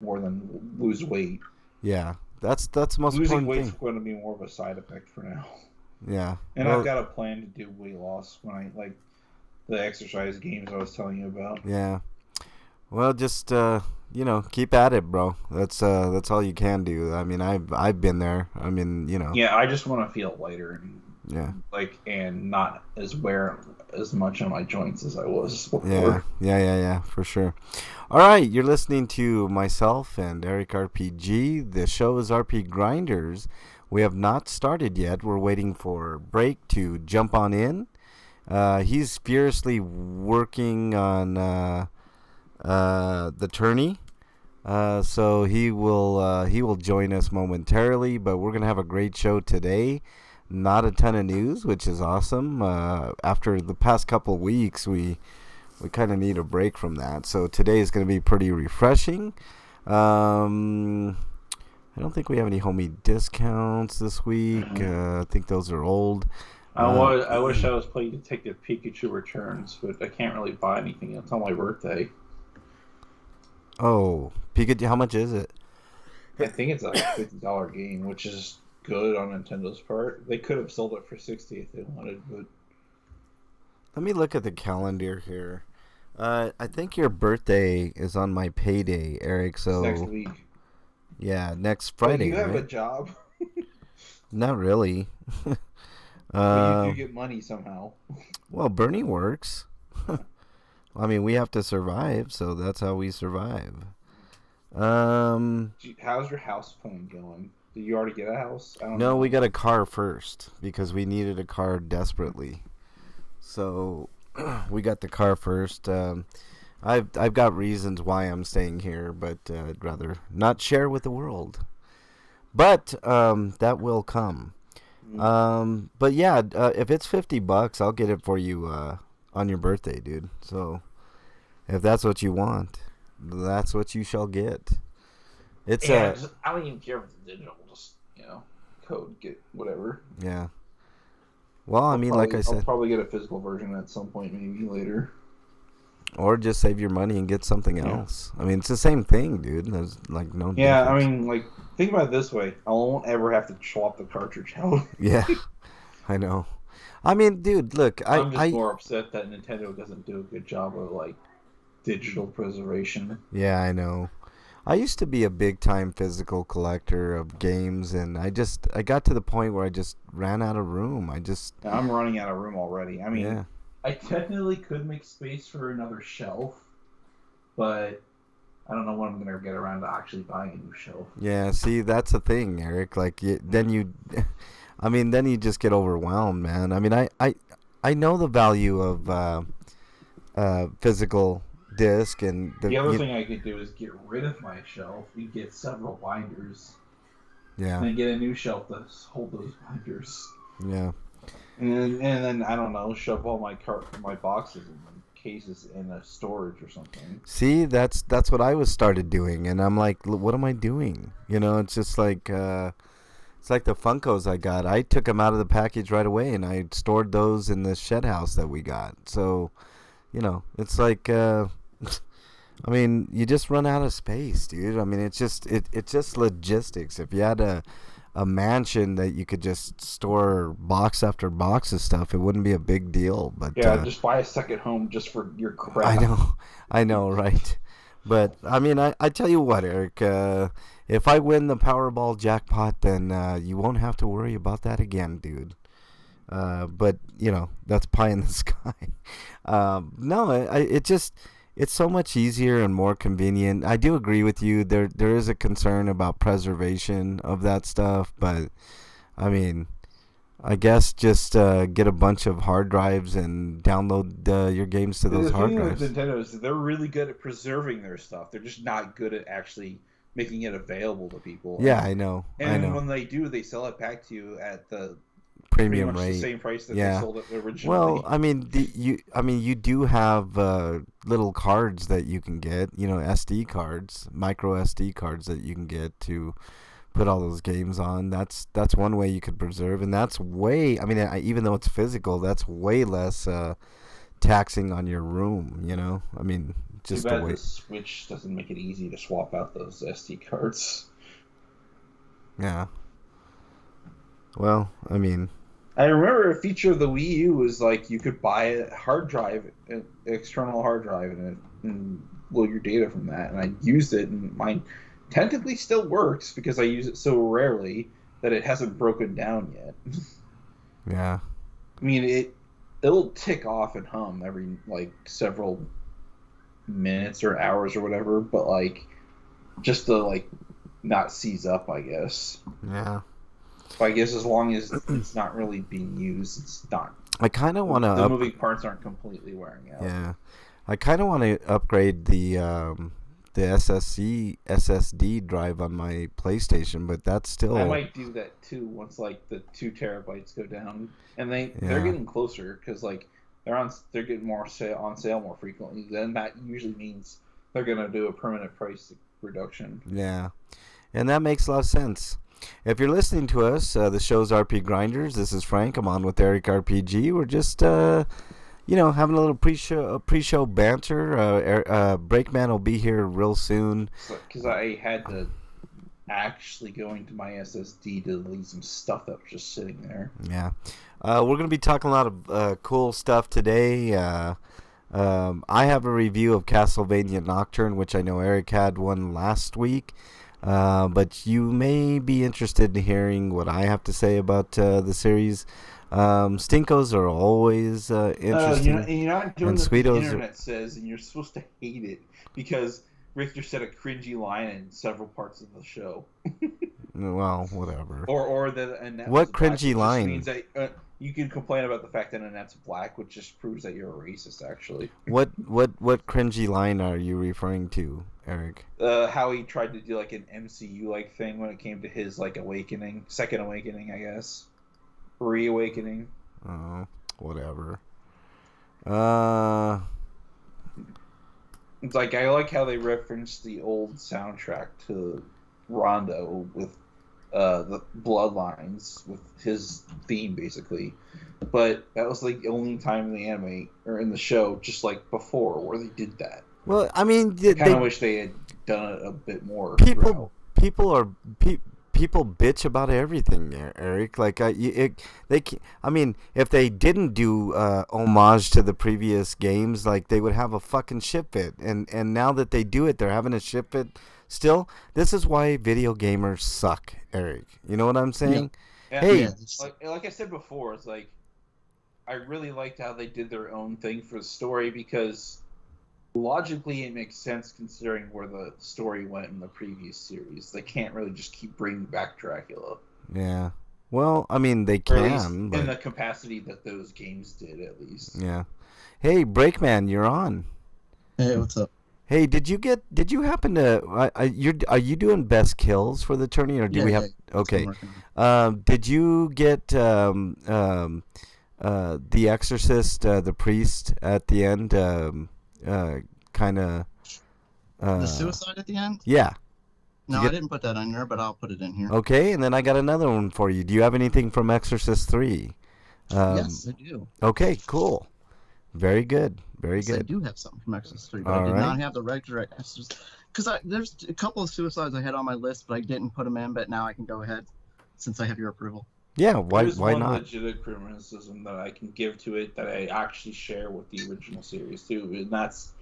more than lose weight. Yeah, that's the most Losing important weight's thing. going to be more of a side effect for now. Yeah. And I've Well, got a plan to do weight loss when I like the exercise games I was telling you about. yeah. Well, just keep at it, bro. That's all you can do. I mean, I've been there. I mean, Yeah, I just want to feel lighter and yeah. and not as wear as much on my joints as I was Yeah, before. yeah, for sure. All right, you're listening to myself and Eric RPG. The show is RP Grinders. We have not started yet. We're waiting for Break to jump on in. He's furiously working on the tourney. So he will join us momentarily, but we're gonna have a great show today. Not a ton of news, which is awesome. After the past couple of weeks, we kind of need a break from that. So today is going to be pretty refreshing. Um, I don't think we have any homie discounts this week. I think those are old. I wish I was playing Detective Pikachu Returns, but I can't really buy anything until my birthday. Oh, Pikachu, how much is it? I think it's like a $50 game, which is good on Nintendo's part. They could have sold it for 60 if they wanted, but Let me look at the calendar here. I think your birthday is on my payday, Eric. it's next So week. yeah, next But Friday, you have a right? job, Not really. but you do uh, get money somehow. well, Bernie works. I mean, we have to survive, so that's how we survive. Um, How's your house plan going? Did you already get a house? I don't no, we know. got a car first because we needed a car desperately. So we got the car first. I've got reasons why I'm staying here, but I'd rather not share with the world. But that will come. But yeah, if it's $50, I'll get it for you on your birthday, dude. So if that's what you want, that's what you shall get. It's Yeah, a just, I don't even care if it's digital. Just code get whatever. yeah. Well, I mean, like I I'll said, probably get a physical version at some point, maybe later. or just save your money and get something Yeah. else. I mean, it's the same thing, dude. There's like no Yeah, I difference. mean, think about it this way: I won't ever have to swap the cartridge out. Yeah, I know. I mean, dude, look, I'm just more upset that Nintendo doesn't do a good job of digital preservation. yeah, I know. I used to be a big time physical collector of games, and I got to the point where I just ran out of room. I just, And I'm running out of room already. I mean, yeah, I technically could make space for another shelf, but I don't know when I'm gonna get around to actually buying a new shelf. yeah. See, that's the thing, Eric. Like, then you, I mean, then you just get overwhelmed, man. I mean, I know the value of physical disc and The other thing I could do is get rid of my shelf and get several binders, yeah, and then get a new shelf to hold those binders. yeah. And then I don't know, shove all my boxes and cases in a storage or something. See, that's what I was started doing, and I'm like, what am I doing? It's just like it's like the Funkos I got. I took them out of the package right away, and I stored those in the shed house that we got. So, it's like, I mean, you just run out of space, dude. I mean, it's just logistics. If you had a mansion that you could just store box after box of stuff, it wouldn't be a big deal. But Yeah, just buy a second home just for your I crap. know, I know, right? But I mean, I tell you what, Eric. If I win the Powerball jackpot, then you won't have to worry about that again, dude. But that's pie in the sky. No, it's so much easier and more convenient. I do agree with you. There is a concern about preservation of that stuff, but I mean, I guess just get a bunch of hard drives and download your games to those The hard thing with drives. Nintendo is they're really good at preserving their stuff. They're just not good at actually making it available to people. Yeah, I know, I And know. when they do, they sell it back to you at the pretty Premium much the rate. same price that they Yeah. sold it Well, originally. I mean, you do have little cards that you can get, SD cards, micro SD cards that you can get to put all those games on. That's one way you could preserve, and that's way. I mean, even though it's physical, that's way less taxing on your room. You know, I mean, Too just the bad way. the Switch doesn't make it easy to swap out those SD cards. Yeah. Well, I mean, I remember a feature of the Wii U was like you could buy a hard drive, an external hard drive, and load your data from that. And I used it, and mine technically still works because I use it so rarely that it hasn't broken down yet. yeah. I mean, it'll tick off and hum every like several minutes or hours or whatever, but like just to like not seize up, I guess. Yeah. But I guess as long as it's not really being used, it's not. I kind of want to. The moving parts aren't completely wearing out. Yeah. I kind of want to upgrade the SSD drive on my PlayStation, but that's still. I might do that too once like the 2 terabytes go down, and they're getting closer because like they're getting more on sale more frequently. Then that usually means they're gonna do a permanent price reduction. Yeah, and that makes a lot of sense. If you're listening to us, the show's RPGrinders. This is Frank. I'm on with Eric RPG. We're just having a little pre-show banter. Breakman will be here real soon. Because I had to actually go into my SSD to delete some stuff that was just sitting there. Yeah. We're going to be talking a lot of cool stuff today. I have a review of Castlevania Nocturne, which I know Eric had one last week. But you may be interested in hearing what I have to say about the series. Stinkos are always interesting. You're not doing what the internet says, and you're supposed to hate it because Richter said a cringy line in several parts of the show. Well, whatever. Or that Annette what black, cringy line? Means that you can complain about the fact that Annette's black, which just proves that you're a racist. Actually. What cringy line are you referring to, Eric? How he tried to do like an MCU like thing when it came to his like second awakening, I guess. Reawakening. Oh, whatever. It's like I like how they referenced the old soundtrack to Rondo with the Bloodlines with his theme basically, but that was like the only time in the anime or in the show, just like before, where they did that. Well, I mean, I kind of wish they had done it a bit more. People bitch about everything, Eric. Like, I mean, if they didn't do homage to the previous games, like they would have a fucking shit fit. And now that they do it, they're having a shit fit. Still, this is why video gamers suck, Eric. You know what I'm saying? Yeah. Hey, yeah. Like I said before, it's like I really liked how they did their own thing for the story because logically it makes sense considering where the story went in the previous series. They can't really just keep bringing back Dracula. Yeah. Well, I mean, they or can, but in the capacity that those games did, at least. Yeah. Hey, Breakman, you're on. Hey, what's up? Hey, did you happen to are you doing best kills for the tourney, or do we have okay? Did you get the Exorcist, the priest at the end, kind of the suicide at the end? Yeah. No, I didn't put that in there, but I'll put it in here. Okay, and then I got another one for you. Do you have anything from Exorcist 3? Yes, I do. Okay, cool. Very good. Very good. I do have something from Exorcist 3, but I did not have the regular Exorcist. Because there's a couple of suicides I had on my list, but I didn't put them in, but now I can go ahead since I have your approval. Yeah, why There's not? one legitimate criticism that I can give to it that I actually share with the original series too, and that's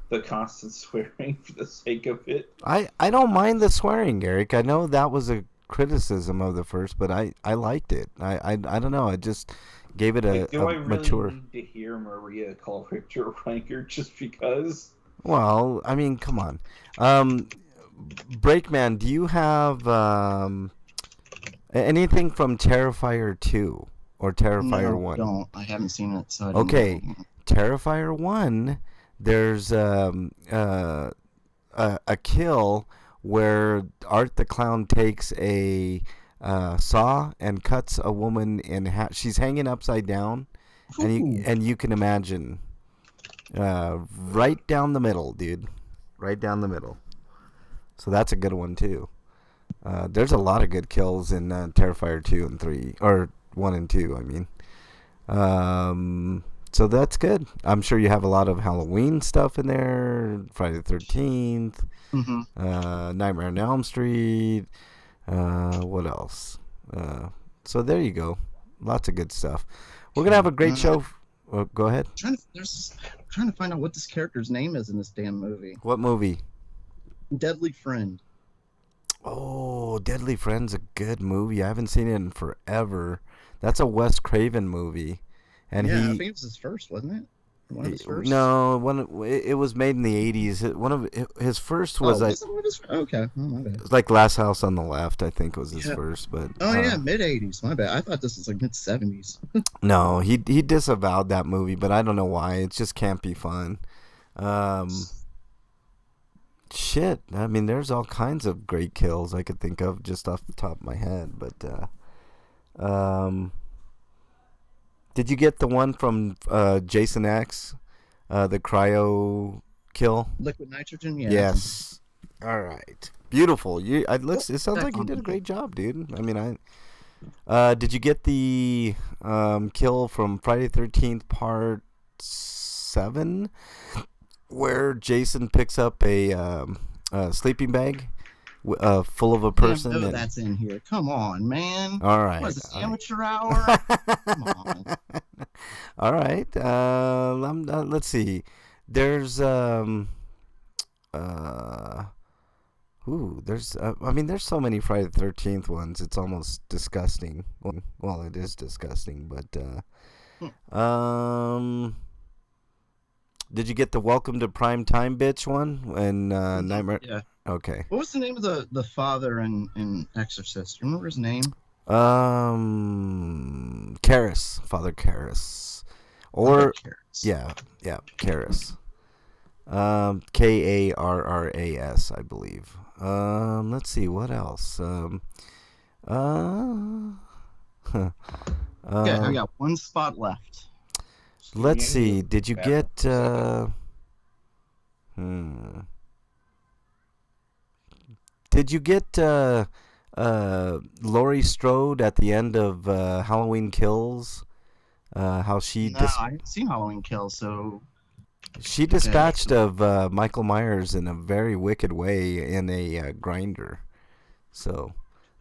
the constant swearing for the sake of it. I don't mind the swearing, Eric. I know that was a criticism of the first, but I liked it. I don't know. I just gave it a do I really mature. need to hear Maria call Richter Ranker just because? Well, I mean, come on. Breakman, do you have anything from Terrifier 2 or Terrifier 1? No, I don't. I haven't seen it, so I don't know. Terrifier 1, there's a kill where Art the Clown takes a saw and cuts a woman in half. She's hanging upside down, and you can imagine right down the middle, dude. Right down the middle. So that's a good one too. There's a lot of good kills in Terrifier 2 and 3, or 1 and 2, I mean. So that's good. I'm sure you have a lot of Halloween stuff in there. Friday the 13th, Nightmare on Elm Street. What else? So there you go. Lots of good stuff. We're gonna have a great show. Go ahead. I'm trying to find out what this character's name is in this damn movie. What movie? Deadly Friend. Oh, Deadly Friend's a good movie. I haven't seen it in forever. That's a Wes Craven movie. And I think it was his first, wasn't it? One of his first? No, it was made in the 80s. One of his first was okay. Oh, my bad. Like Last House on the Left, I think was his first. But mid 80s. My bad. I thought this was like mid 70s. No, he disavowed that movie, but I don't know why. It just can't be fun. Shit. I mean, there's all kinds of great kills I could think of just off the top of my head. But did you get the one from Jason X, the cryo kill? Liquid nitrogen, yeah. Yes. All right. Beautiful. It sounds like you did a great job, dude. I mean, did you get the kill from Friday 13th Part 7, where Jason picks up a sleeping bag full of a person? Damn, that's in here. Come on, man. All right. What is this, amateur hour? Come on. All right. Let's see. There's there's there's so many Friday the 13th ones. It's almost disgusting. Well, it is disgusting, but did you get the Welcome to Prime Time bitch one and Nightmare? Yeah. Okay. What was the name of the father in Exorcist? Remember his name? Karras, Father Karras, or Karras. Yeah, Karras. Karras, I believe. Let's see what else. Okay, I got one spot left. Let's see. Did you get? Did you get Laurie Strode at the end of Halloween Kills? How she? I haven't seen Halloween Kills, so. She dispatched of Michael Myers in a very wicked way in a grinder. So.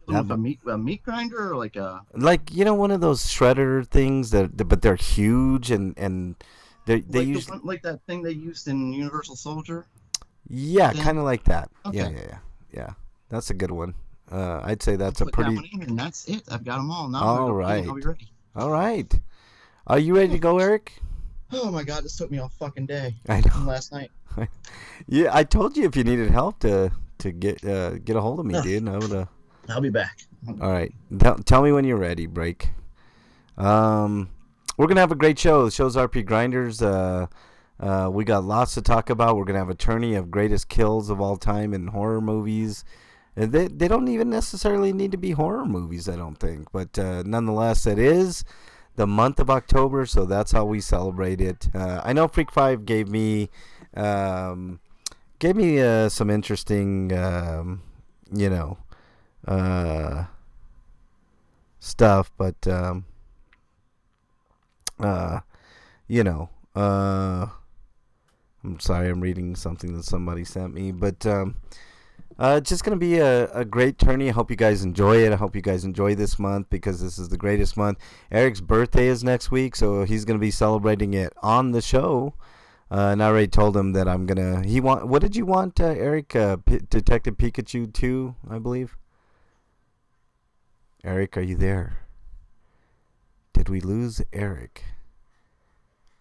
A meat grinder or like a. Like, one of those shredder things but they're huge and they use like that thing they used in Universal Soldier. Yeah, kind of like that. Okay. Yeah. That's a good one. I'd say that's a pretty. And that's it. I've got them all now. All right. I'll be ready. All right. Are you ready to go, Eric? Oh my God! This took me all fucking day. I know. From last night. Yeah, I told you if you needed help to get a hold of me, dude. I would. I'll be back. All right. Tell me when you're ready, Break. We're gonna have a great show. The show's RPGrinders. We got lots to talk about. We're gonna have a tourney of greatest kills of all time in horror movies. They don't even necessarily need to be horror movies, I don't think. But nonetheless, it is the month of October, so that's how we celebrate it. I know Freak 5 gave me some interesting, stuff, but I'm sorry, I'm reading something that somebody sent me, but it's just going to be a great tourney. I hope you guys enjoy it. I hope you guys enjoy this month because this is the greatest month. Eric's birthday is next week, so he's going to be celebrating it on the show. And I already told him that I'm going to... What did you want, Eric? Detective Pikachu 2, I believe? Eric, are you there? Did we lose Eric?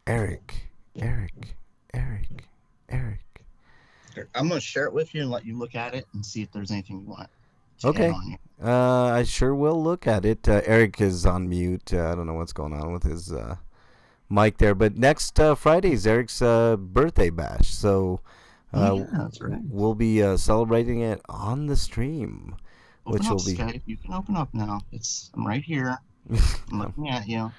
Eric. I'm going to share it with you and let you look at it and see if there's anything you want. Okay. I sure will look at it. Eric is on mute. I don't know what's going on with his mic there. But next Friday is Eric's birthday bash. So that's right. We'll be celebrating it on the stream. Open up, Skype. You can open up now. I'm right here. I'm looking at you.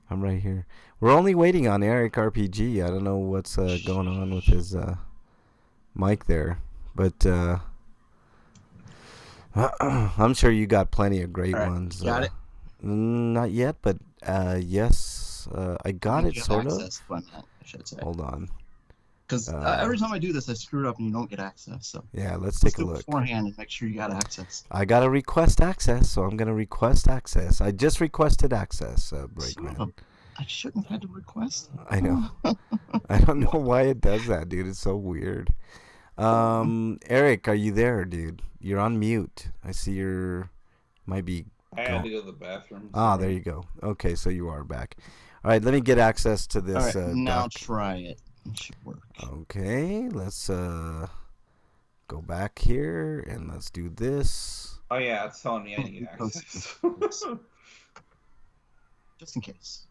I'm right here. We're only waiting on Eric RPG. I don't know what's going on with his mic there, but I'm sure you got plenty of great ones. Got it? Not yet, but yes. access. I got it sort of. Access, I should say. Hold on. Because every time I do this, I screw it up and you don't get access. So yeah, let's take a look beforehand and make sure you got access. I got to request access, so I'm gonna request access. I just requested access, Breakman. I shouldn't have had to request. I know. I don't know why it does that, dude. It's so weird. Eric, are you there, dude? You're on mute. I see you're might be. I had to go to the bathroom. Ah, there you go. Okay, so you are back. All right, let me get access to this. All right, now try it. It should work. Okay, let's go back here and let's do this. Oh yeah, it's telling me I need access. Just in case.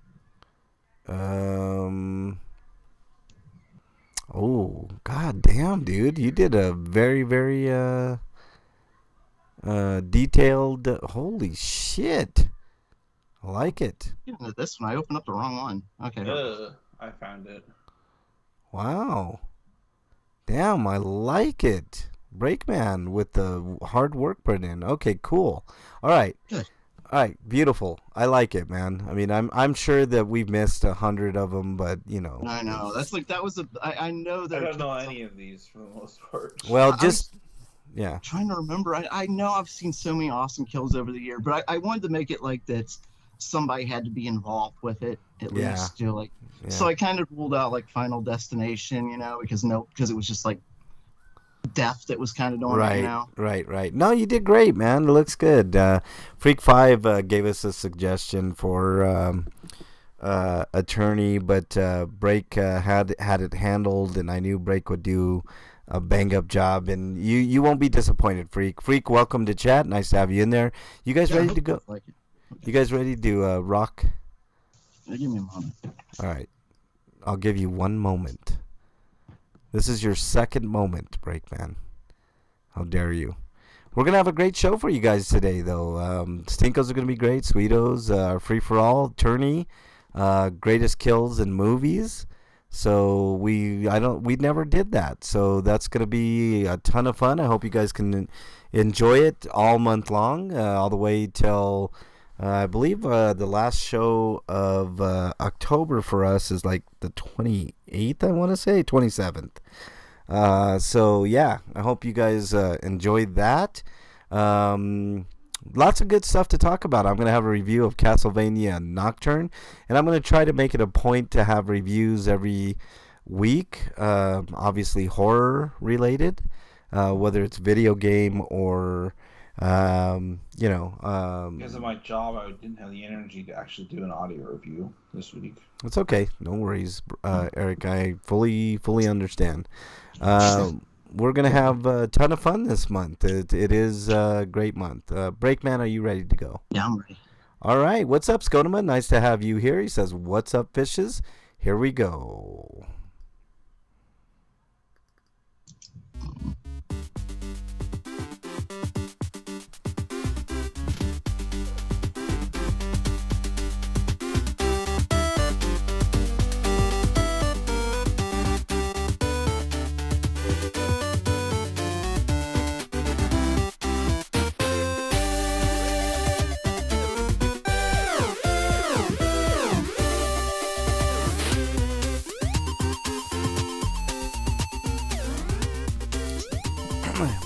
Oh, god damn, dude. You did a very, very detailed holy shit. I like it. This one, I opened up the wrong one. Okay. I found it. Wow. Damn, I like it. Breakman with the hard work put in. Okay, cool. All right. Good. All right, beautiful. I like it, man. I mean, I'm sure that we've missed 100 of them, but you know. I know. That's like that was I know that. I don't know any of these for the most part. Well, yeah. Trying to remember. I know I've seen so many awesome kills over the year, but I wanted to make it like that somebody had to be involved with it at least. You know, like so I kind of ruled out like Final Destination, you know, because it was just like death that was kind of doing right it now. Right. No, you did great, man. It looks good. Freak 5 gave us a suggestion for attorney, but Break had it handled, and I knew Break would do a bang up job, and you won't be disappointed, Freak. Freak, welcome to chat. Nice to have you in there. You guys ready to go? Like it. You guys ready to do rock? Give me a moment. All right, I'll give you 1 moment. This is your second moment, Breakman. How dare you? We're gonna have a great show for you guys today, though. Stinkos are gonna be great. Sweetos, free for all, tourney, greatest kills in movies. So we never did that. So that's gonna be a ton of fun. I hope you guys can enjoy it all month long, all the way till I believe the last show of October for us is like the 28th. I want to say 27th. So yeah, I hope you guys enjoyed that. Lots of good stuff to talk about. I'm going to have a review of Castlevania Nocturne, and I'm going to try to make it a point to have reviews every week, obviously horror related, whether it's video game or because of my job, I didn't have the energy to actually do an audio review this week. It's okay, no worries, Eric. I fully understand. We're gonna have a ton of fun this month. It is a great month. Breakman, are you ready to go? Yeah, I'm ready. All right, what's up, Skodema? Nice to have you here. He says, "What's up, fishes?" Here we go.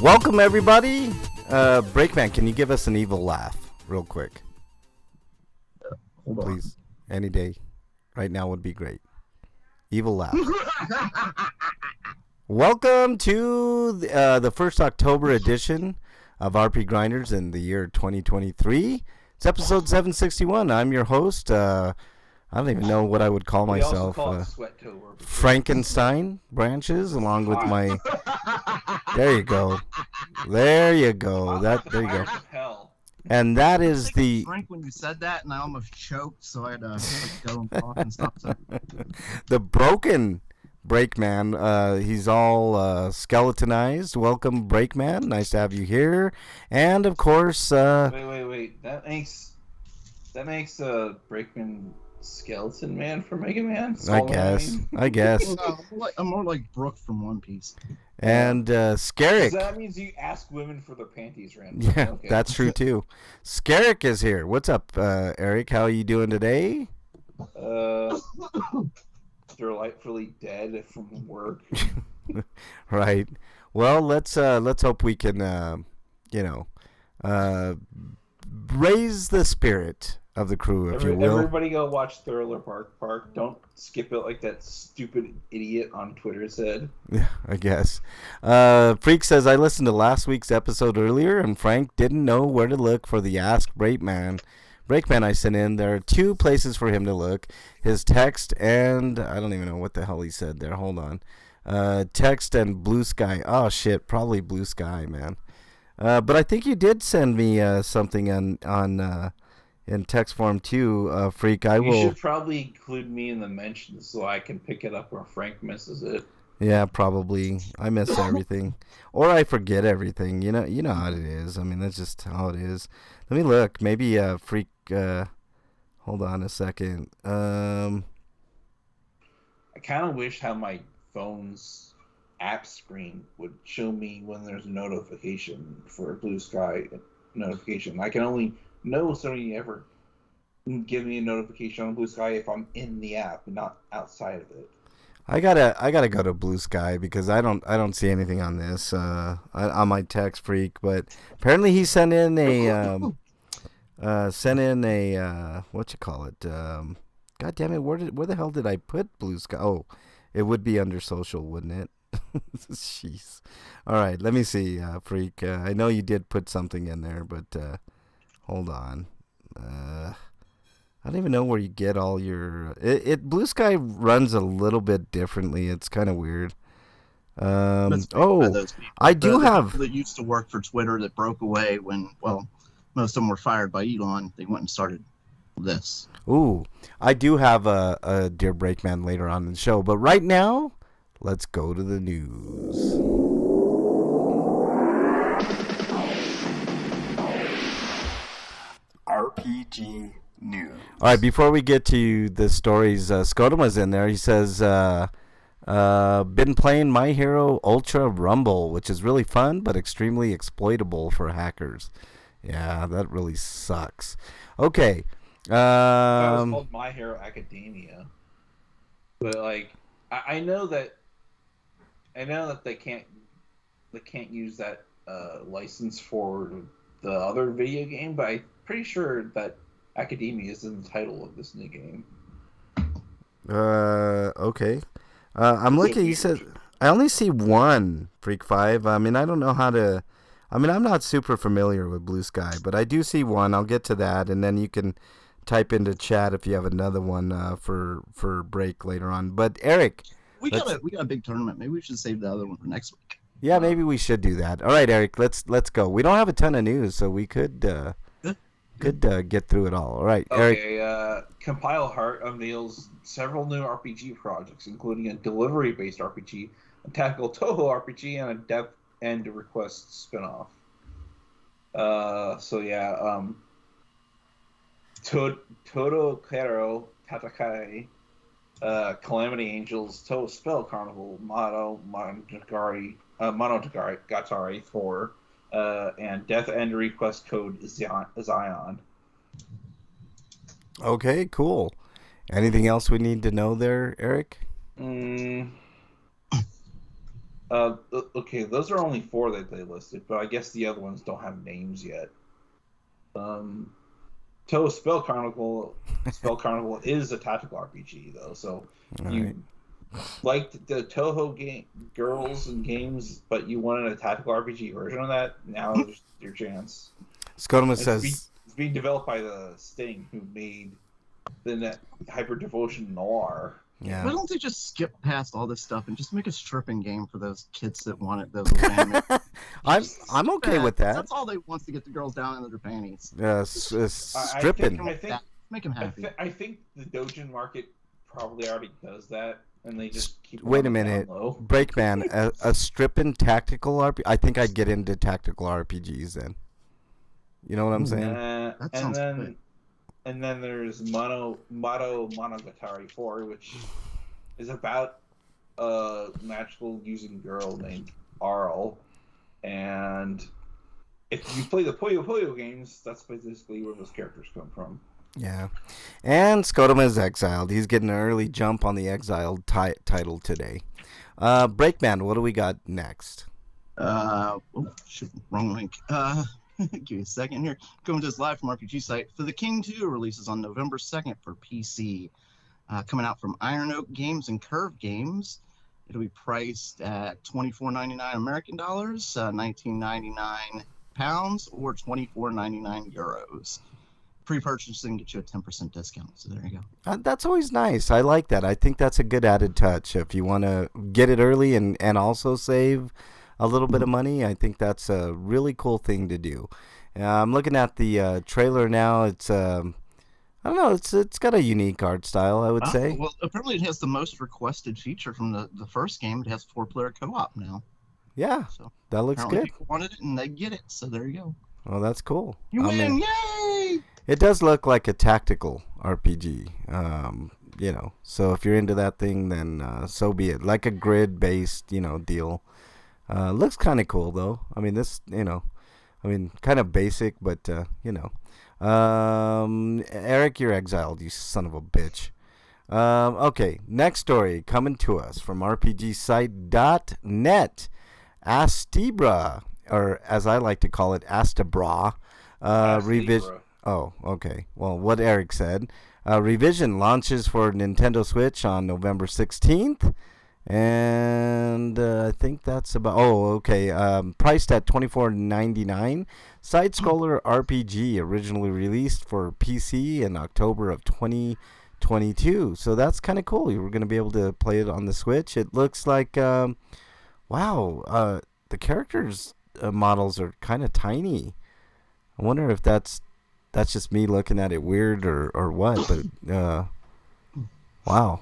Welcome, everybody. Breakman, can you give us an evil laugh real quick? Hold on. Please. Any day. Right now would be great. Evil laugh. Welcome to the first October edition of RPGrinders in the year 2023. It's episode 761. I'm your host. I don't even know what I would call myself. Frankenstein branches, along with my. There you go. There you go. There you go. And that is the. Frank, when you said that, and I almost choked, so I had to go and talk and stuff. So. The broken Breakman. He's all skeletonized. Welcome, Breakman. Nice to have you here. And of course. Wait. That makes Breakman Skeleton Man for Mega Man. I guess. I'm more like Brooke from One Piece. And Scarrick. So that means you ask women for their panties randomly. Yeah, okay. That's true too. Scarrick is here. What's up, Eric? How are you doing today? Delightfully dead from work. Right. Well, let's hope we can you know uh, raise the spirit of the crew, if you will. Everybody go watch Thriller Bark Park. Don't skip it like that stupid idiot on Twitter said. Yeah, I guess. Freak says, I listened to last week's episode earlier, and Frank didn't know where to look for the Ask Brakeman. Brakeman I sent in. There are 2 places for him to look. His text and... I don't even know what the hell he said there. Hold on. Text and Blue Sky. Oh, shit. Probably Blue Sky, man. But I think you did send me something on in text form too, Freak. You should probably include me in the mentions so I can pick it up where Frank misses it. Yeah, probably. I miss everything, or I forget everything. You know how it is. I mean, that's just how it is. Let me look. Maybe Freak. Hold on a second. I kind of wish how my phone's app screen would show me when there's a notification for a Blue Sky notification. I can only know Sony ever give me a notification on Blue Sky if I'm in the app, not outside of it. I gotta go to Blue Sky because I don't see anything on this on my text, Freak. But apparently he sent in a what you call it? God damn it! Where the hell did I put Blue Sky? Oh, it would be under social, wouldn't it? Jeez. All right, let me see, Freak. I know you did put something in there, but hold on. I don't even know where you get all your... Blue Sky runs a little bit differently. It's kind of weird. I do have... people that used to work for Twitter that broke away when, well, most of them were fired by Elon. They went and started this. Ooh, I do have a Dear Brakeman later on in the show, but right now, let's go to the news. RPG News. All right, before we get to the stories, Scotum in there. He says, been playing My Hero Ultra Rumble, which is really fun, but extremely exploitable for hackers. Yeah, that really sucks. Okay. That was called My Hero Academia. But, like, I know that they can't use that license for the other video game, but I'm pretty sure that Academia is in the title of this new game. Okay. I'm looking. He said I only see one Freak 5. I mean, I don't know how to. I mean, I'm not super familiar with Blue Sky, but I do see one. I'll get to that, and then you can type into chat if you have another one for break later on. But Eric, we got a big tournament. Maybe we should save the other one for next week. Yeah, maybe we should do that. All right, Eric, let's go. We don't have a ton of news, so we could get through it all. All right, okay, Eric. Compile Heart unveils several new RPG projects, including a delivery-based RPG, a tactical Toho RPG, and a Death End Request spinoff. Todo Kero Tatakai, Calamity Angels, Toho Spell Carnival, Monogatari 4, and Death End Request Code Zion. Okay, cool. Anything else we need to know there, Eric? Okay, those are only 4 that they listed, but I guess the other ones don't have names yet. Toho Spell Carnival is a tactical RPG though, so you liked the Toho game girls and games, but you wanted a tactical RPG version of that. Now there's your chance. Scotum says it's being developed by the Sting, who made the Hyper Devotion Noir. Yeah. Why don't they just skip past all this stuff and just make a stripping game for those kids that want it? Those anime. I'm okay with that. That's all they want, to get the girls down into their panties. Stripping. Make them happy. I think the Dojin market probably already does that, and they just keep. Wait a minute, Breakman, a stripping tactical RPG. I think I'd get into tactical RPGs then. You know what I'm saying? That sounds good. And then there's Monogatari 4, which is about a magical using girl named Arl. And if you play the Puyo Puyo games, that's basically where those characters come from. Yeah. And Skodom is exiled. He's getting an early jump on the exiled title today. Breakman, what do we got next? Wrong link. Give me a second here. Coming to us live from RPG site. For the King 2 releases on November 2nd for PC. Coming out from Iron Oak Games and Curve Games. It'll be priced at $24.99 American dollars, £19.99 or €24.99. Pre-purchasing get you a 10% discount. So there you go. That's always nice. I like that. I think that's a good added touch. If you want to get it early and also save a little bit of money, I think that's a really cool thing to do. I'm looking at the trailer now. It's I don't know. It's got a unique art style, I would say. Well, apparently it has the most requested feature from the first game. It has 4-player co-op now. Yeah, so that looks good. People wanted it and they get it, so there you go. Well, that's cool. You win! Yay! It does look like a tactical RPG. So if you're into that thing, then so be it. Like a grid-based, deal. Looks kind of cool though. I mean, kind of basic, but Eric, you're exiled, you son of a bitch. Okay, next story coming to us from RPGsite.net. Astebra, or as I like to call it, Astabra, revision. Oh, okay. Well, what Eric said. Revision launches for Nintendo Switch on November 16th. And I think that's about... Oh, okay. Priced at $24.99. Side-scroller RPG, originally released for PC in October of 2022. So that's kind of cool. You were going to be able to play it on the Switch. It looks like... wow. The characters' models are kind of tiny. I wonder if that's just me looking at it weird or what. But... wow.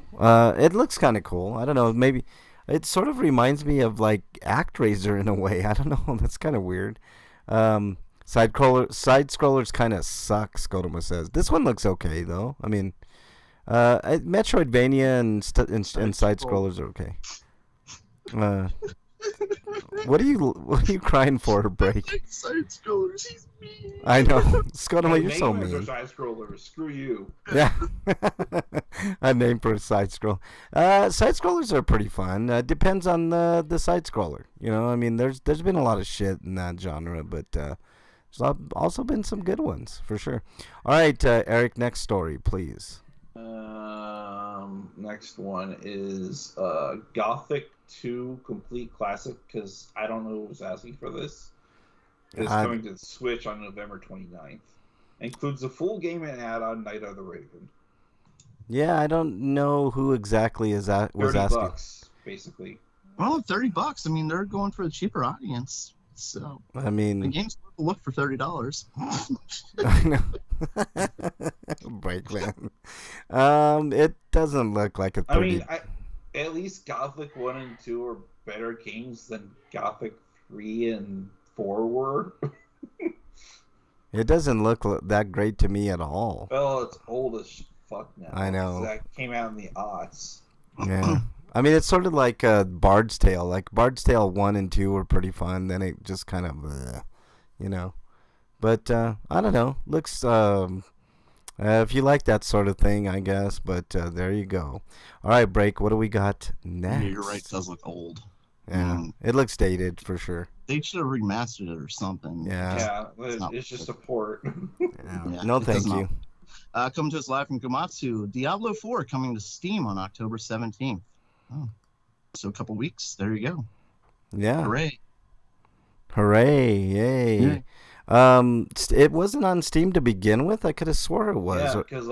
It looks kind of cool. I don't know. Maybe it sort of reminds me of like ActRaiser in a way. I don't know. That's kind of weird. Side scrollers kind of suck, Skodoma says. This one looks okay though. I mean, Metroidvania and side scrollers are okay. What are you crying for, Break? Side scrollers, he's mean. I know, Skodoma, you're so mean. Side scrollers, screw you. Yeah, a name for a side scroll. Side scrollers are pretty fun. Depends on the side scroller. I mean, there's been a lot of shit in that genre, but there's also been some good ones for sure. All right, Eric, next story, please. Next one is Gothic 2 Complete Classic, because I don't know who was asking for this. It's coming to the Switch on November 29th. Includes a full game and add-on Night of the Raven. Yeah, I don't know who exactly was asking. $30, basically. Well, $30. I mean, they're going for a cheaper audience. So I mean, the game's worth a look for $30. I know. Breakman. It doesn't look like a 30. I mean, at least Gothic 1 and 2 are better games than Gothic 3 and 4 were. It doesn't look that great to me at all. Well, it's old as fuck now. I know. That came out in the aughts. Yeah. I mean, it's sort of like Bard's Tale. Like, Bard's Tale 1 and 2 were pretty fun. Then it just kind of, But, I don't know. Looks, if you like that sort of thing, I guess. But there you go. All right, Break. What do we got next? Yeah, you're right. It does look old. Yeah, it looks dated for sure. They should have remastered it or something. Yeah, it's just a port. Yeah. No, thank you. Coming to us live from Komatsu, Diablo 4 coming to Steam on October 17th. Oh, so a couple weeks. There you go. Yeah. Hooray! Hooray! Yay! Yeah. It wasn't on Steam to begin with. I could have swore it was. Yeah, because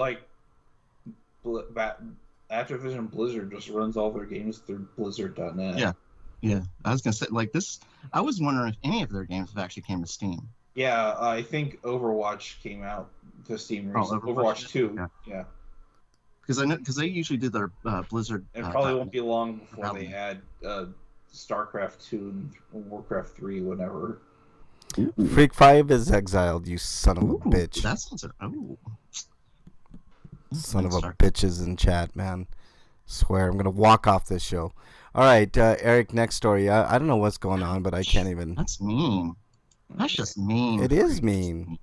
Activision Blizzard just runs all their games through Blizzard.net. Yeah. I was gonna say this. I was wondering if any of their games have actually came to Steam. Yeah, I think Overwatch came out to Steam recently. Overwatch 2. Yeah. Because they usually do their Blizzard. It probably won't be long before they add StarCraft 2 and Warcraft 3, whatever. Freak 5 is exiled, you son of a bitch. That sounds... Son of a bitches in chat, man. Swear, I'm going to walk off this show. All right, Eric, next story. I don't know what's going on, but I can't even... That's mean. That's just mean. It is mean.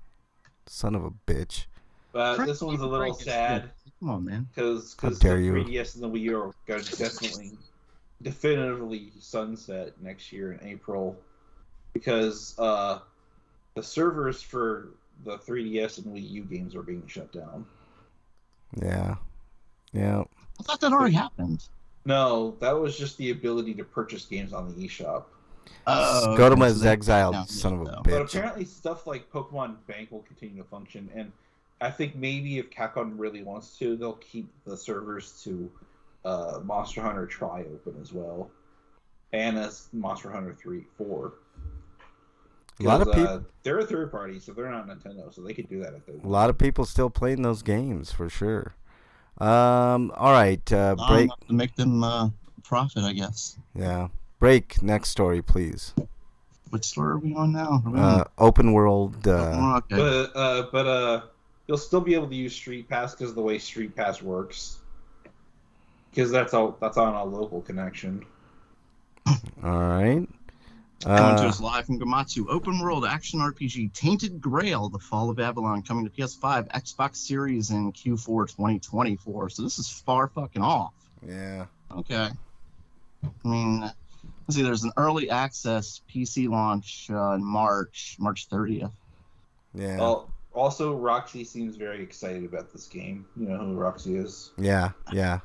Son of a bitch. But this one's a little sad. Come on, man. Because the 3DS and the Wii U are going to definitively sunset next year in April. Because the servers for the 3DS and Wii U games are being shut down. Yeah. I thought that already happened. No, that was just the ability to purchase games on the eShop. Scotama's exiled, son of a bitch. But apparently stuff like Pokemon Bank will continue to function, and I think maybe if Capcom really wants to, they'll keep the servers to Monster Hunter Tri open as well. And as Monster Hunter 4. A lot of people. They're a third party, so they're not Nintendo, so they could do that if they want. A lot of people still playing those games for sure. All right, break to make them profit, I guess. Yeah, break. Next story, please. What story are we on now? Open world. Okay. But you'll still be able to use Street Pass because of the way Street Pass works. Because that's on a local connection. All right. Coming to us live from Gamatsu, open world action RPG Tainted Grail: The Fall of Babylon, coming to PS5, Xbox Series in Q4 2024. So this is far fucking off. Yeah. Okay. I mean, let's see. There's an early access PC launch in March 30th. Yeah. Also, Roxy seems very excited about this game. You know who Roxy is? Yeah.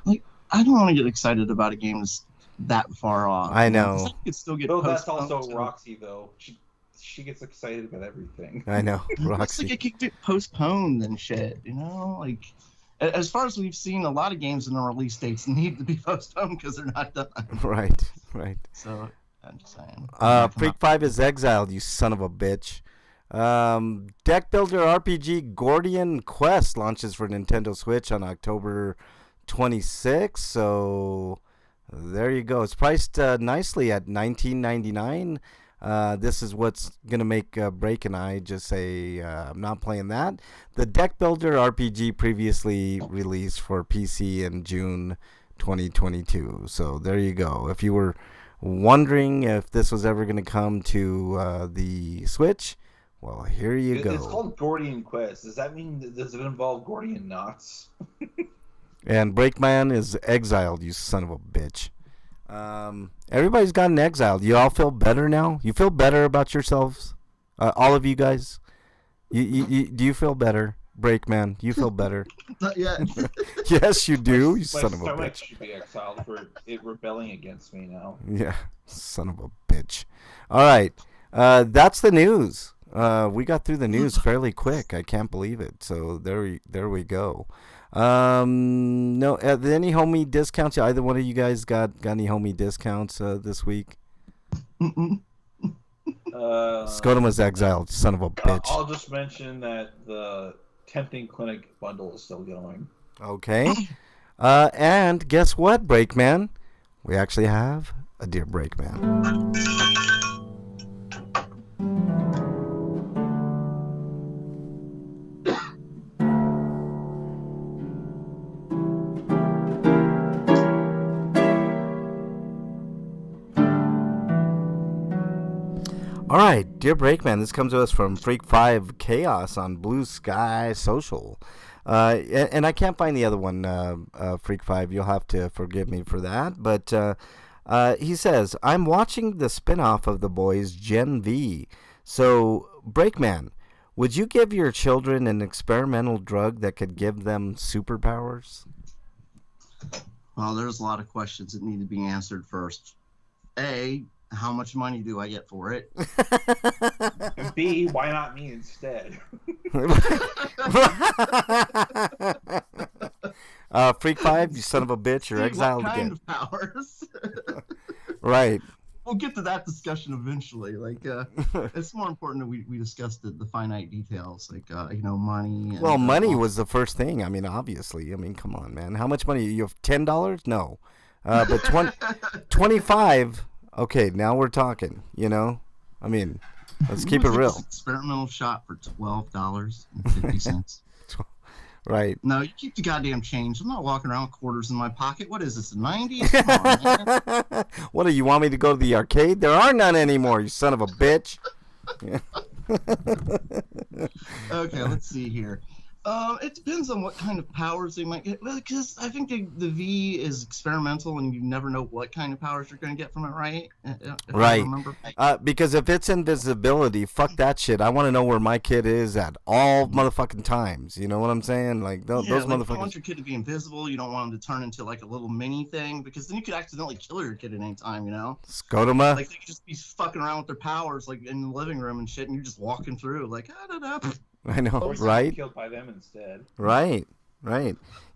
Like, I don't want to get excited about a game that's that far off. I know. I could still get that's also Roxy, though. She gets excited about everything. I know. Roxy. It's like it could get postponed and shit, you know? Like, as far as we've seen, a lot of games in the release dates need to be postponed because they're not done. Right. So, I'm just saying. Freak 5 is exiled, you son of a bitch. Deck Builder RPG Gordian Quest launches for Nintendo Switch on October 26th, so there you go. It's priced nicely at $19.99. This is what's going to make Break and I just say I'm not playing that. The Deck Builder RPG previously released for PC in June 2022. So there you go. If you were wondering if this was ever going to come to the Switch, well, here you go. It's called Gordian Quest. Does that mean, does it involve Gordian knots? And Breakman is exiled, you son of a bitch. Everybody's gotten exiled. You all feel better now? You feel better about yourselves? All of you guys? You do you feel better? Breakman, you feel better? Not yet. Yes, you do, you My son of a stomach bitch. should be exiled for it rebelling against me now. Yeah, son of a bitch. All right, that's the news. We got through the news fairly quick. I can't believe it. So there we go. No, any homie discounts? Either one of you guys got any homie discounts this week? Scotum was exiled, son of a bitch. I'll just mention that the Tempting Clinic bundle is still going. Okay. And guess what, Breakman? We actually have a Dear Breakman. All right, Dear Breakman, this comes to us from Freak5 Chaos on Blue Sky Social. And I can't find the other one, Freak5. You'll have to forgive me for that. But he says, I'm watching the spin-off of The Boys, Gen V. So, Breakman, would you give your children an experimental drug that could give them superpowers? Well, there's a lot of questions that need to be answered first. A, how much money do I get for it? And B, why not me instead? Freak5, you son of a bitch, you're exiled what kind again. of powers? Right. We'll get to that discussion eventually. Like, it's more important that we discuss the finite details, like, money. And, Well, money was the first thing. I mean, obviously. I mean, come on, man. How much money? You have $10? No. But 25... Okay, now we're talking, you know? I mean, let's keep it real. Experimental shot for $12.50. Right. No, you keep the goddamn change. I'm not walking around with quarters in my pocket. What is this, the 90s? Come on, man. What, do you want me to go to the arcade? There are none anymore, you son of a bitch. Okay, let's see here. It depends on what kind of powers they might get. Because I think the V is experimental, and you never know what kind of powers you're going to get from it, right? If I Right. remember right. Because if it's invisibility, fuck that shit. I want to know where my kid is at all motherfucking times. You know what I'm saying? Like those like, you don't motherfuckers. want your kid to be invisible. You don't want him to turn into like a little mini thing, because then you could accidentally kill your kid at any time. You know? Scotoma. Like they could just be fucking around with their powers, like in the living room and shit, and you're just walking through, like I know, Or right? killed by them instead. Right.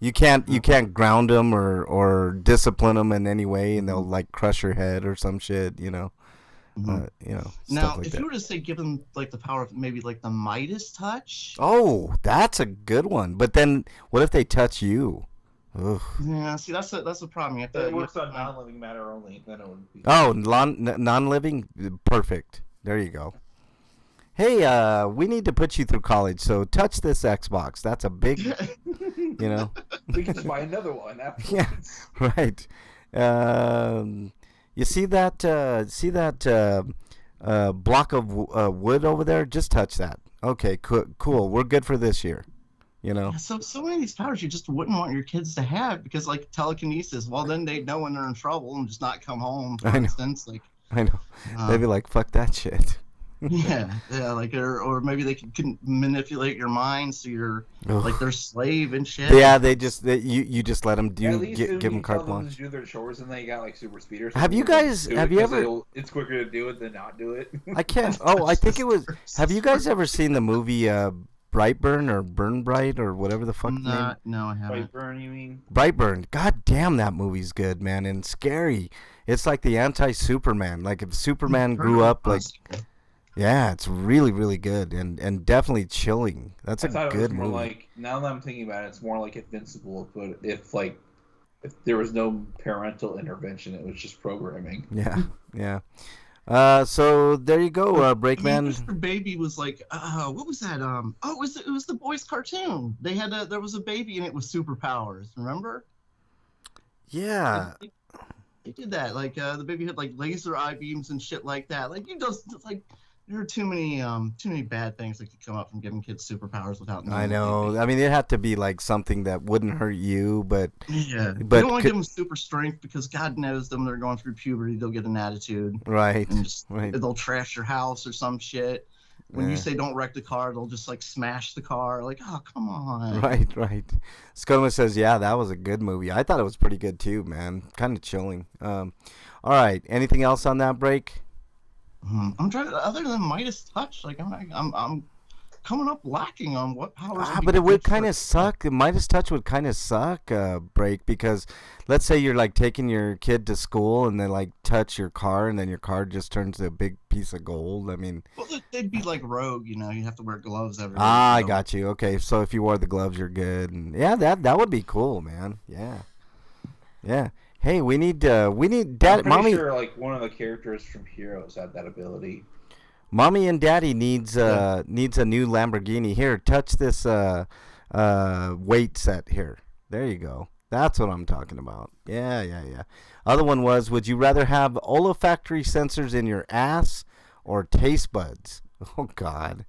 You can't ground them or discipline them in any way, and they'll like crush your head or some shit. You know. Now, like if that. you were to say give them like the power of maybe like the Midas touch. Oh, that's a good one. But then, what if they touch you? Ugh. Yeah, see, that's a problem. You have to, It works on non-living matter only. Then it would be. Oh, non-living, perfect. There you go. Hey, we need to put you through college, so touch this Xbox. That's a big, you know. We can just buy another one afterwards. Yeah, right. You see that block of wood over there? Just touch that. Okay, cool. We're good for this year. You know. Yeah, so many of these powers you just wouldn't want your kids to have, because like telekinesis. Well, then they'd know when they're in trouble and just not come home. For instance, like I know. They'd be like, "Fuck that shit." yeah, like or maybe they can manipulate your mind so you're like their slave and shit. Yeah, you just let them give them carte blanche. Do their chores and they got like super speeders. Have you ever? It's quicker to do it than not do it. I can't. Oh, I think it was. Have you guys ever seen the movie Brightburn or Burn Bright or whatever the fuck name? No, I haven't. Brightburn, you mean? Brightburn. God damn, that movie's good, man, and scary. It's like the anti-Superman. Like if Superman grew up like. Yeah, it's really, really good and definitely chilling. That's a good movie. Like, now that I'm thinking about it, it's more like Invincible, but if there was no parental intervention, it was just programming. Yeah. So there you go, Breakman. Mr. Baby was like, what was that? It was the boys' cartoon. There was a baby and it was superpowers. Remember? Yeah. They did that. Like the baby had like laser eye beams and shit like that. Like there are too many bad things that could come up from giving kids superpowers without knowing. I know. I mean, it had to be like something that wouldn't hurt you, but yeah. But you don't want to give them super strength, because God knows them. They're going through puberty. They'll get an attitude. Right. And they'll trash your house or some shit. When you say don't wreck the car, they'll just like smash the car. Like, oh, come on. Right. Scoma says, yeah, that was a good movie. I thought it was pretty good too, man. Kind of chilling. All right. Anything else on that break? I'm trying to, other than Midas touch, like I'm coming up lacking on what powers. But it would kind of suck. Midas touch would kind of suck, break, because let's say you're like taking your kid to school and they like touch your car and then your car just turns to a big piece of gold. I mean, well, they'd be like Rogue, you know. You have to wear gloves every day. I got you. Okay, so if you wore the gloves, you're good. And yeah, that would be cool, man. Yeah. Hey, we need Dad, I'm Mommy. Sure, like one of the characters from Heroes had that ability. Mommy and Daddy needs a new Lamborghini. Here, touch this weight set here. There you go. That's what I'm talking about. Yeah. Other one was, would you rather have olfactory sensors in your ass or taste buds? Oh God,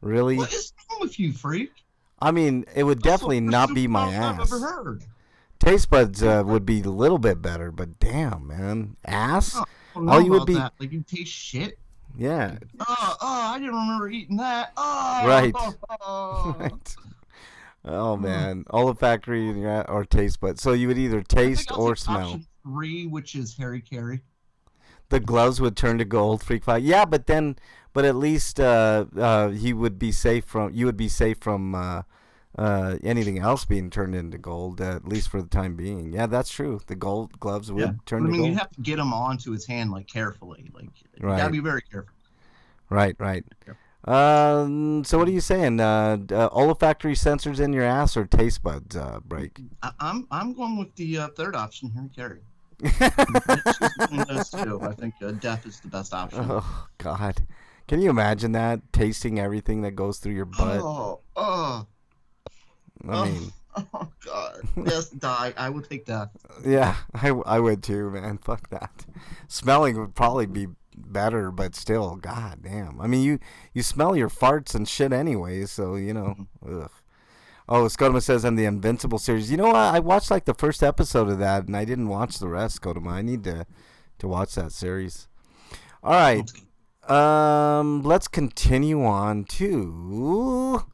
really? What is wrong with you, freak? I mean, it would definitely not be my ass. I've ever heard. Taste buds would be a little bit better, but damn, man, ass. All you would be that. Like you taste shit. Yeah. I didn't remember eating that. Right. Right. Oh man, olfactory or taste buds. So you would either taste or smell. Option 3, which is Harry Carey. The gloves would turn to gold, freak fight. Yeah, but at least he would be safe from. You would be safe from anything else being turned into gold, at least for the time being. Yeah, that's true. The gold gloves would turn to gold. You have to get them onto his hand like carefully. Like you gotta be very careful. Right. So what are you saying? Olfactory sensors in your ass or taste buds? Break. I'm going with the third option, Harry Carey. Those two. I think death is the best option. Oh God, can you imagine that? Tasting everything that goes through your butt. I mean, oh God, yes, die. I would take death. Yeah, I would too, man. Fuck that. Smelling would probably be better, but still, god damn. I mean, you smell your farts and shit anyway, so you know. Ugh. Oh, Skodoma says on the Invincible series. You know what? I watched like the first episode of that, and I didn't watch the rest, Skodoma. I need to watch that series. All right. Let's continue on to...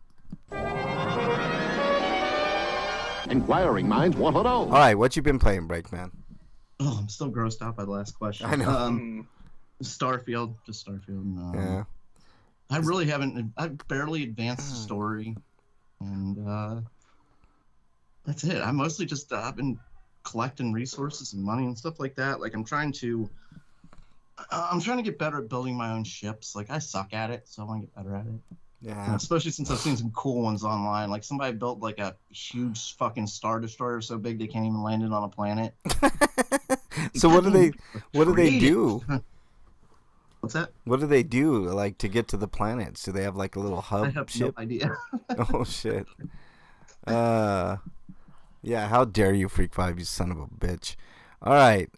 Inquiring minds want to know. All right, what you been playing, Breakman? Oh, I'm still grossed out by the last question. I know. Starfield, just Starfield. Yeah. I really haven't. I've barely advanced the story, and that's it. I mostly just I've been collecting resources and money and stuff like that. Like I'm trying to get better at building my own ships. Like I suck at it, so I want to get better at it. Yeah. Especially since I've seen some cool ones online. Like somebody built like a huge fucking Star Destroyer so big they can't even land it on a planet. So what do they do? What's that? What do they do like to get to the planets? Do they have like a little hub I have ship? no idea. Oh shit. Yeah, how dare you, Freak 5, you son of a bitch. All right.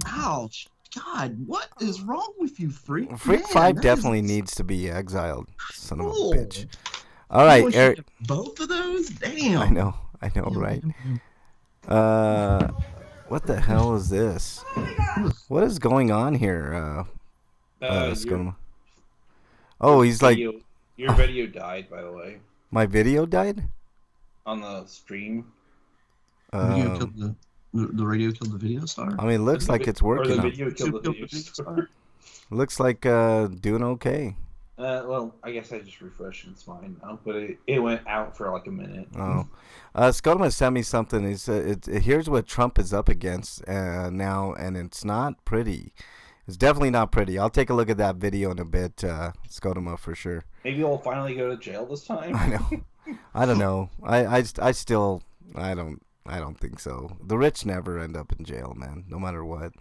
Ouch. God, what is wrong with you, Freak? Freak Man, 5 that definitely is needs to be exiled, son of a cool. bitch. All right, You Eric. both of those? Damn. I know, right? What the hell is this? What is going on here? Oh, he's like... Your video died, by the way. My video died? On the stream. Video killed the radio killed the video star? I mean, it looks like it's working. Or the video killed the video star. Looks like doing okay. Well, I guess I just refreshed and it's fine now, but it went out for like a minute. Oh. Skodoma sent me something. He said, here's what Trump is up against now, and it's not pretty. It's definitely not pretty. I'll take a look at that video in a bit, Skodoma, for sure. Maybe he'll finally go to jail this time. I know. I don't know. I still, I don't think so. The rich never end up in jail, man, no matter what.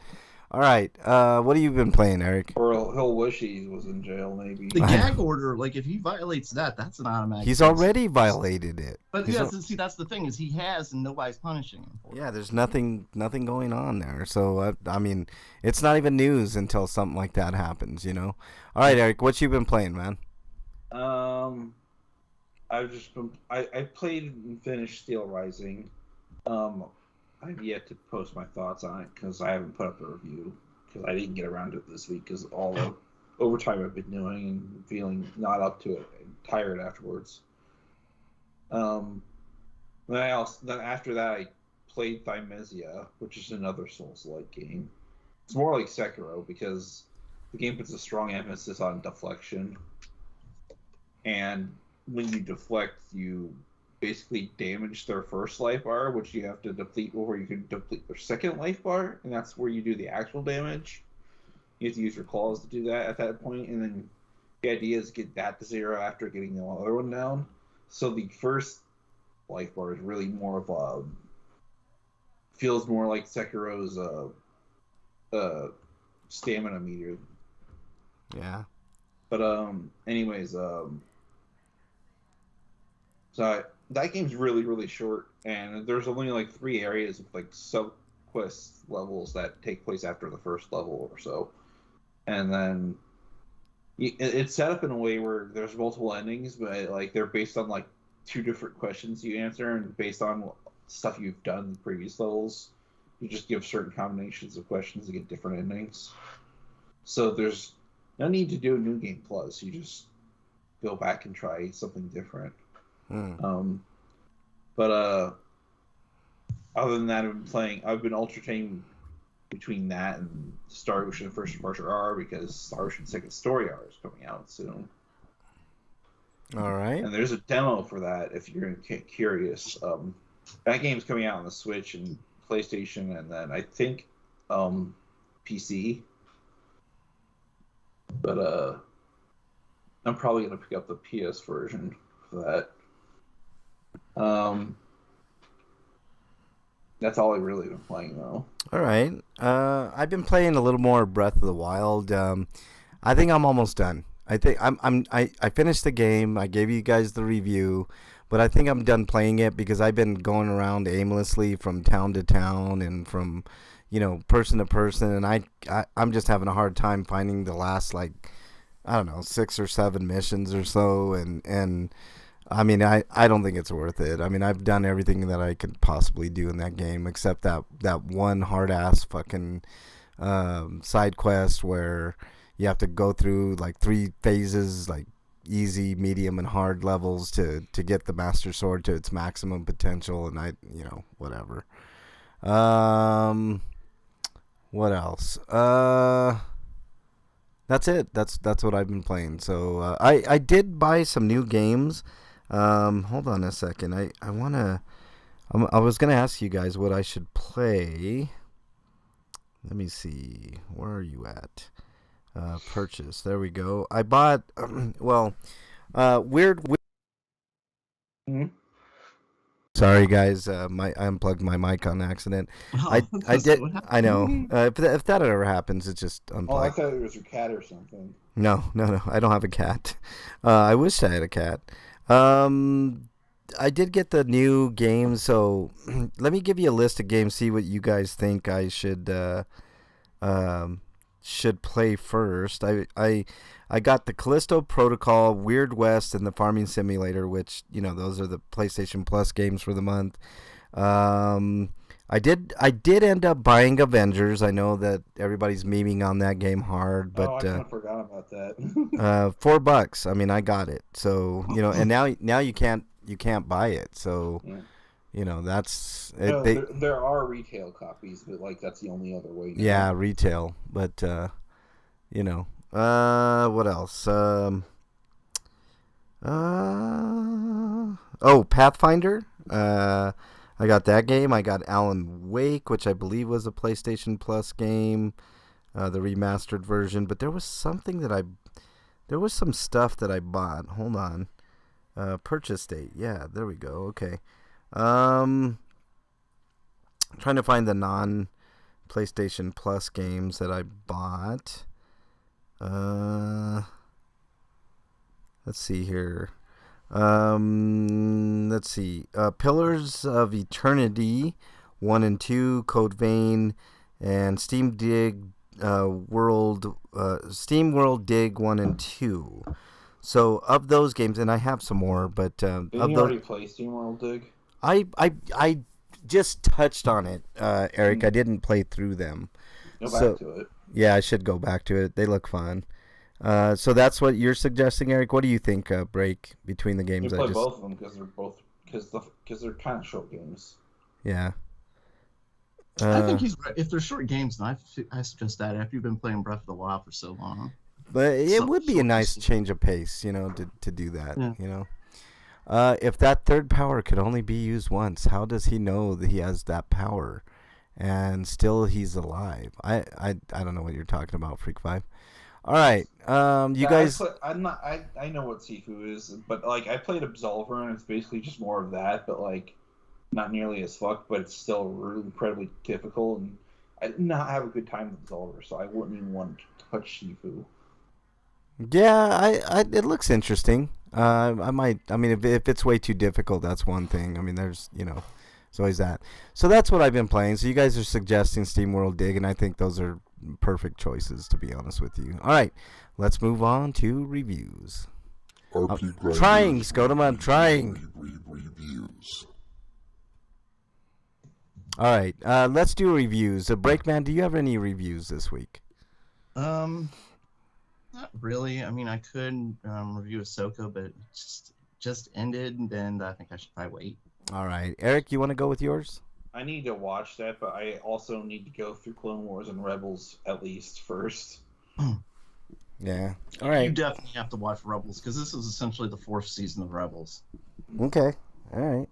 All right. What have you been playing, Eric? Or he'll wish he was in jail, maybe. The gag order, like if he violates that, that's an automatic. He's already violated it. But see, that's the thing is he has, and nobody's punishing him. Yeah, there's nothing going on there. So I mean, it's not even news until something like that happens, you know. All right, Eric, what you been playing, man? I've just been. I played and finished Steel Rising. I've yet to post my thoughts on it because I haven't put up a review because I didn't get around to it this week because all the overtime I've been doing and feeling not up to it and tired afterwards. Then after that I played Thymesia, which is another Souls-like game. It's more like Sekiro because the game puts a strong emphasis on deflection, and when you deflect, you basically damage their first life bar, which you have to deplete before you can deplete their second life bar, and that's where you do the actual damage. You have to use your claws to do that at that point, and then the idea is to get that to 0 after getting the other one down. So the first life bar is really more of a... feels more like Sekiro's stamina meter. Yeah. But anyways, so that game's really, really short, and there's only like 3 areas with like sub-quest levels that take place after the first level or so. And then it's set up in a way where there's multiple endings, but like they're based on like 2 different questions you answer, and based on stuff you've done in the previous levels, you just give certain combinations of questions to get different endings. So there's no need to do a new game plus. You just go back and try something different. But other than that, I've been alternating between that and Star Ocean First Departure R because Star Ocean's second story R is coming out soon. All right. And there's a demo for that if you're curious. That game's coming out on the Switch and PlayStation, and then I think PC. But I'm probably gonna pick up the PS version for that. That's all I've really been playing though. All right. I've been playing a little more Breath of the Wild. I think I'm almost done. I think I finished the game. I gave you guys the review, but I think I'm done playing it because I've been going around aimlessly from town to town and from, person to person, and I'm just having a hard time finding the last, 6 or 7 missions or so, and I mean, I don't think it's worth it. I mean, I've done everything that I could possibly do in that game except that one hard ass fucking side quest where you have to go through like 3 phases, like easy, medium, and hard levels to get the Master Sword to its maximum potential, and whatever. What else? That's it. That's what I've been playing. So I did buy some new games. Hold on a second. I was gonna ask you guys what I should play. Let me see. Where are you at? Purchase. There we go. I bought. Weird. Mm-hmm. Sorry, guys. I unplugged my mic on accident. Oh, I did. I know. If that ever happens, it's just unplugged. Oh, I thought it was your cat or something. No. I don't have a cat. I wish I had a cat. I did get the new games, so let me give you a list of games. See what you guys think I should play first. I got the Callisto Protocol, Weird West, and the Farming Simulator, which those are the PlayStation Plus games for the month. I did end up buying Avengers. I know that everybody's memeing on that game hard, but I kind of forgot about that. $4. I mean, I got it. So and now you can't buy it. So that's it. There are retail copies, but like that's the only other way. Yeah, retail. But what else? Pathfinder. I got that game. I got Alan Wake, which I believe was a PlayStation Plus game, the remastered version. But there was some stuff that I bought. Hold on. Purchase date. Yeah, there we go. Okay. I'm trying to find the non-PlayStation Plus games that I bought. Let's see here. Let's see. Pillars of Eternity 1 and 2, Code Vein, and Steam World Dig 1 and 2. So of those games, and I have some more, but didn't you already play Steam World Dig? I just touched on it, Eric. I didn't play through them. Go back to it. Yeah, I should go back to it. They look fun. So that's what you're suggesting, Eric. What do you think? Break between the games? You play both of them because they're kind of short games. Yeah. I think he's right. If they're short games, then I suggest that after you've been playing Breath of the Wild for so long. But it would be a nice change of pace, to do that. Yeah. If that third power could only be used once, how does he know that he has that power, and still he's alive? I don't know what you're talking about, Freak 5. All right, you guys. I know what Sifu is, but like I played Absolver, and it's basically just more of that, but like not nearly as fucked, but it's still really incredibly difficult, and I did not have a good time with Absolver, so I wouldn't even want to touch Sifu. Yeah, it looks interesting. I might. I mean, if it's way too difficult, that's one thing. I mean, there's it's always that. So that's what I've been playing. So you guys are suggesting Steam World Dig, and I think those are perfect choices, to be honest with you. All right, let's move on to reviews. Trying, Skodom, I'm trying. Reviews. All right, let's do reviews. Breakman, do you have any reviews this week? Not really. I mean, I could review Ahsoka, but it just ended, and I think I should probably wait. All right, Eric, you want to go with yours? I need to watch that, but I also need to go through Clone Wars and Rebels at least first. Yeah. All right. You definitely have to watch Rebels because this is essentially the 4th season of Rebels. Okay. All right.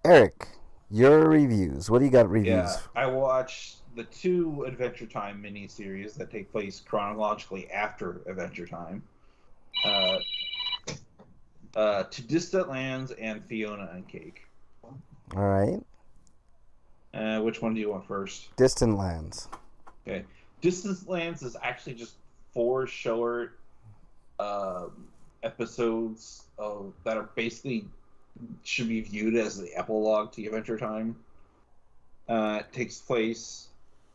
Eric, your reviews. What do you got reviews? Yeah, I watched the 2 Adventure Time miniseries that take place chronologically after Adventure Time. To Distant Lands and Fiona and Cake. All right. Which one do you want first? Distant Lands. Okay. Distant Lands is actually just 4 short episodes that are basically should be viewed as the epilogue to Adventure Time. It takes place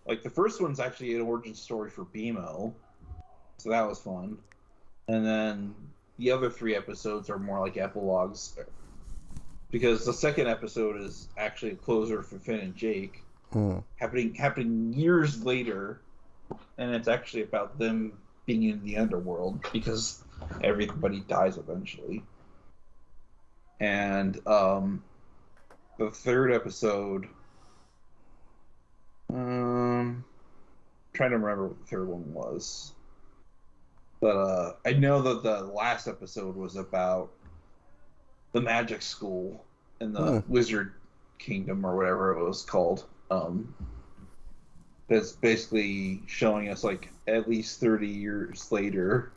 like the first one's actually an origin story for BMO, so that was fun. And then the other 3 episodes are more like epilogues, because the second episode is actually a closer for Finn and Jake, happening years later, and it's actually about them being in the underworld because everybody dies eventually. And the third episode, trying to remember what the third one was, but I know that the last episode was about the magic school in the Wizard Kingdom or whatever it was called. That's basically showing us like at least 30 years later.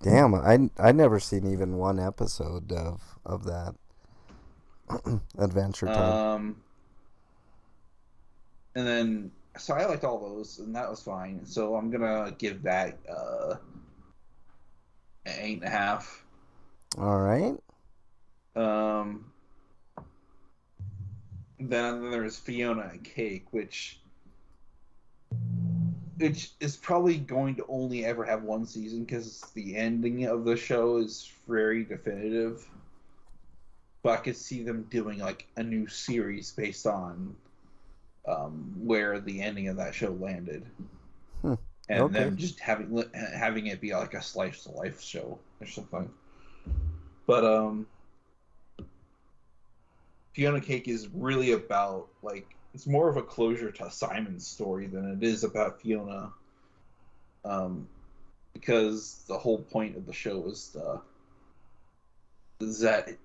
Damn, I never seen even one episode of that Adventure Time. And then so I liked all those, and that was fine. So I'm gonna give that an 8.5. All right. Then there's Fiona and Cake, which is probably going to only ever have one season because the ending of the show is very definitive. But I could see them doing like a new series based on where the ending of that show landed, and them just having it be like a slice of life show or something. But Fiona Cake is really about like, it's more of a closure to Simon's story than it is about Fiona, because the whole point of the show is that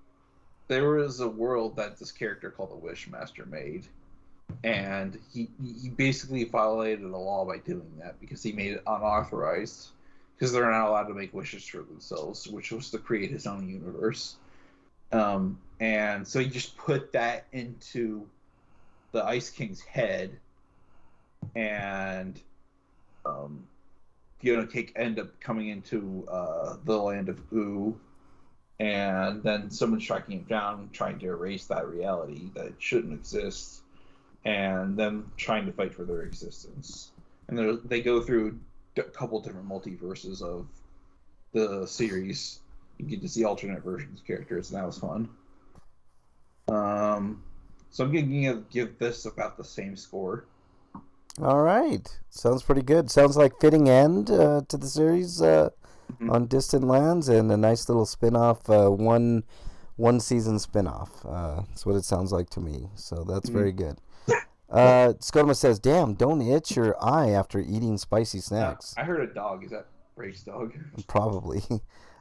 there was a world that this character called the Wishmaster made, and he basically violated the law by doing that because he made it unauthorized, because they're not allowed to make wishes for themselves, which was to create his own universe. And so he just put that into the Ice King's head, and Fiona Cake end up coming into the land of Oo, and then someone's tracking him down, trying to erase that reality that it shouldn't exist, and them trying to fight for their existence. And they go through a couple different multiverses of the series. You get to see alternate versions of characters, and that was fun. So I'm going to give this about the same score. All right. Sounds pretty good. Sounds like fitting end to the series on Distant Lands, and a nice little spin-off, one season spin-off. That's what it sounds like to me. So that's very good. Skodoma says, damn, don't itch your eye after eating spicy snacks. I heard a dog. Is that Ray's dog? Probably.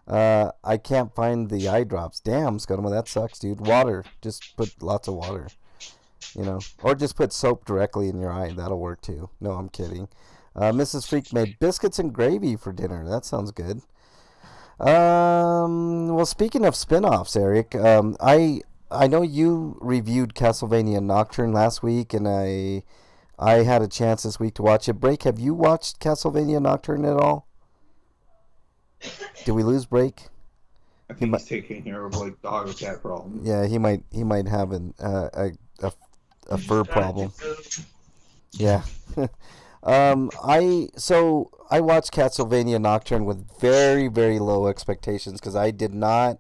I can't find the eye drops. Damn, Skodoma, that sucks, dude. Water. Just put lots of water. Or just put soap directly in your eye. That'll work too. No, I'm kidding. Mrs. Freak made biscuits and gravy for dinner. That sounds good. Well, speaking of spin-offs, Eric, I know you reviewed Castlevania Nocturne last week, and I had a chance this week to watch it. Break, have you watched Castlevania Nocturne at all? Did we lose Break? I think he's taking care of like dog or cat problem. Yeah, he might have a fur problem. Yeah. I watched Castlevania Nocturne with very, very low expectations because I did not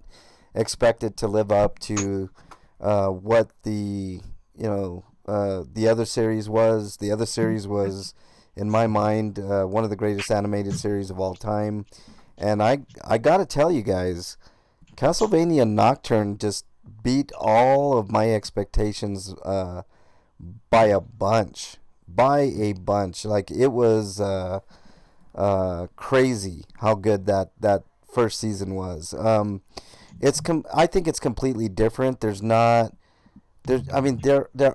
expect it to live up to what the other series was. The other series was, in my mind, one of the greatest animated series of all time. And I gotta tell you guys, Castlevania Nocturne just beat all of my expectations by a bunch. Like, it was crazy how good that first season was. I think it's completely different. There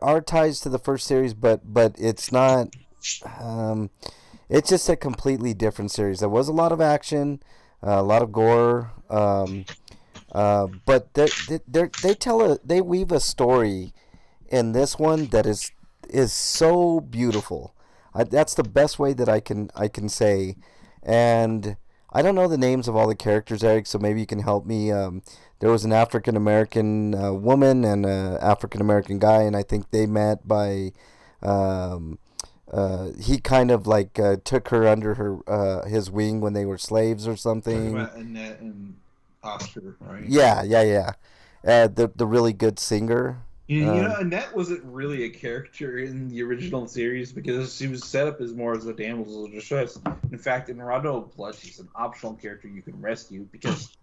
are ties to the first series, but it's not. It's just a completely different series. There was a lot of action, a lot of gore, but they weave a story in this one that is so beautiful. That's the best way that I can say. And I don't know the names of all the characters, Eric, so maybe you can help me. There was an African American woman and an African American guy, and I think they met by he kind of like took her under his wing when they were slaves or something. Talking about Annette and Oscar, right? Yeah. The really good singer. Annette wasn't really a character in the original series because she was set up as more as a damsel of distress. In fact, in Rondo of Blood, she's an optional character you can rescue because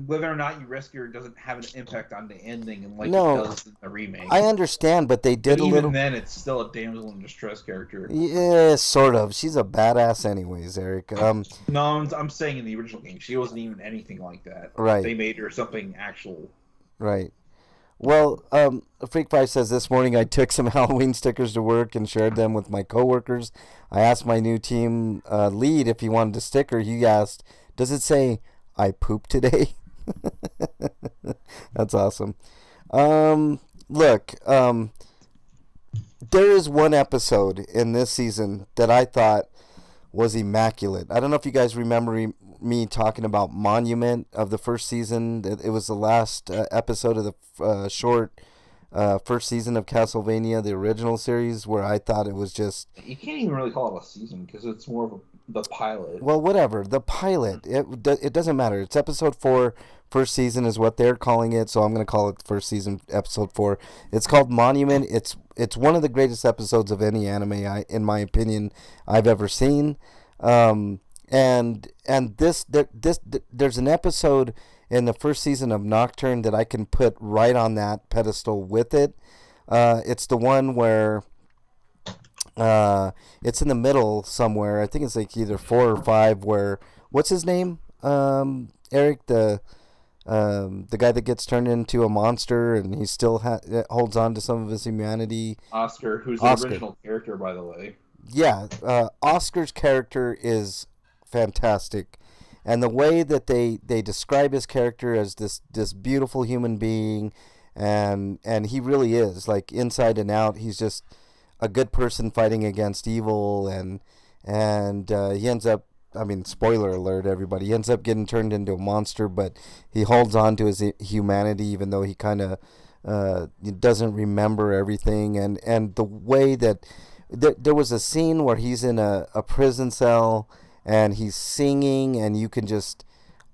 whether or not you rescue her doesn't have an impact on the ending, and it does in the remake. I understand, but they did even then, it's still a damsel in distress character. Yeah, sort of. She's a badass, anyways, Eric. No, I'm saying in the original game, she wasn't even anything like that. Right. They made her something actual. Right. Well, Freak5 says, this morning I took some Halloween stickers to work and shared them with my coworkers. I asked my new team lead if he wanted a sticker. He asked, does it say, I pooped today? That's awesome. Look, there is one episode in this season that I thought was immaculate. I don't know if you guys remember me talking about Monument of the first season. It was the last episode of the short first season of Castlevania, the original series, where I thought it was just... You can't even really call it a season because it's more of the pilot. Well, whatever. The pilot. It doesn't matter. It's episode 4. First season is what they're calling it, so I'm going to call it first season, episode 4. It's called Monument. It's one of the greatest episodes of any anime, in my opinion, I've ever seen. And there's an episode in the first season of Nocturne that I can put right on that pedestal with it. It's the one where it's in the middle somewhere. I think it's like either 4 or 5. Where what's his name? Eric, the guy that gets turned into a monster and he still holds on to some of his humanity. Oscar, who's the original character, by the way. Yeah, Oscar's character is fantastic, and the way that they describe his character as this beautiful human being, and he really is, like, inside and out. He's just a good person fighting against evil, and he ends up, I mean, spoiler alert, everybody, he ends up getting turned into a monster, but he holds on to his humanity even though he kind of doesn't remember everything, and the way that there was a scene where he's in a prison cell and he's singing, and you can just,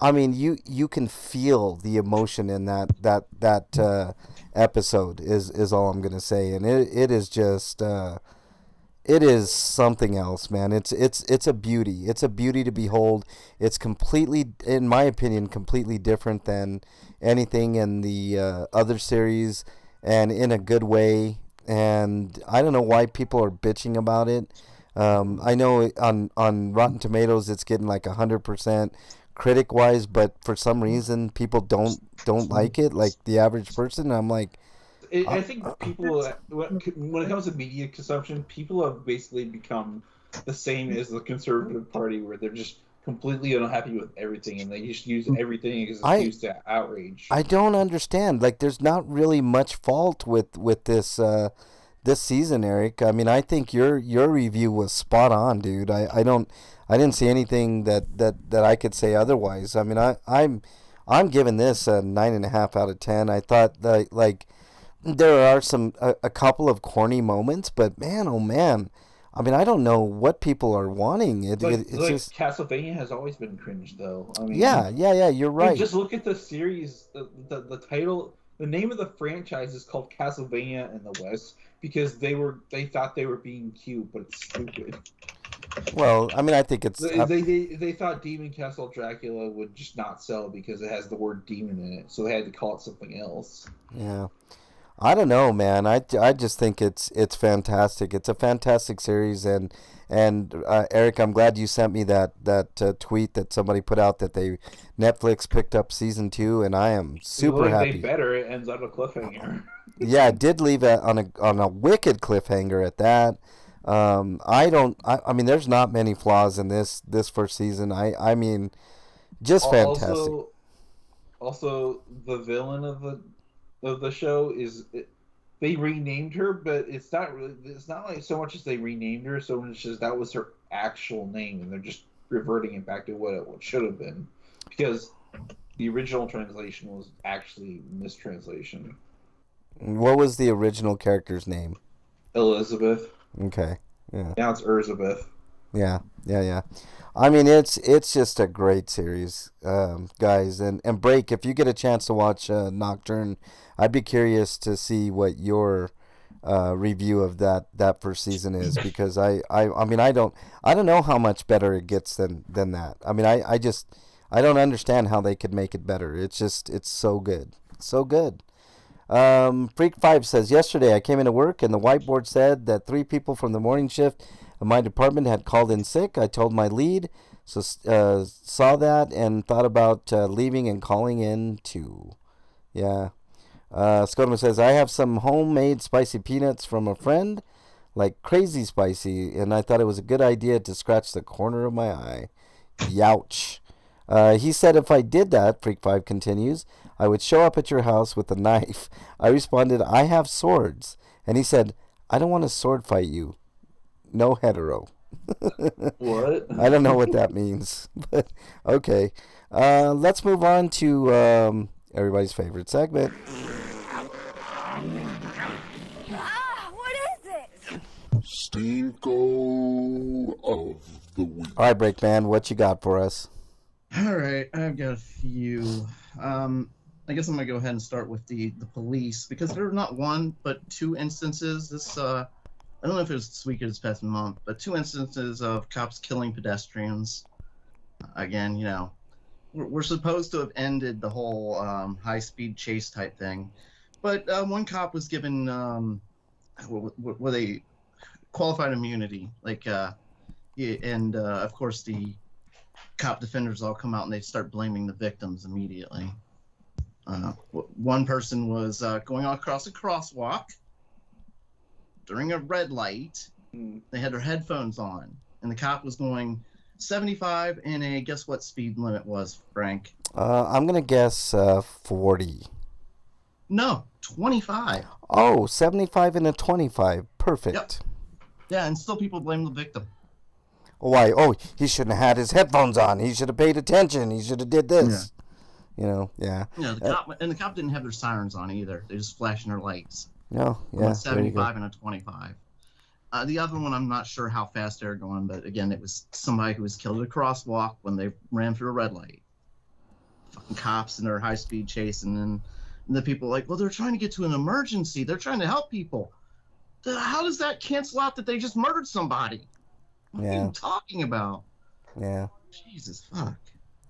I mean, you can feel the emotion in that episode is all I'm gonna say, and it is just it is something else, man. It's a beauty. It's a beauty to behold. It's completely, in my opinion, completely different than anything in the other series, and in a good way. And I don't know why people are bitching about it. I know on Rotten Tomatoes it's getting like 100% critic wise, but for some reason people don't like it, like the average person. I'm like, I think people, when it comes to media consumption, people have basically become the same as the Conservative Party, where they're just completely unhappy with everything, and they just use everything as an excuse to outrage. I don't understand. Like, there's not really much fault with this this season, Eric. I mean, I think your review was spot on, dude. I didn't see anything that I could say otherwise. I mean, I'm giving this a 9.5 out of 10. I thought that, like, there are a couple of corny moments, but man, oh man, I mean, I don't know what people are wanting. It's just Castlevania has always been cringe, though. I mean, yeah, you're right. Just look at the series. The title, the name of the franchise is called Castlevania in the West because they thought they were being cute, but it's stupid. Well, I mean, I think it's they thought Demon Castle Dracula would just not sell because it has the word demon in it, so they had to call it something else. Yeah. I don't know, man. I just think it's fantastic. It's a fantastic series, and Eric, I'm glad you sent me that tweet that somebody put out that Netflix picked up season 2, and I am super happy. They better. It ends on a cliffhanger. Yeah, it did leave it on a wicked cliffhanger at that. I mean, there's not many flaws in this first season. I mean, just fantastic. Also, the villain of the show they renamed her, but it's not like so much as they renamed her, so much as that was her actual name, and they're just reverting it back to what it should have been, because the original translation was actually mistranslation. What was the original character's name? Elizabeth. Okay. Yeah. Now it's Elizabeth. Yeah. I mean, it's just a great series, guys. And Break, if you get a chance to watch Nocturne, I'd be curious to see what your review of that first season is, because I mean, I don't know how much better it gets than that. I mean, I don't understand how they could make it better. It's so good. So good. Freak 5 says, yesterday I came into work and the whiteboard said that 3 people from the morning shift of my department had called in sick. I told my lead, so saw that and thought about leaving and calling in too. Yeah. Skodoma says, I have some homemade spicy peanuts from a friend, like crazy spicy, and I thought it was a good idea to scratch the corner of my eye. Youch. He said if I did that, Freak 5 continues, I would show up at your house with a knife. I responded, I have swords. And he said, I don't want to sword fight you. No hetero. What? I don't know what that means. But okay. Let's move on to everybody's favorite segment. What is it? Stinko of the week. All right, Breakman, what you got for us? All right, I've got a few. I guess I'm gonna go ahead and start with the police, because there are not one but 2 instances. This I don't know if it was this week or this past month, but 2 instances of cops killing pedestrians. Again, you know, we're supposed to have ended the whole high-speed chase type thing, but one cop was given what a qualified immunity, like and of course the cop defenders all come out and they start blaming the victims immediately. One person was going across a crosswalk during a red light. They had their headphones on, and the cop was going 75 in a, guess what speed limit was, Frank? I'm going to guess 40. No, 25. Oh, 75 and a 25. Perfect. Yep. Yeah, and still people blame the victim. Why? Oh, he shouldn't have had his headphones on. He should have paid attention. He should have did this. You know, yeah. Yeah, the cop didn't have their sirens on either. They just flashing their lights. No, yeah. 75 and a 25. The other one, I'm not sure how fast they're going, but again, it was somebody who was killed at a crosswalk when they ran through a red light. Fucking cops in their high-speed chase, and then the people are like, well, they're trying to get to an emergency. They're trying to help people. How does that cancel out that they just murdered somebody? What are you talking about? Yeah. Jesus, fuck.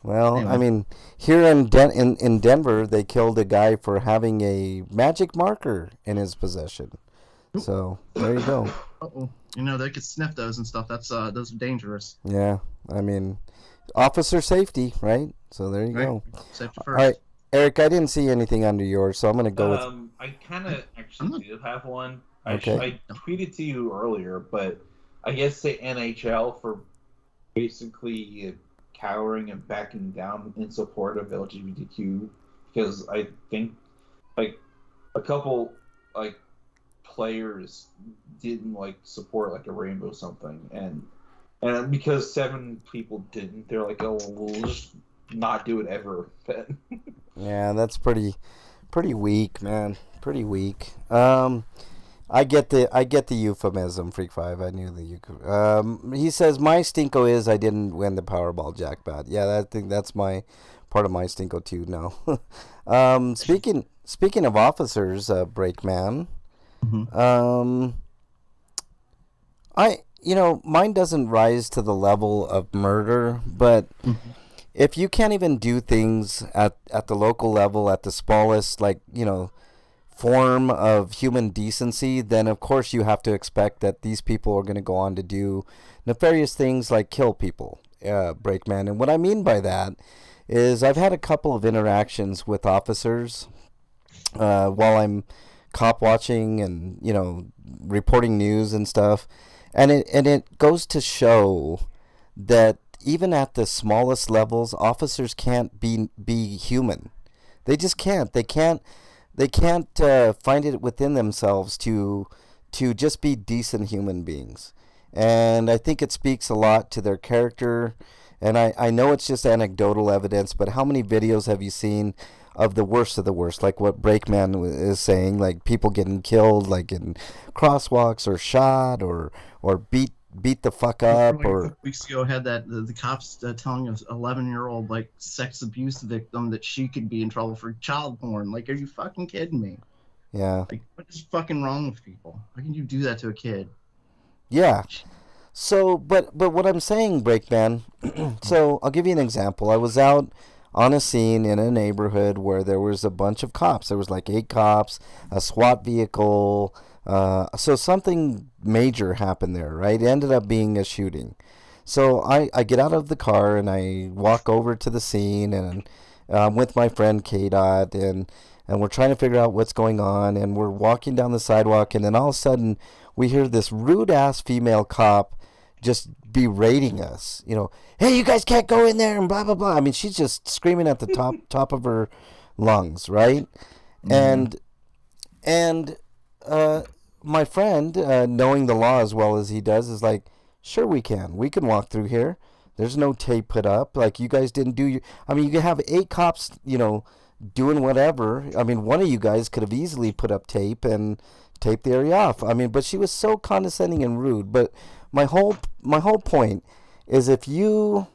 Well, anyway. I mean, here in Denver, they killed a guy for having a magic marker in his possession. So there you go. Uh-oh. You know, they could sniff those and stuff. That's those are dangerous. Yeah, I mean, officer safety, right? So there you go. Safety first. All right, Eric, I didn't see anything under yours, so I'm going to go with... I kind of actually do have one. Okay. I tweeted to you earlier, but I guess the NHL for basically cowering and backing down in support of LGBTQ, because I think like a couple like players didn't like support like a rainbow something, and because 7 people didn't, they're like, oh, well, we'll just not do it ever. Yeah, that's pretty weak, man. Pretty weak. I get the euphemism, Freak 5. I knew the he says my stinko is I didn't win the Powerball jackpot. Yeah, I think that's my part of my stinko too. No. Speaking of officers, Breakman. Mm-hmm. Mine doesn't rise to the level of murder, but if you can't even do things at the local level, at the smallest, like, form of human decency, then of course you have to expect that these people are going to go on to do nefarious things like kill people, Breakman. And what I mean by that is I've had a couple of interactions with officers while I'm cop watching and, reporting news and stuff. And it goes to show that even at the smallest levels, officers can't be human. They just can't. They can't find it within themselves to just be decent human beings. And I think it speaks a lot to their character. And I know it's just anecdotal evidence, but how many videos have you seen of the worst of the worst, like what Breakman is saying, like people getting killed, like in crosswalks or shot or beat the fuck up, like or a couple weeks ago had that the cops telling an 11-year-old like sex abuse victim that she could be in trouble for child porn. Like, are you fucking kidding me? yeah, Like, what is fucking wrong with people? How can you do that to a kid? yeah. So, but what I'm saying, Breakman. So I'll give you an example. I was out on a scene in a neighborhood where there was a bunch of cops. There was like 8 cops, a SWAT vehicle. So something major happened there, right? It ended up being a shooting. So I get out of the car and I walk over to the scene, and I'm with my friend K-Dot, and we're trying to figure out what's going on, and we're walking down the sidewalk, and then all of a sudden we hear this rude ass female cop just berating us. Hey, you guys can't go in there and blah blah blah. I mean, she's just screaming at the top of her lungs, right? Mm-hmm. And my friend, knowing the law as well as he does, is like, sure, we can walk through here. There's no tape put up. Like, you guys didn't do your. I mean, you can have 8 cops, doing whatever. I mean, one of you guys could have easily put up tape and taped the area off. I mean, but she was so condescending and rude. But my whole point is, if you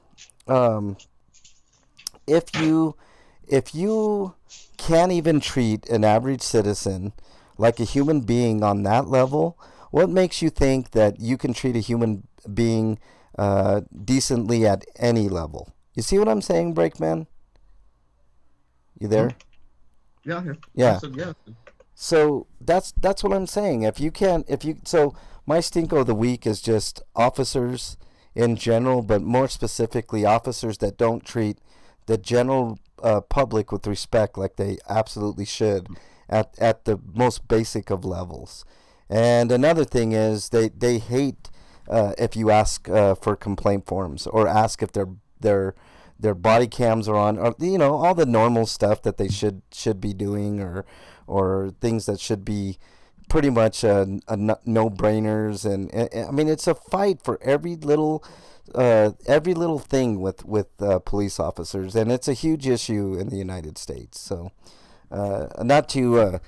can't even treat an average citizen like a human being on that level, what makes you think that you can treat a human being decently at any level? You see what I'm saying, Breakman? You there? Yeah, here. Yeah. Yeah. So that's what I'm saying. So my stinko of the week is just officers in general, but more specifically officers that don't treat the general public with respect like they absolutely should at the most basic of levels. And another thing is they hate if you ask for complaint forms, or ask if their body cams are on, or all the normal stuff that they should be doing, or things that should be pretty much no-brainers. And I mean, it's a fight for every little thing with police officers, and it's a huge issue in the United States. So not to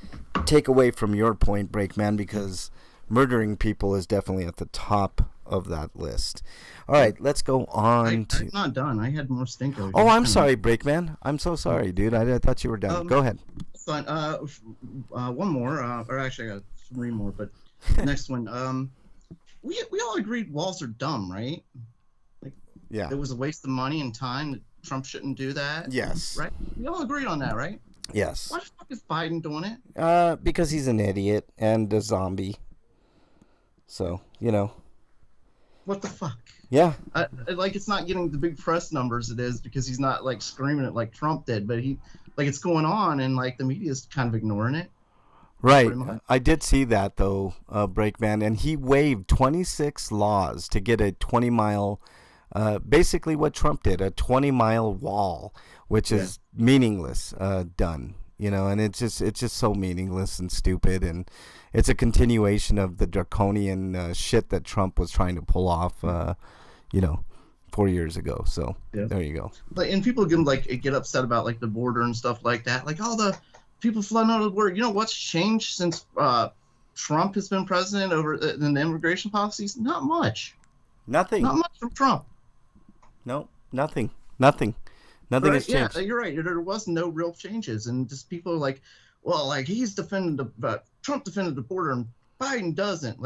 take away from your point, Breakman, because murdering people is definitely at the top of that list. All right, let's go on I'm not done. I had more stinkos. Oh, I'm sorry, Breakman. I'm so sorry, dude. I thought you were done. Go ahead. Fine. One more, or actually I got 3 more, but next one. We all agreed walls are dumb, right? Like, yeah, it was a waste of money and time. That Trump shouldn't do that. Yes. Right? We all agreed on that, right? Yes. Why the fuck is Biden doing it? Because he's an idiot and a zombie. So, What the fuck? Yeah. Like, it's not getting the big press numbers it is because he's not, like, screaming it like Trump did, but it's going on, and, like, the media's kind of ignoring it. Right. I did see that, though, Breakman, and he waived 26 laws to get a 20-mile, basically what Trump did, a 20-mile wall, which is meaningless, done. And it's just so meaningless and stupid, and it's a continuation of the draconian shit that Trump was trying to pull off, 4 years ago. So there you go. And people can get upset about the border and stuff like that. Like all the people flooding out of the border. You know what's changed since Trump has been president over in the immigration policies? Not much. Nothing. Not much from Trump. No, nothing. Nothing has changed. Yeah, you're right. There was no real changes, and just people are like, well, he's defended Trump defended the border, and Biden doesn't.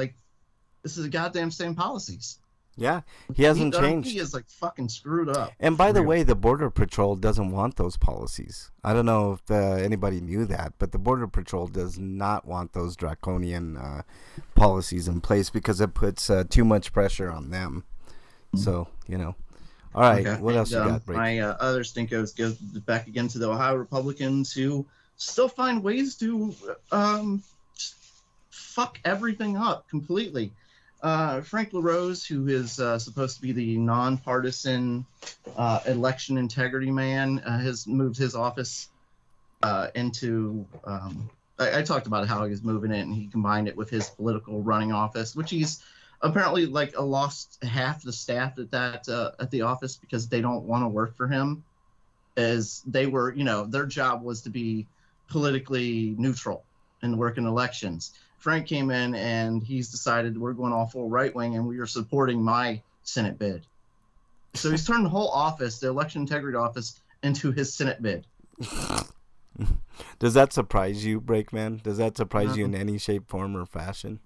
This is the goddamn same policies. Yeah, he hasn't changed. He is fucking screwed up. And by the way, the Border Patrol doesn't want those policies. I don't know if anybody knew that, but the Border Patrol does not want those draconian policies in place because it puts too much pressure on them. So, All right, okay. What else you got, Brady? My other stinkos goes back again to the Ohio Republicans who still find ways to fuck everything up completely. Frank LaRose, who is supposed to be the nonpartisan election integrity man, has moved his office into... I talked about how he was moving it, and he combined it with his political running office, which he's apparently lost half the staff at the office because they don't want to work for him. as they were, their job was to be politically neutral and work in elections. Frank came in and he's decided we're going all full right wing and we are supporting my Senate bid. So he's turned the whole office, the election integrity office, into his Senate bid. Does that surprise you, Breakman? Does that surprise you in any shape, form, or fashion?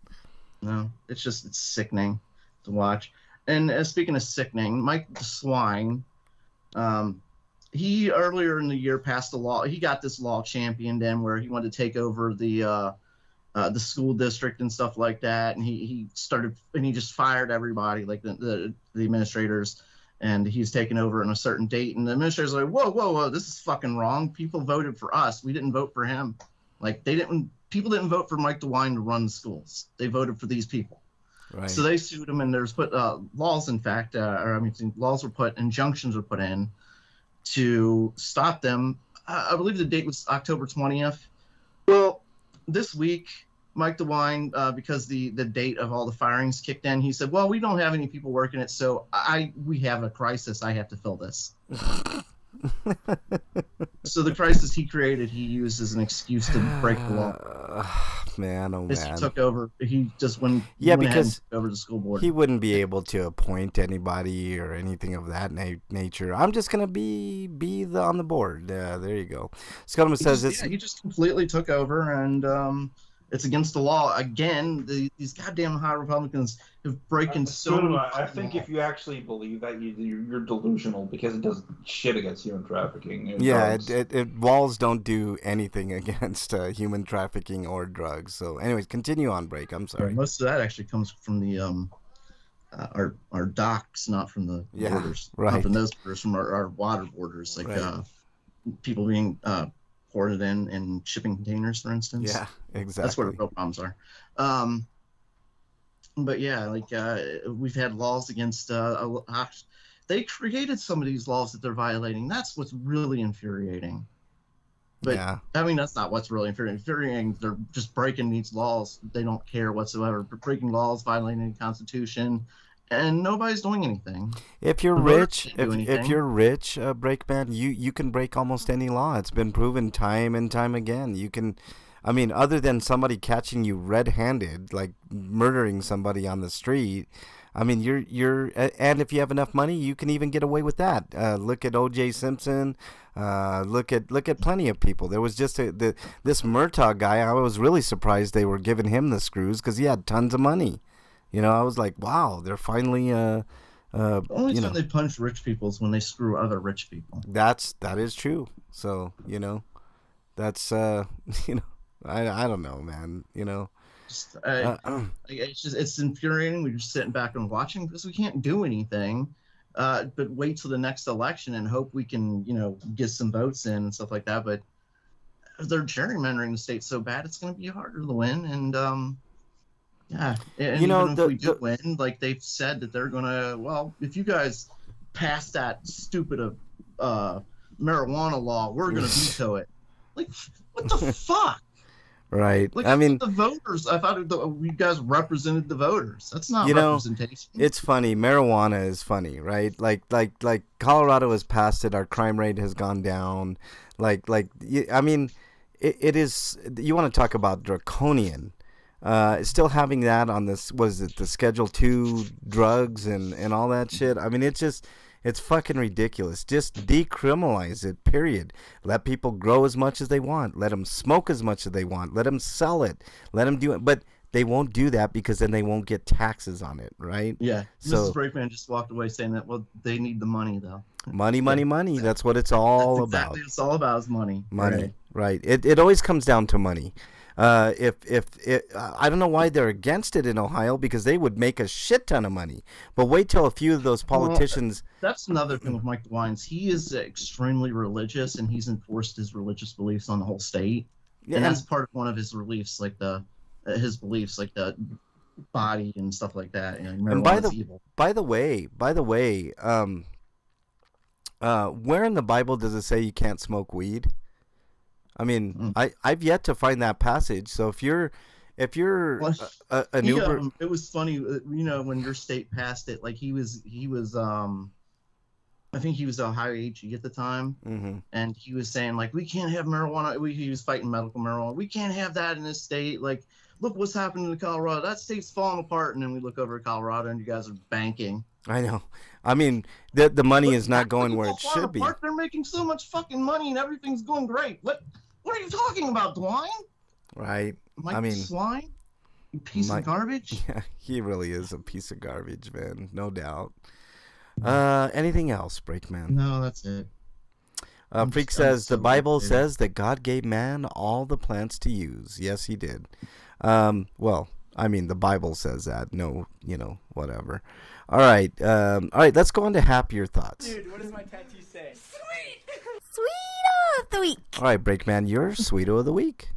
No, it's sickening to watch. And speaking of sickening, Mike DeSwine, he earlier in the year passed a law. He got this law championed in where he wanted to take over the school district and stuff like that. And he just fired everybody, like the administrators. And he's taken over on a certain date. And the administrator's like, whoa, this is fucking wrong. People voted for us. We didn't vote for him. Like people didn't vote for Mike DeWine to run the schools. They voted for these people. Right. So they sued him, and there's laws, in fact, injunctions were put in to stop them. I believe the date was October 20th. Well, this week, Mike DeWine, because the date of all the firings kicked in, he said, well, we don't have any people working it, so we have a crisis. I have to fill this. So the crisis he created, he used as an excuse to break the law. Man, oh man. He took over. He just went because over the school board. He wouldn't be able to appoint anybody or anything of that nature. I'm just gonna be on the board. There you go. Scottum says he just completely took over, and it's against the law again. These goddamn high Republicans have breaking so many. I think if you actually believe that, you're delusional, because it does shit against human trafficking. Yeah, laws don't do anything against human trafficking or drugs. So, anyways, continue on, Break. I'm sorry. Most of that actually comes from the our docks, not from the borders. Right. Not from those borders, from our water borders, like people being ported in shipping containers, for instance. Yeah, exactly. That's where the real problems are. But yeah, like we've had laws against. They created some of these laws that they're violating. That's what's really infuriating. But I mean, that's not what's really infuriating. They're just breaking these laws. They don't care whatsoever. Breaking laws, violating the Constitution, and nobody's doing anything. If you're rich, Breakman, you can break almost any law. It's been proven time and time again. You can, I mean, other than somebody catching you red-handed, like murdering somebody on the street. I mean, and if you have enough money, you can even get away with that. Look at O.J. Simpson. Look at plenty of people. There was just this Murtaugh guy. I was really surprised they were giving him the screws because he had tons of money. You know, I was like, wow, they're finally. The only time they punch rich people is when they screw other rich people. That is true. So that's I don't know, man. It's infuriating. We're just sitting back and watching because we can't do anything, but wait till the next election and hope we can, get some votes in and stuff like that. But they're gerrymandering the state so bad, it's going to be harder to win. And and even if we do win, like they've said that they're going to, well, if you guys pass that stupid marijuana law, we're going to veto it. Like, what the fuck? Right. Like, I mean, the voters. I thought you guys represented the voters. That's not representation. It's funny. Marijuana is funny, right? Like Colorado has passed it. Our crime rate has gone down. I mean, it is. You want to talk about draconian? Still having that on this, was it the Schedule 2 drugs and all that shit? I mean, it's fucking ridiculous. Just decriminalize it, period. Let people grow as much as they want. Let them smoke as much as they want. Let them sell it. Let them do it. But they won't do that because then they won't get taxes on it, right? Yeah. So, Mrs. Breakman just walked away saying that, well, they need the money, though. Money. That's what it's all about. Exactly. It's all about is money. Money, right. It always comes down to money. If I don't know why they're against it in Ohio, because they would make a shit ton of money. But wait till a few of those politicians. Well, that's another thing with Mike DeWines. He is extremely religious, and he's enforced his religious beliefs on the whole state. Yeah. And that's part of one of his beliefs, like his beliefs, like the body and stuff like that. And by the way, where in the Bible does it say you can't smoke weed? I mean, I've yet to find that passage. So if you're an Uber, it was funny, when your state passed it. Like he was I think he was a high AG at the time, and he was saying like, we can't have marijuana. He was fighting medical marijuana. We can't have that in this state. Like, look what's happening to Colorado. That state's falling apart. And then we look over at Colorado, and you guys are banking. I know. I mean, the money is not going where it should be. They're making so much fucking money, and everything's going great. What are you talking about, Dwayne? Right. I mean, swine. You piece of garbage. Yeah, he really is a piece of garbage, man. No doubt. Anything else, Breakman? No, that's it. Freak says the Bible says that God gave man all the plants to use. Yes, he did. Well, I mean, the Bible says that. No, whatever. All right. Let's go on to happier thoughts. Dude, what does my tattoo say? Sweet! Sweeto of the week. All right, Breakman, your Sweeto of the week.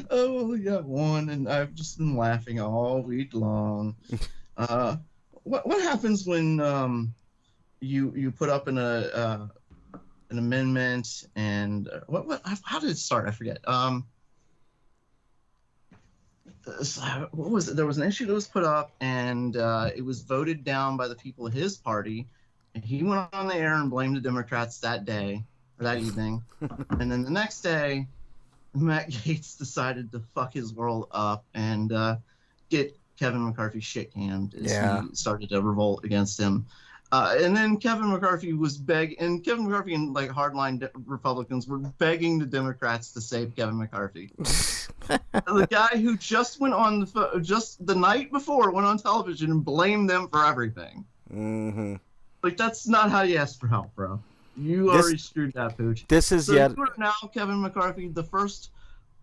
Oh, I only got one, and I've just been laughing all week long. What happens when you put up an amendment and how did it start? I forget. What was it? There was an issue that was put up, and it was voted down by the people of his party. And he went on the air and blamed the Democrats that day or that evening, and then the next day, Matt Gaetz decided to fuck his world up and get Kevin McCarthy shit canned as he started to revolt against him. And then Kevin McCarthy Kevin McCarthy and like hardline Republicans were begging the Democrats to save Kevin McCarthy. The guy who just went on just the night before went on television and blamed them for everything. Mm-hmm. Like, that's not how you ask for help, bro. You already screwed that pooch. This is you are now, Kevin McCarthy, the first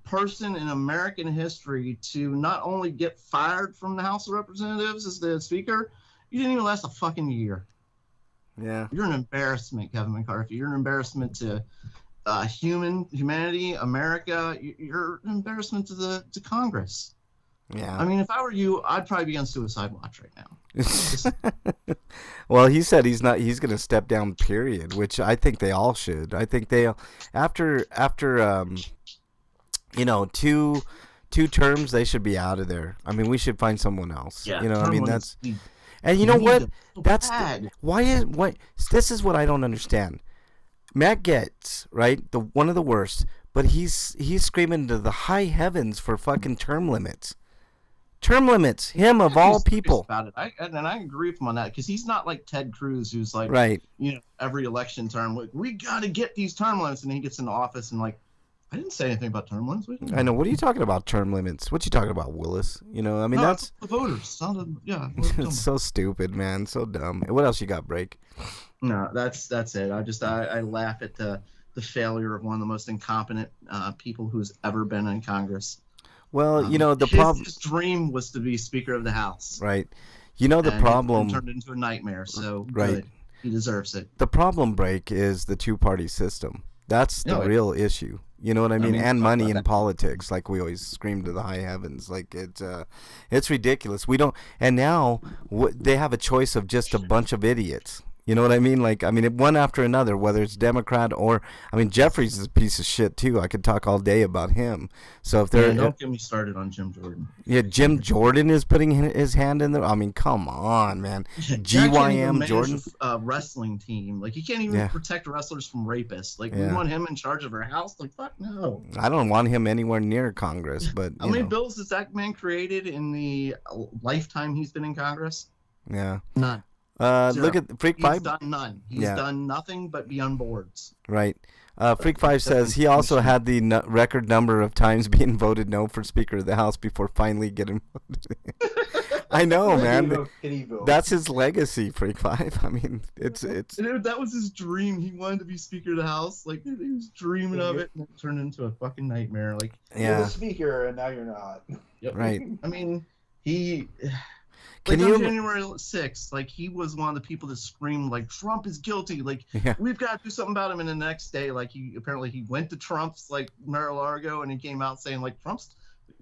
person in American history to not only get fired from the House of Representatives as the Speaker, you didn't even last a fucking year. Yeah. You're an embarrassment, Kevin McCarthy. You're an embarrassment to humanity, America. You're an embarrassment to Congress. Yeah. I mean, if I were you, I'd probably be on suicide watch right now. Well, he said he's going to step down, period, which I think they all should. I think they after two terms, they should be out of there. I mean, we should find someone else. Yeah, I mean, that's, and you know what? That's this is what I don't understand. Matt Gaetz, right? One of the worst, but he's screaming to the high heavens for fucking term limits. Term limits, him of all people. About it. I agree with him on that, because he's not like Ted Cruz, who's like, right. Every election term, like, we got to get these term limits, and then he gets into office and like, I didn't say anything about term limits. I know. What are you talking about, term limits? What you talking about, Willis? I mean, that's the voters. It's so stupid, man. So dumb. What else you got, Break? No, that's it. I laugh at the failure of one of the most incompetent people who's ever been in Congress. Well, the problem. His dream was to be Speaker of the House. Right. The problem it turned into a nightmare. So right. Good. He deserves it. The problem, Break, is the two-party system. That's the real issue. You know what I mean? And money in politics, like we always scream to the high heavens. Like it's ridiculous. We don't. And now they have a choice of just a bunch of idiots. You know what I mean? Like, one after another, whether it's Democrat or, Jeffries is a piece of shit too. I could talk all day about him. So if they're don't get me started on Jim Jordan. Yeah, Jim Jordan is putting his hand in there. Come on, man. GYM Jordan, wrestling team. Like, he can't even protect wrestlers from rapists. Like, we want him in charge of our house. Like, fuck no. I don't want him anywhere near Congress. But how many bills has that man created in the lifetime he's been in Congress? Yeah, none. Look at Freak 5. He's done none. He's done nothing but be on boards. Right. Freak 5 says he also had the record number of times being voted no for Speaker of the House before finally getting voted. I know, man. That's his legacy, Freak 5. It's. That was his dream. He wanted to be Speaker of the House. Like, he was dreaming of it, and it turned into a fucking nightmare. Like, you're the Speaker, and now you're not. Yep. Right. He. On January 6th, like, he was one of the people that screamed, like, Trump is guilty. Like, we've got to do something about him. And the next day, like, he went to Trump's, like, Mar-a-Lago, and he came out saying, like, Trump's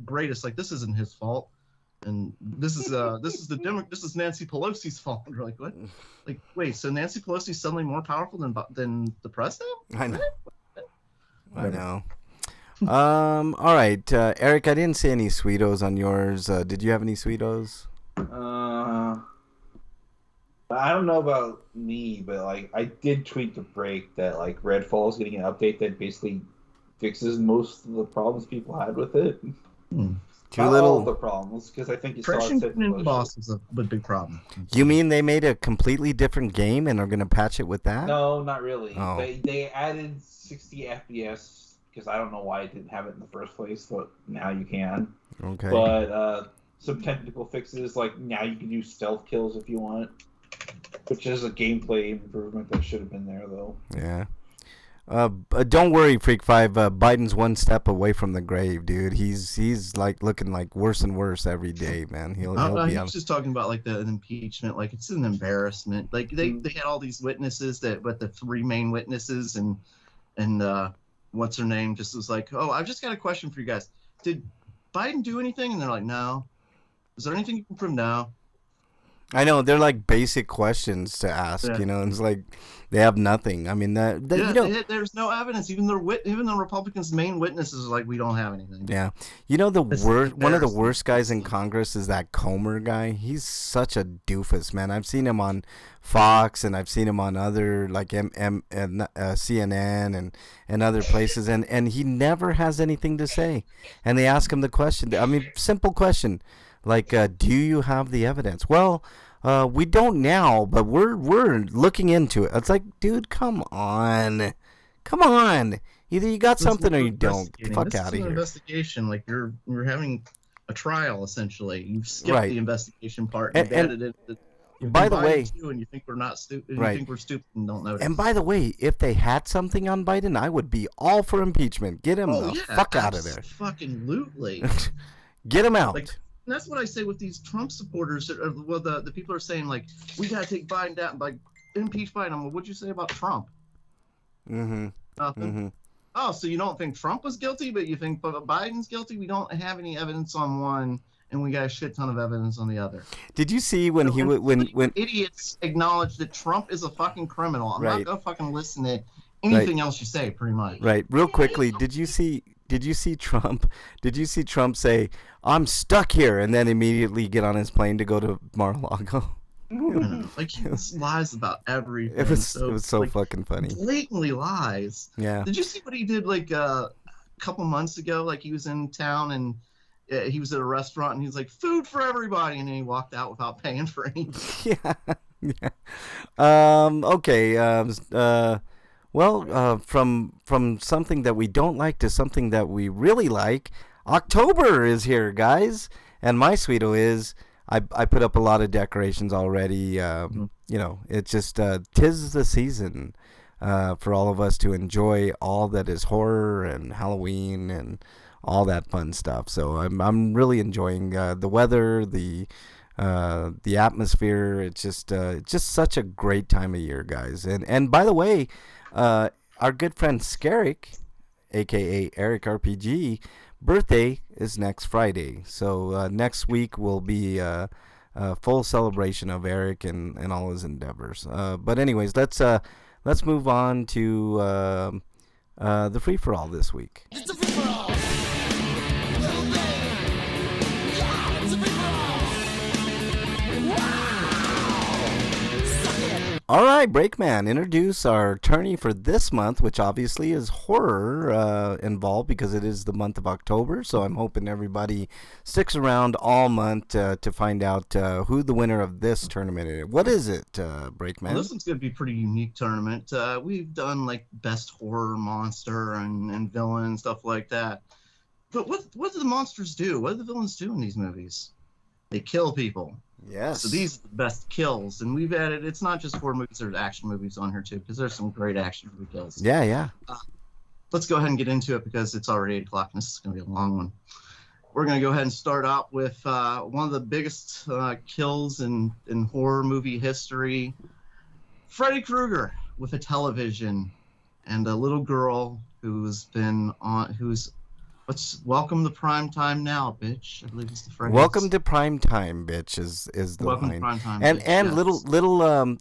greatest. Like, this isn't his fault. And this is Nancy Pelosi's fault. And we're like, what? Like, wait, so Nancy Pelosi's suddenly more powerful than the president? I know. I know. All right, Eric, I didn't see any Sweetos on yours. Did you have any Sweetos? I don't know about me, but like I did tweet the break that like Redfall is getting an update that basically fixes most of the problems people had with it. Not all of the problems, because I think you saw Crashing it. into boss is a big problem. You mean they made a completely different game and are going to patch it with that? No, not really. Oh. They added 60 FPS because I don't know why I didn't have it in the first place, but now you can. Okay. But some technical fixes, like now you can do stealth kills if you want, which is a gameplay improvement that should have been there though. Yeah. Don't worry, Freak 5. Biden's one step away from the grave, dude. He's like looking like worse and worse every day, man. He'll be he was just talking about like the impeachment. Like it's an embarrassment. Like they had all these witnesses but the three main witnesses and what's her name just was like, oh, I've just got a question for you guys. Did Biden do anything? And they're like, no. Is there anything you can prove? No. I know, they're like basic questions to ask, you know, and it's like they have nothing. I mean, you know, there's no evidence. Even the Republicans' main witnesses are like, we don't have anything. Yeah, you know, one of the worst guys in Congress is that Comer guy. He's such a doofus, man. I've seen him on Fox and I've seen him on other like CNN and other places, and he never has anything to say. And they ask him the question. I mean, simple question. Like, do you have the evidence? Well, we don't now, but we're looking into it. It's like, dude, come on. Either you got something or you don't. Fuck out of here. Investigation, like you're having a trial essentially. You've skipped the investigation part and added it. By the way, and you think we're not stupid. You think we're stupid and don't notice. And by the way, if they had something on Biden, I would be all for impeachment. Get him fuck out of there. Fucking lootly. Get him out. Like, and that's what I say with these Trump supporters. Well, the people are saying like, we gotta take Biden down, like impeach Biden. Well, what'd you say about Trump? Mm-hmm. Nothing. Mm-hmm. Oh, so you don't think Trump was guilty, but you think Biden's guilty? We don't have any evidence on one, and we got a shit ton of evidence on the other. Did you see when idiots acknowledge that Trump is a fucking criminal? I'm not gonna fucking listen to anything else you say, pretty much. Right. Real quickly, did you see Trump? Did you see Trump say, "I'm stuck here," and then immediately get on his plane to go to Mar-a-Lago? Like he lies about everything. It was so like, fucking funny. Blatantly lies. Yeah. Did you see what he did like a couple months ago? Like he was in town and he was at a restaurant and he's like, "Food for everybody," and then he walked out without paying for anything. Yeah. Okay. Well, from something that we don't like to something that we really like, October is here, guys. And my sweeto is, I put up a lot of decorations already. You know, it's just, 'tis the season for all of us to enjoy all that is horror and Halloween and all that fun stuff. So I'm really enjoying the weather, the atmosphere. It's just such a great time of year, guys. And by the way, our good friend Scarrick, aka Eric RPG, birthday is next Friday. So next week will be a full celebration of Eric and all his endeavors. But anyways, let's move on to the free for all this week. It's a free for all. Little baby. Yeah, it's a free for all. Wow. Suck it. All right, Breakman, introduce our attorney for this month, which obviously is horror involved because it is the month of October. So I'm hoping everybody sticks around all month to find out who the winner of this tournament is. What is it, Breakman? Well, this one's going to be a pretty unique tournament. We've done like best horror monster and villain and stuff like that. But what do the monsters do? What do the villains do in these movies? They kill people. Yes. So these are the best kills, and we've added. It's not just horror movies; there's action movies on here too, because there's some great action movie kills. Yeah. Let's go ahead and get into it because it's already 8 o'clock, and this is going to be a long one. We're going to go ahead and start out with one of the biggest kills in horror movie history: Freddy Krueger with a television and a little girl who's welcome to prime time now, bitch. I believe it's the phrase. Welcome to prime time, bitch. Is the welcome line? To prime time, and bitch, and yes.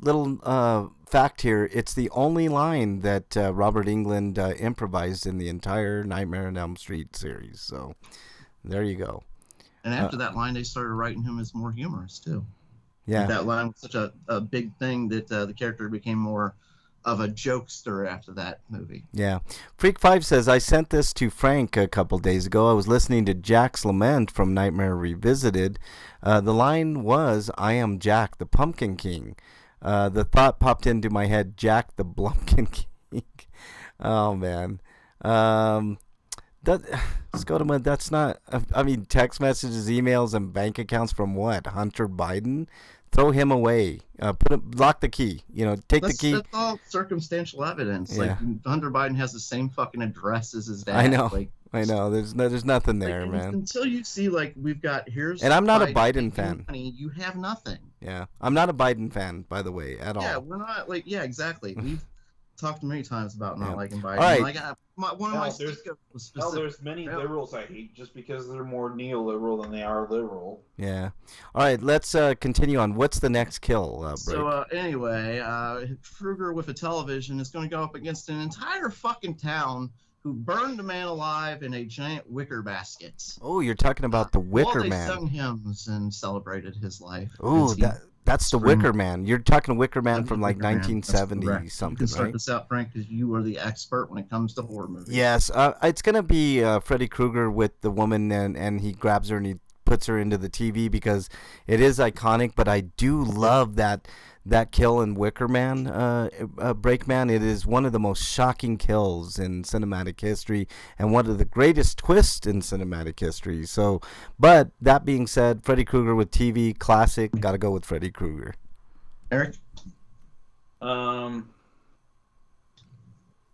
little fact here. It's the only line that Robert Englund improvised in the entire Nightmare on Elm Street series. So there you go. And after that line, they started writing him as more humorous too. Yeah. Like, that line was such a big thing that the character became more of a jokester after that movie. Yeah. Freak5 says, I sent this to Frank a couple days ago. I was listening to Jack's Lament from Nightmare Revisited. The line was, I am Jack, the Pumpkin King. The thought popped into my head, Jack the Blumpkin King. Oh, man. Scotama, that's not... I mean, text messages, emails, and bank accounts from what? Hunter Biden? Throw him away. Lock the key. Take the key. That's all circumstantial evidence. Yeah. Like, Hunter Biden has the same fucking address as his dad. I know. Like, I know. There's nothing there, man. Until you see, like, we've got here's. And I'm not a Biden fan. Money, you have nothing. Yeah, I'm not a Biden fan, by the way, at all. Yeah, we're not like. Yeah, exactly. We've talked many times about not liking Biden. All right. Like, one of my stickers was specific. There's many liberals I hate just because they're more neoliberal than they are liberal. Yeah. All right, let's continue on. What's the next kill, Break? So anyway, Kruger with a television is going to go up against an entire fucking town who burned a man alive in a giant wicker basket. Oh, you're talking about the Wicker While they Man. sung hymns and celebrated his life. Oh, that's the Wicker Man. You're talking Wicker Man from like 1970 something, You can start right? this out, Frank, because you are the expert when it comes to horror movies. Yes, it's gonna be Freddy Krueger with the woman, and he grabs her and he puts her into the TV because it is iconic. But I do love that kill in Wicker Man, Breakman. It is one of the most shocking kills in cinematic history and one of the greatest twists in cinematic history. So, but that being said, Freddy Krueger with TV, classic. Got to go with Freddy Krueger. Eric? I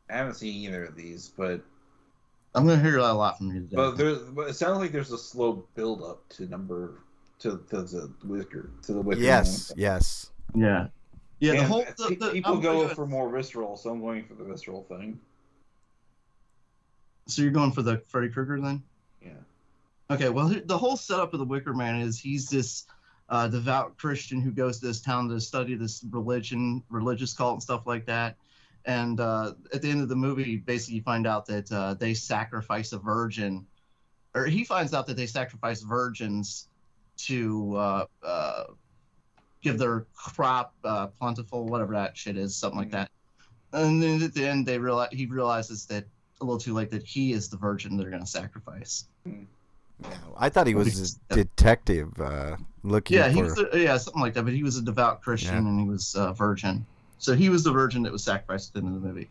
haven't seen either of these, but I'm going to hear a lot from you today. but it sounds like there's a slow build up to the Wicker Yes, yes. Yeah. Yeah, And the whole... people go for more visceral, so I'm going for the visceral thing. So you're going for the Freddy Krueger then? Yeah. Okay, well, the whole setup of the Wicker Man is he's this devout Christian who goes to this town to study this religious cult and stuff like that. And at the end of the movie, basically you find out that they sacrifice a virgin, or he finds out that they sacrifice virgins to give their crop plentiful, whatever that shit is, something like that. And then at the end, he realizes that a little too late that he is the virgin they're going to sacrifice. Yeah, I thought he was a detective looking for... He was something like that, but he was a devout Christian and he was a virgin. So he was the virgin that was sacrificed at the end of the movie.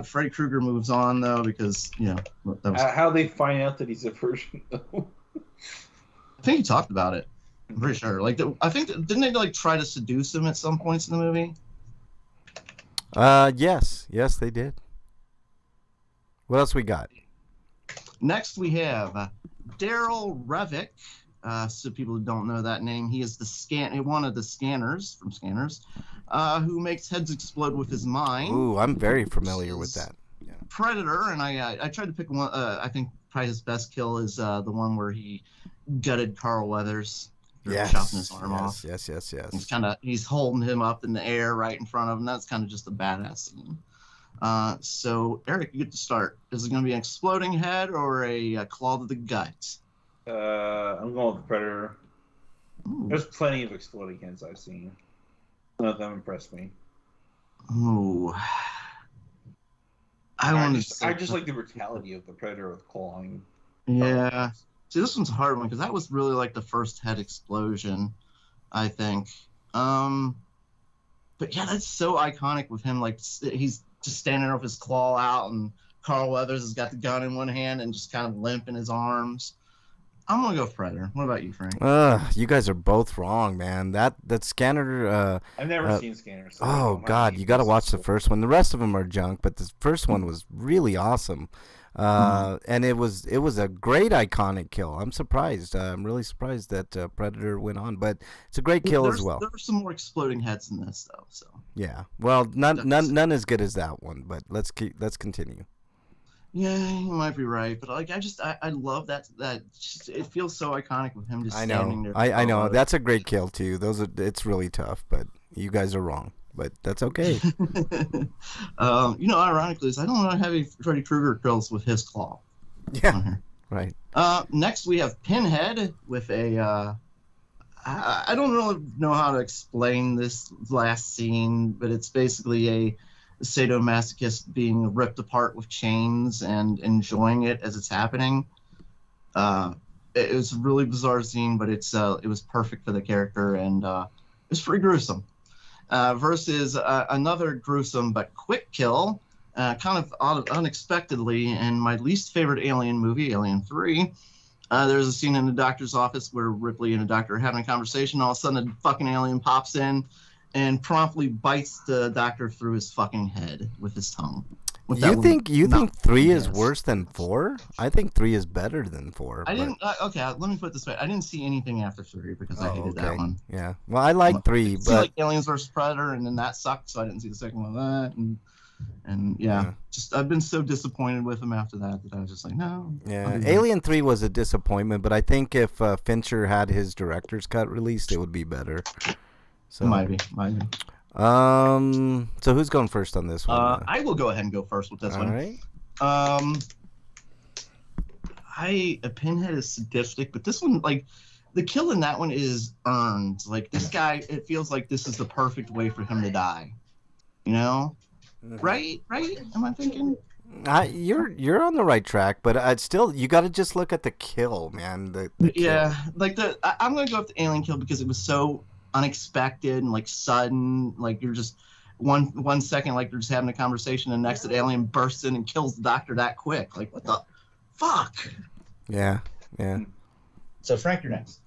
Freddy Krueger moves on, though, because, that was... How they find out that he's a virgin, though? I think he talked about it. I'm pretty sure. Didn't they, try to seduce him at some points in the movie? Yes, they did. What else we got? Next, we have Daryl Revick. So people who don't know that name, he is one of the Scanners from Scanners, who makes heads explode with his mind. Ooh, I'm very familiar with that. Yeah. Predator, and I tried to pick one. I think probably his best kill is the one where he gutted Carl Weathers. Chopping his arm off. Yes. He's holding him up in the air right in front of him. That's kind of just a badass scene. So Eric, you get to start. Is it going to be an exploding head or a claw to the gut? I'm going with the Predator. Ooh. There's plenty of exploding heads I've seen. None of them impressed me. Ooh. I just like the brutality of the Predator with clawing. Yeah. See, this one's a hard one because that was really like the first head explosion, I think. But yeah, that's so iconic with him. Like, he's just standing there with his claw out, and Carl Weathers has got the gun in one hand and just kind of limp in his arms. I'm gonna go Predator. What about you, Frank? You guys are both wrong, man. That Scanner. I've never seen Scanners. So oh God, you got to watch the first one. The rest of them are junk, but the first one was really awesome. And it was a great iconic kill. I'm surprised. I'm really surprised that Predator went on, but it's a great kill as well. There were some more exploding heads in this, though. So yeah, well, none as good as that one. But let's continue. Yeah, you might be right, but I love that it feels so iconic with him just standing there. I know that's a great kill too. It's really tough, but you guys are wrong. But that's okay. Ironically, I don't have any Freddy Krueger kills with his claw. Yeah, right. Next we have Pinhead with a I don't really know how to explain this last scene, but it's basically a sadomasochist being ripped apart with chains and enjoying it as it's happening. It was a really bizarre scene, but it was perfect for the character, and it was pretty gruesome. Versus another gruesome but quick kill, kind of unexpectedly, in my least favorite Alien movie, Alien 3. There's a scene in the doctor's office where Ripley and the doctor are having a conversation. All of a sudden, a fucking alien pops in and promptly bites the doctor through his fucking head with his tongue. You think 3 is worse than 4? I think 3 is better than 4. I didn't. Okay, let me put it this way. I didn't see anything after 3 because I hated that one. Yeah. Well, I like 3, but like Aliens vs Predator, and then that sucked, so I didn't see the second one of that. And yeah, just I've been so disappointed with him after that I was just like, no. Yeah, Alien 3 was a disappointment, but I think if Fincher had his director's cut released, it would be better. So might be. So who's going first on this one? I will go ahead and go first with this one. All right. Pinhead is sadistic, but this one, like, the kill in that one is earned. Like, this guy, it feels like this is the perfect way for him to die. You know? Right? Am I thinking? You're on the right track, but still, you got to just look at the kill, man. The kill. Like I'm gonna go with the alien kill because it was so unexpected and like sudden. Like you're just one second, like you're just having a conversation, and next the alien bursts in and kills the doctor that quick. Like what the fuck? Yeah. So Frank, you're next.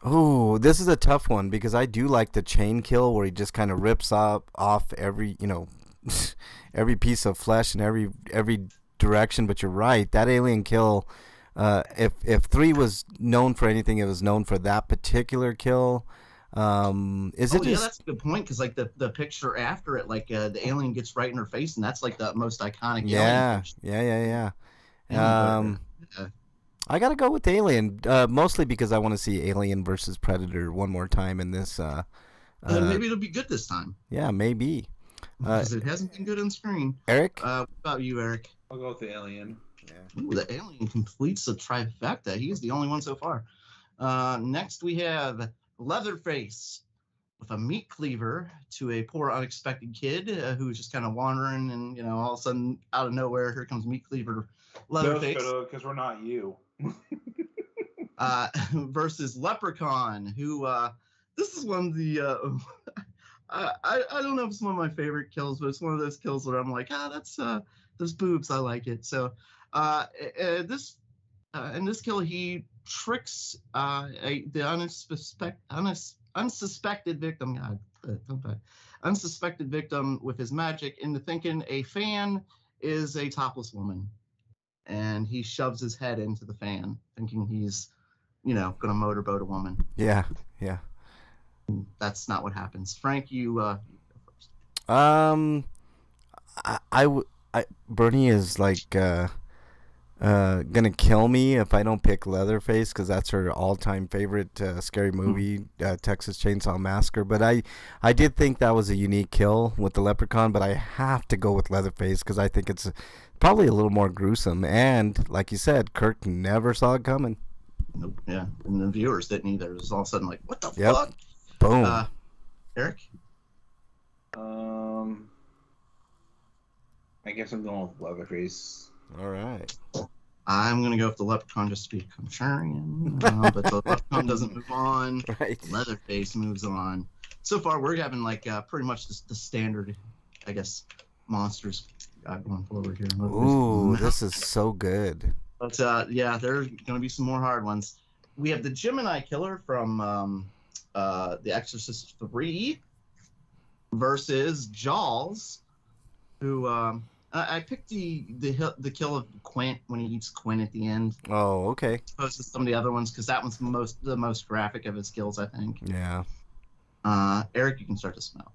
Oh, this is a tough one because I do like the chain kill where he just kind of rips off every, every piece of flesh in every direction. But you're right, that alien kill. If 3 was known for anything, it was known for that particular kill. That's a good point because like the picture after it, like the alien gets right in her face, and that's like the most iconic. Yeah. I gotta go with Alien, mostly because I want to see Alien versus Predator one more time in this. Maybe it'll be good this time. Yeah, maybe. Because it hasn't been good on screen. Eric? What about you, Eric? I'll go with the Alien. Yeah. Ooh, the Alien completes the trifecta. He's the only one so far. Next, we have Leatherface with a meat cleaver to a poor, unexpected kid who's just kind of wandering, and all of a sudden, out of nowhere, here comes meat cleaver Leatherface. Because we're not you. Versus Leprechaun, who this is one of the I don't know if it's one of my favorite kills, but it's one of those kills where I'm like, that's those boobs, I like it. So in this kill, he tricks the unsuspected victim, unsuspected victim with his magic into thinking a fan is a topless woman. And he shoves his head into the fan, thinking he's, going to motorboat a woman. Yeah. That's not what happens. Frank, you go first. Bernie is like gonna kill me if I don't pick Leatherface because that's her all-time favorite scary movie, Texas Chainsaw Massacre. But I did think that was a unique kill with the Leprechaun, but I have to go with Leatherface because I think it's probably a little more gruesome. And like you said, Kirk never saw it coming. Nope. Yeah, and the viewers didn't either. It was all of a sudden like, what the fuck? Boom. Eric? I guess I'm going with Leatherface. All right. I'm going to go with the Leprechaun just to be contrarian. But the Leprechaun doesn't move on. Right. Leatherface moves on. So far, we're having like pretty much the standard, I guess, monsters going forward here. Ooh, this is so good. But yeah, there's going to be some more hard ones. We have the Gemini Killer from The Exorcist 3 versus Jaws, who I picked the kill of Quint when he eats Quint at the end. Oh, okay. As opposed to some of the other ones because that one's the most graphic of his kills, I think. Yeah. Eric, you can start this one out.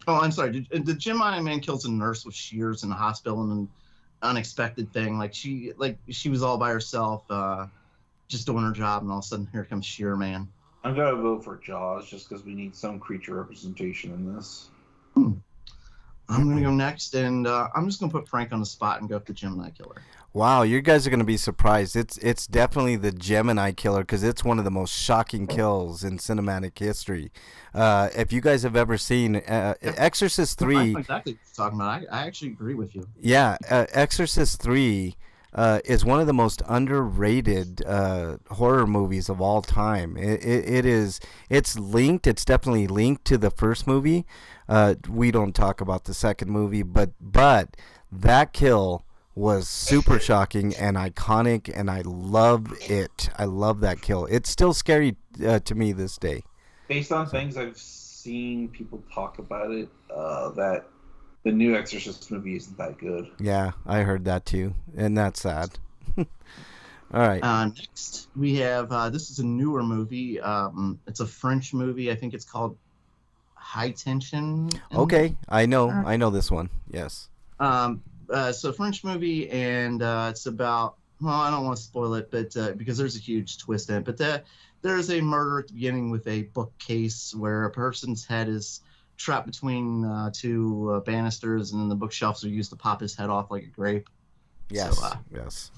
Oh, I'm sorry. The Gemini Man kills a nurse with shears in the hospital and an unexpected thing. Like she was all by herself, just doing her job, and all of a sudden here comes Shear Man. I'm gonna vote for Jaws just because we need some creature representation in this. I'm going to go next, and I'm just going to put Frank on the spot and go with the Gemini Killer. Wow, you guys are going to be surprised. It's definitely the Gemini Killer because it's one of the most shocking kills in cinematic history. If you guys have ever seen Exorcist 3... I know exactly what you're talking about. I actually agree with you. Yeah, Exorcist 3 is one of the most underrated horror movies of all time. It's linked. It's definitely linked to the first movie. We don't talk about the second movie, but that kill was super shocking and iconic, and I love it. I love that kill. It's still scary to me this day. Based on things I've seen people talk about it, that the new Exorcist movie isn't that good. Yeah, I heard that too, and that's sad. All right. Next, we have this is a newer movie. It's a French movie. I think it's called High Tension. Okay, I know this one. Yes. So French movie, and it's about, well, I don't want to spoil it, but because there's a huge twist in it, but there's a murder at the beginning with a bookcase where a person's head is trapped between two banisters, and then the bookshelves are used to pop his head off like a grape. Yes. So, yes.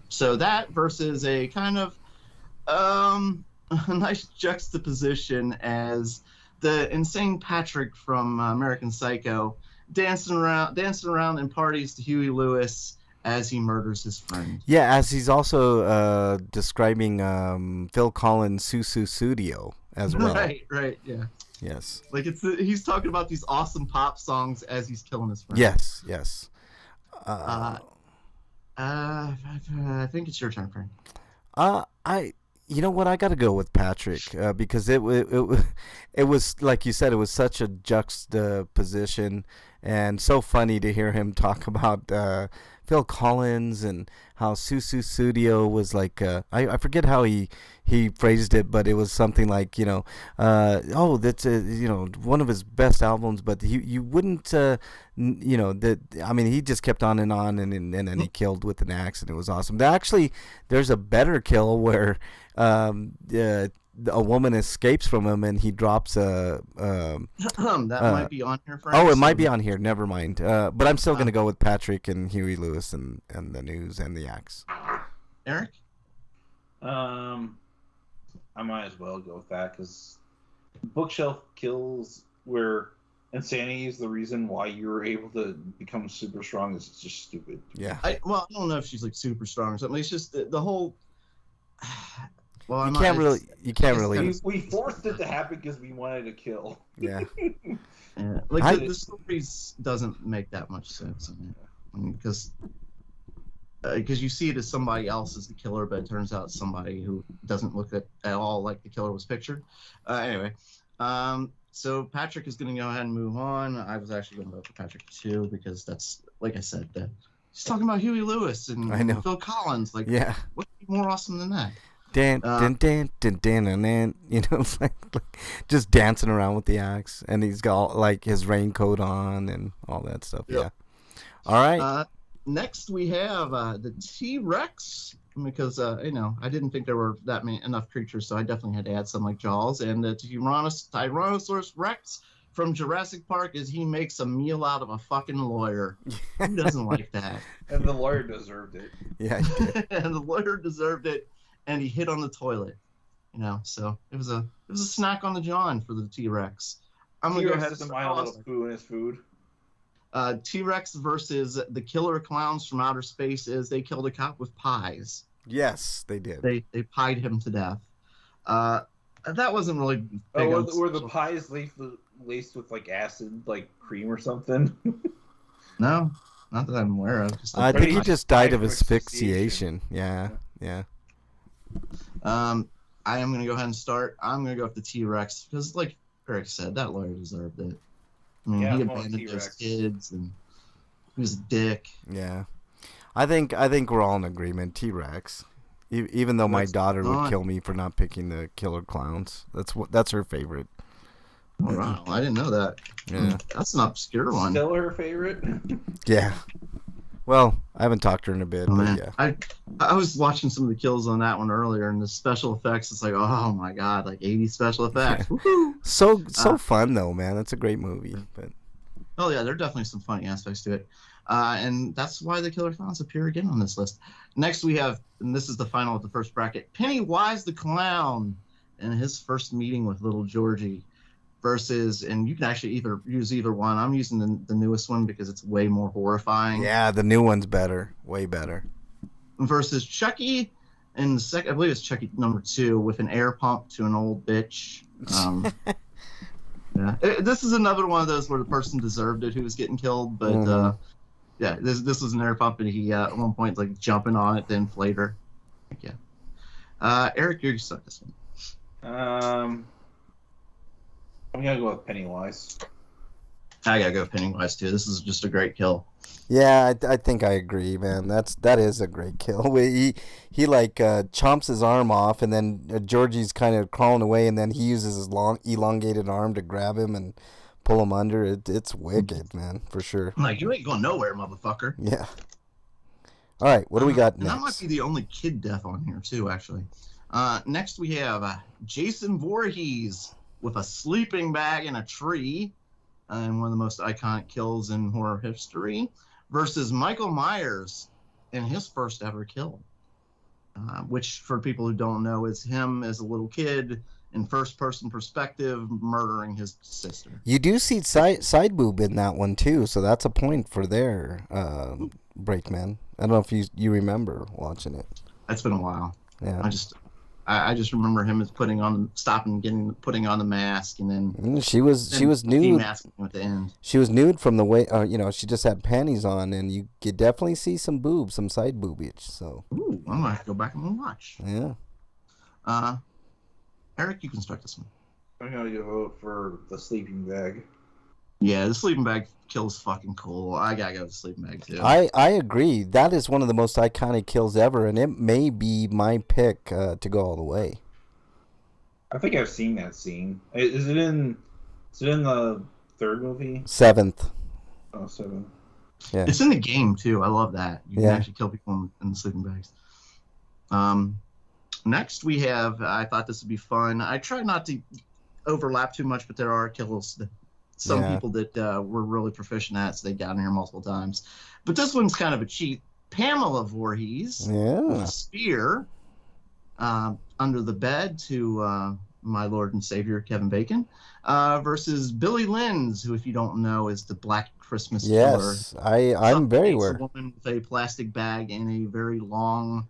So that versus a kind of a nice juxtaposition as the insane Patrick from American Psycho dancing around in parties to Huey Lewis as he murders his friend. Yeah, as he's also describing Phil Collins' Susu Studio as well. Right, yeah. Yes. Like he's talking about these awesome pop songs as he's killing his friend. Yes. I think it's your turn, Frank. You know what? I got to go with Patrick because it was like you said, it was such a juxtaposition and so funny to hear him talk about Phil Collins and how Susu Studio was like. I forget how he phrased it, but it was something like, that's one of his best albums, but you wouldn't he just kept on and on, and then he killed with an axe, and it was awesome. There's a better kill where a woman escapes from him and he drops a that might be on here, Frank. Oh, it might be on here. Never mind. But I'm still gonna go with Patrick and Huey Lewis and the news and the axe. Eric? I might as well go with that because bookshelf kills where insanity is the reason why you were able to become super strong is just stupid. Yeah. I don't know if she's like super strong or something. It's just the whole. Well, you can't really. We forced it to happen because we wanted to kill. Yeah. Yeah. Like the stories doesn't make that much sense in it because you see it as somebody else as the killer, but it turns out somebody who doesn't look at all like the killer was pictured. Anyway, so Patrick is going to go ahead and move on. I was actually going to vote for Patrick too because that's, like I said, he's talking about Huey Lewis and Phil Collins. Like, yeah, what could be more awesome than that? Dan, like just dancing around with the axe, and he's got like his raincoat on and all that stuff. Yep. Yeah. All right. Next we have the T-Rex because I didn't think there were enough creatures, so I definitely had to add some like Jaws, and the Tyrannosaurus Rex from Jurassic Park as he makes a meal out of a fucking lawyer. Who doesn't like that? And the lawyer deserved it. Yeah, he did. And the lawyer deserved it. And he hit on the toilet, So it was a snack on the John for the T-Rex. I'm gonna go ahead and find a little poo in his food. T-Rex versus the killer clowns from outer space is they killed a cop with pies. Yes, they did. They pied him to death. That wasn't really big. Were the pies laced with like acid, like cream or something? No, not that I'm aware of. I think he just died of asphyxiation. Yeah. I am going to go ahead and start. I'm going to go with the T-Rex because, like Eric said, that lawyer deserved it. I mean, he abandoned those kids, and he was a dick. Yeah, I think we're all in agreement. T-Rex, even though my daughter would kill me for not picking the killer clowns. That's her favorite. Oh, wow, I didn't know that. Yeah, that's an obscure one. Still her favorite. Yeah. Well, I haven't talked to her in a bit, but yeah. I was watching some of the kills on that one earlier, and the special effects, it's like, oh my god, like 80 special effects. So fun though, man. That's a great movie. But Oh yeah, there are definitely some funny aspects to it, and that's why the Killer Clowns appear again on this list. Next we have, and this is the final of the first bracket, Pennywise the Clown and his first meeting with little Georgie versus, and you can actually use either one. I'm using the newest one because it's way more horrifying. Yeah, the new one's better, way better. Versus Chucky in the second, I believe it's Chucky number 2 with an air pump to an old bitch. Yeah, this is another one of those where the person deserved it who was getting killed, but yeah, this was an air pump, and he at one point like jumping on it to inflate her. Yeah. Eric, you start this one. I'm gonna go with Pennywise. I gotta go with Pennywise too. This is just a great kill. Yeah, I think I agree, man. That is a great kill. He like chomps his arm off, and then Georgie's kind of crawling away, and then he uses his long elongated arm to grab him and pull him under. It's wicked, man, for sure. I'm like, you ain't going nowhere, motherfucker. Yeah. All right, what do we got and next? that might be the only kid death on here too, actually. Next we have Jason Voorhees with a sleeping bag in a tree, and one of the most iconic kills in horror history, versus Michael Myers in his first ever kill, which for people who don't know is him as a little kid in first person perspective murdering his sister. You do see side boob in that one too, so that's a point for their Breakman. I don't know if you remember watching it. It's been a while. Yeah. I just remember him as putting on the mask, and then she was nude. At the end. She was nude from the way she just had panties on, and you could definitely see some boobs, some side boobage. So ooh, I'm gonna have to go back and watch. Yeah. Eric, you can start this one. I'm gonna go vote for the sleeping bag. Yeah, the sleeping bag kill is fucking cool. I gotta go with the sleeping bag too. I agree. That is one of the most iconic kills ever, and it may be my pick to go all the way. I think I've seen that scene. Is it in the third movie? 7th. Oh, 7. Yeah. It's in the game too. I love that. You can actually kill people in the sleeping bags. Next we have, I thought this would be fun. I try not to overlap too much, but there are kills that some people that were really proficient at, so they got in here multiple times. But this one's kind of a cheat. Pamela Voorhees with a spear under the bed to my Lord and Savior Kevin Bacon versus Billy Lenz, who, if you don't know, is the Black Christmas killer. Yes, I'm very aware. A woman with a plastic bag in a very long,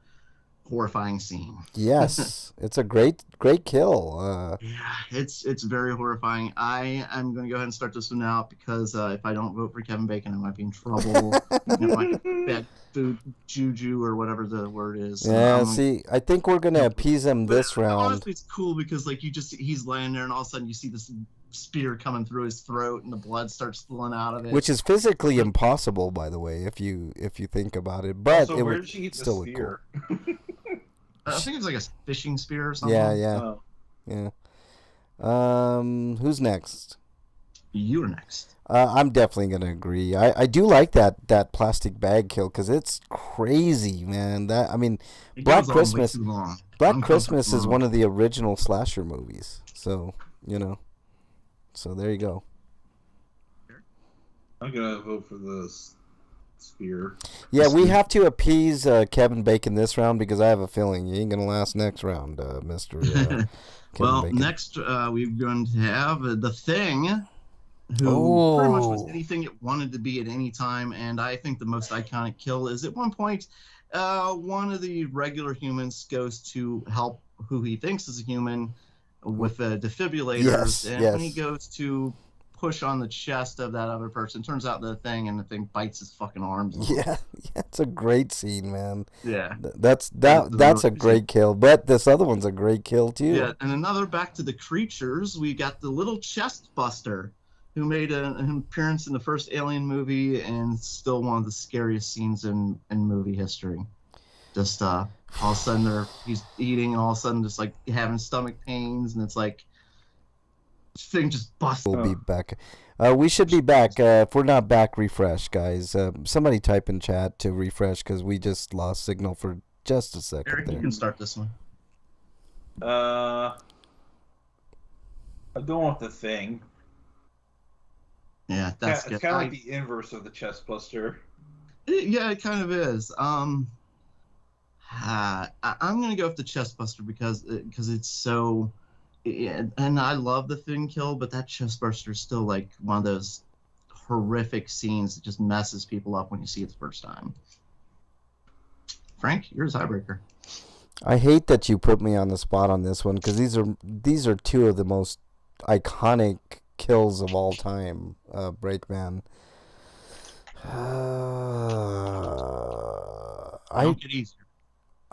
horrifying scene. Yes, it's a great kill. Yeah, it's very horrifying. I am going to go ahead and start this one out because if I don't vote for Kevin Bacon, I might be in trouble. Bad food juju or whatever the word is. Yeah, see, I think we're going to appease him this round. Honestly, it's cool because like he's laying there and all of a sudden you see this spear coming through his throat and the blood starts spilling out of it. Which is physically impossible, by the way, if you think about it. But so it where would did she get still the look spear? cool. I think it's like a fishing spear or something. Yeah. Who's next? You're next. I'm definitely gonna agree. I do like that plastic bag kill because it's crazy, man. Black Christmas. Black Christmas is one of the original slasher movies. So so there you go. I'm gonna vote for the spear. Yeah, we have to appease Kevin Bacon this round because I have a feeling he ain't gonna last next round, Mister. Well, Bacon. Next we're going to have The Thing, who pretty much was anything it wanted to be at any time, and I think the most iconic kill is at one point one of the regular humans goes to help who he thinks is a human with defibrillators, and he goes to push on the chest of that other person. Turns out the thing bites his fucking arms off. Yeah, it's a great scene, man. Yeah, that's a great kill. But this other one's a great kill too. Yeah, and another back to the creatures. We got the little chest buster, who made an appearance in the first Alien movie and still one of the scariest scenes in movie history. Just all of a sudden he's eating, and all of a sudden just like having stomach pains, and it's like thing just busted. We'll be back. We should be back. If we're not back, refresh, guys. Somebody type in chat to refresh because we just lost signal for just a second. Eric, you can start this one. I'm going with The Thing. Yeah, that's It's kind of like the inverse of the chest buster. Yeah, it kind of is. I'm gonna go with the chest buster because it's so. Yeah, and I love the thin kill, but that chest buster is still like one of those horrific scenes that just messes people up when you see it the first time. Frank, you're a tiebreaker. I hate that you put me on the spot on this one because these are two of the most iconic kills of all time. Breakman. Don't get easier.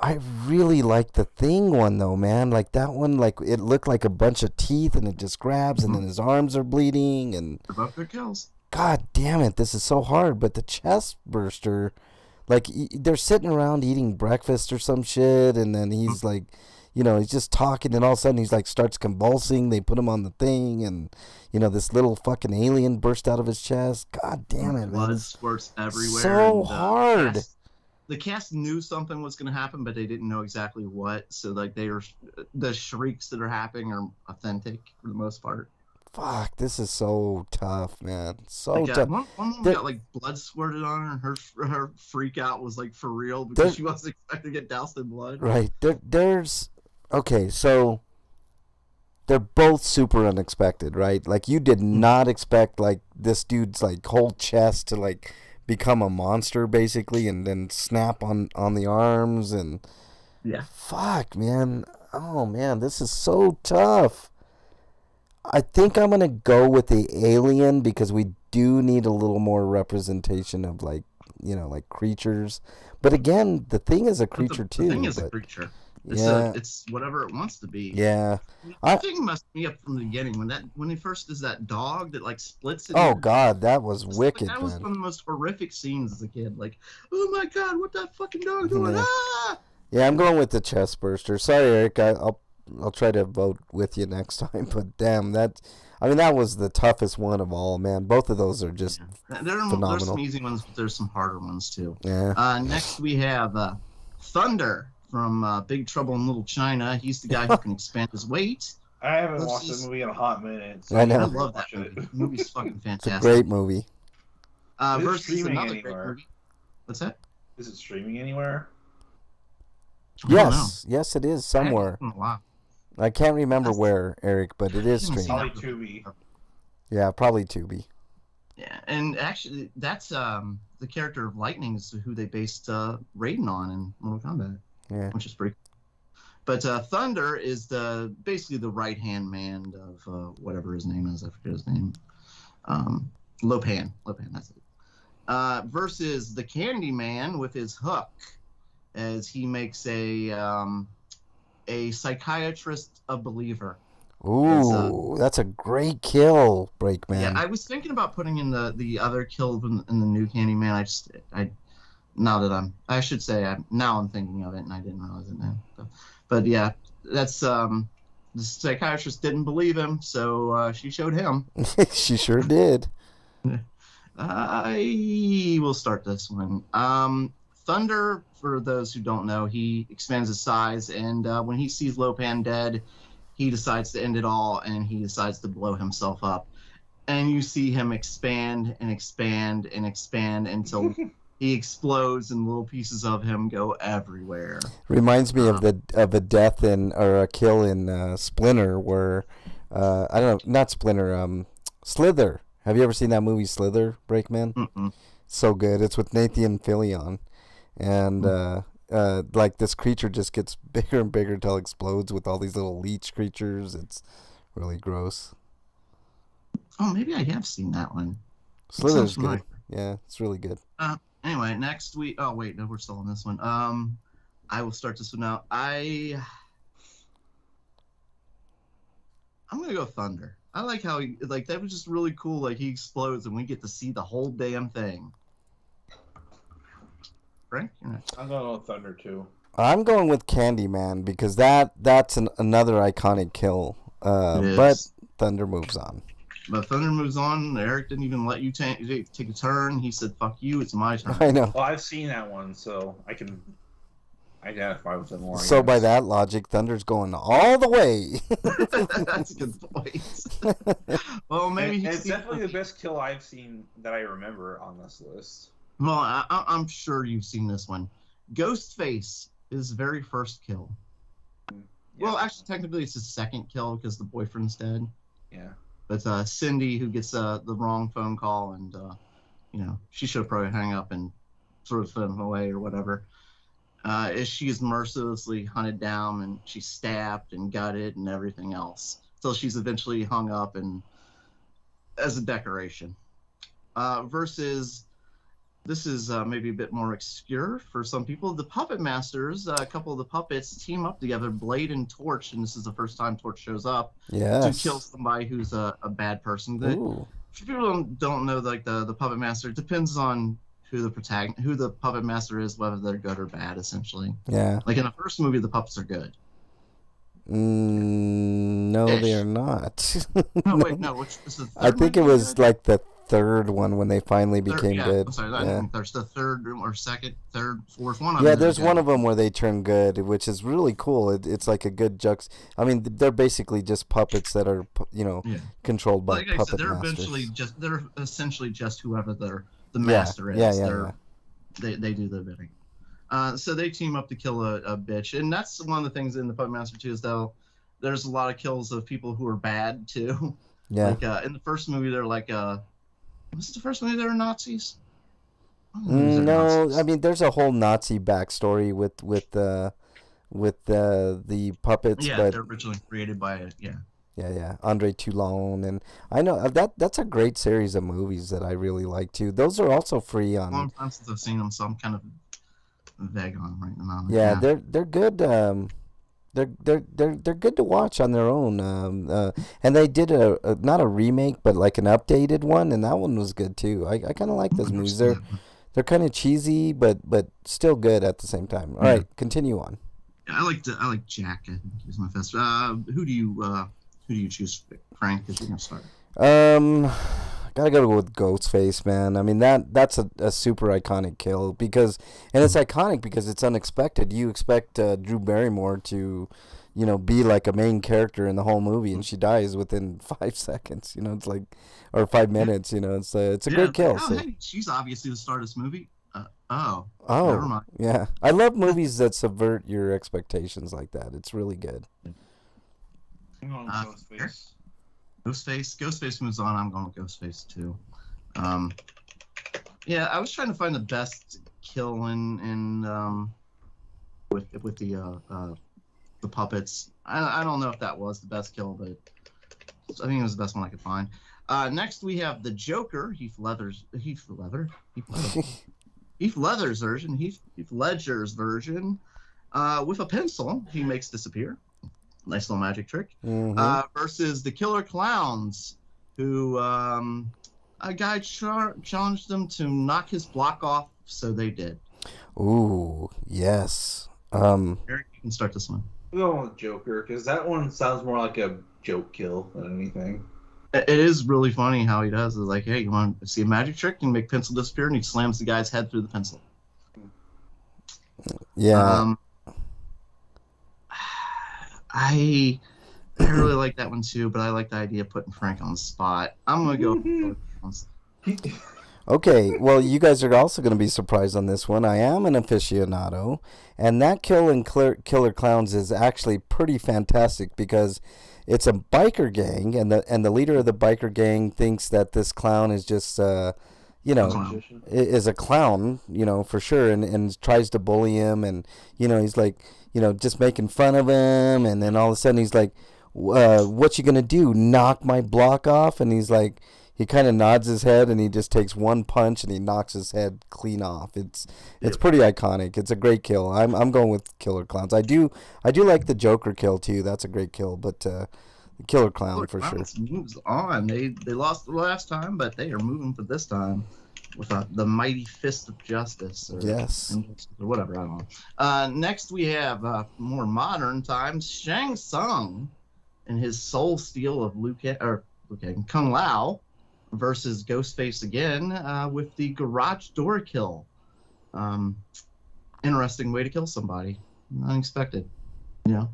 I really like the Thing one though, man. Like that one, like it looked like a bunch of teeth, and it just grabs, and then his arms are bleeding, and They're both good kills. God damn it, this is so hard. But the chest burster, like they're sitting around eating breakfast or some shit, and then he's like, he's just talking, and all of a sudden he's like starts convulsing. They put him on the thing, and this little fucking alien burst out of his chest. God damn it, man! Blood squirts everywhere. So hard. The cast knew something was going to happen, but they didn't know exactly what. So like the shrieks that are happening are authentic for the most part. Fuck, this is so tough, man. So tough. One woman got like blood squirted on her, and her freak out was like for real because she wasn't expecting to get doused in blood. Right. Okay, so they're both super unexpected, right? Like you did not expect like this dude's like whole chest to like become a monster basically, and then snap on the arms, and fuck, man. Oh man, this is so tough. I think I'm gonna go with the alien because we do need a little more representation of like creatures. But again, the Thing is a creature too. The Thing is a creature. It's whatever it wants to be. Yeah. The Thing messed me up from the beginning when he first does that dog that like splits it. Oh God, that was wicked. That was one of the most horrific scenes as a kid. Like, oh my God, what that fucking dog doing? Yeah. Ah! Yeah, I'm going with the chest burster. Sorry, Eric. I'll try to vote with you next time. But damn, that was the toughest one of all, man. Both of those are just phenomenal. There's some easy ones, but there's some harder ones too. Yeah. Next we have Thunder from Big Trouble in Little China. He's the guy who can expand his weight. I haven't watched the movie in a hot minute. So I know. I love that movie. The movie's fucking fantastic. It's a great movie. Versus another great movie. What's that? Is it streaming anywhere? Yes, it is somewhere. I can't remember where, Eric, but it is streaming. Probably Tubi. Yeah, probably Tubi. Yeah, and actually, that's the character of Lightning is who they based Raiden on in Mortal Kombat. Yeah, which is pretty cool. But Thunder is basically the right-hand man of whatever his name is. I forget his name. Lopan, that's it. Versus the Candy Man with his hook, as he makes a psychiatrist a believer. Ooh, that's a great kill, Breakman. Yeah, I was thinking about putting in the other kill in the new Candyman. Now I'm thinking of it, and I didn't realize it now. But yeah, that's the psychiatrist didn't believe him, so she showed him. She sure did. I will start this one. Thunder, for those who don't know, he expands his size, and when he sees Lopan dead, he decides to end it all, and he decides to blow himself up. And you see him expand and expand and expand until he explodes, and little pieces of him go everywhere. Reminds me of a death or a kill in Splinter, where I don't know, not Splinter, Slither. Have you ever seen that movie Slither, Breakman? Mm-mm. So good. It's with Nathan Fillion, and like this creature just gets bigger and bigger until it explodes with all these little leech creatures. It's really gross. Oh, maybe I have seen that one. Slither's good. Yeah, it's really good. Anyway, next week. Oh wait, no, we're still on this one. I will start this one out. I'm gonna go Thunder. I like how that was just really cool. Like he explodes and we get to see the whole damn thing. Frank, you're next. I'm going with Thunder too. I'm going with Candyman because that's another iconic kill. But Thunder moves on. But Thunder moves on. Eric didn't even let you take a turn. He said, "Fuck you, it's my turn." I know. Well, I've seen that one, so I can identify with them more. So by that logic, Thunder's going all the way. That's a good point. Well, maybe and it's definitely the best kill I've seen that I remember on this list. Well, I'm sure you've seen this one. Ghostface, his very first kill. Yeah. Well, actually, technically, it's his second kill because the boyfriend's dead. Yeah. But Cindy, who gets the wrong phone call, and she should have probably hung up and sort of thrown him away or whatever. She is mercilessly hunted down, and she's stabbed and gutted and everything else. So she's eventually hung up and as a decoration. Versus, this is maybe a bit more obscure for some people. The Puppet Masters, a couple of the puppets team up together, Blade and Torch, and this is the first time Torch shows up to kill somebody who's a bad person. If people don't know, like the Puppet Master, it depends on who the Puppet Master is, whether they're good or bad, essentially. Yeah. Like in the first movie, the puppets are good. No, they're not. No, wait, no. This is the I third think it movie was good? like the third one when they finally became good. I'm sorry, Yeah. there's the third or second, third, fourth one. Yeah, there's one of them where they turn good, which is really cool. It's like a good I mean, they're basically just puppets that are, controlled by like I puppet said, masters. they're essentially just whoever the master is. Yeah. They do the bidding. So they team up to kill a bitch, and that's one of the things in the Puppet Master 2 is though there's a lot of kills of people who are bad too. Yeah. Like in the first movie, they're like was it the first movie they were Nazis? No, I mean there's a whole Nazi backstory with the puppets. Yeah, but they're originally created by Yeah, Andre Toulon, and I know that's a great series of movies that I really like too. Those are also free on. Long time since I've seen them, so I'm kind of vague on them right now. Yeah, they're good. They're good to watch on their own. And they did not a remake, but like an updated one, and that one was good too. I kind of like those movies. They're kind of cheesy, but still good at the same time. All right, continue on. Yeah, I like Jack. I think he's my best. Who do you choose, Frank? Because you're gonna start. Gotta go with Ghostface, man. I mean that's a super iconic kill and it's iconic because it's unexpected. You expect Drew Barrymore to, be like a main character in the whole movie, and she dies within 5 seconds. It's like, or 5 minutes. It's a great kill. So. Hey, she's obviously the star of this movie. Oh, never mind. Yeah. I love movies that subvert your expectations like that. It's really good. I'm going Ghostface. Ghostface moves on. I'm going with Ghostface too. Yeah, I was trying to find the best kill in with the puppets. I don't know if that was the best kill, but I think it was the best one I could find. Next we have the Joker, Heath Ledger's version, with a pencil he makes disappear. Nice little magic trick. Versus the Killer Clowns, who a guy challenged them to knock his block off, so they did. Ooh, yes. Eric, you can start this one. We're going with Joker because that one sounds more like a joke kill than anything. It is really funny how he does. It's like, hey, you want to see a magic trick? You make pencil disappear, and he slams the guy's head through the pencil. Yeah. I really like that one too, but I like the idea of putting Frank on the spot. I'm gonna go. Okay, well, you guys are also going to be surprised on this one. I am an aficionado, and that kill in Killer Clowns is actually pretty fantastic because it's a biker gang, and the leader of the biker gang thinks that this clown is just, is a clown, for sure, and tries to bully him, and, he's like, just making fun of him, and then all of a sudden he's like, what you going to do, knock my block off? And he's like, he kind of nods his head, and he just takes one punch, and he knocks his head clean off. It's pretty iconic. It's a great kill. I'm going with Killer Clowns. I do like the Joker kill too. That's a great kill, but Killer Clown for sure. Moves on. They lost the last time, but they are moving for this time with the mighty fist of justice. Or whatever. I don't know. Next we have more modern times. Shang Tsung and his Soul Steel of Kung Lao versus Ghostface again with the garage door kill. Interesting way to kill somebody. unexpected. You know,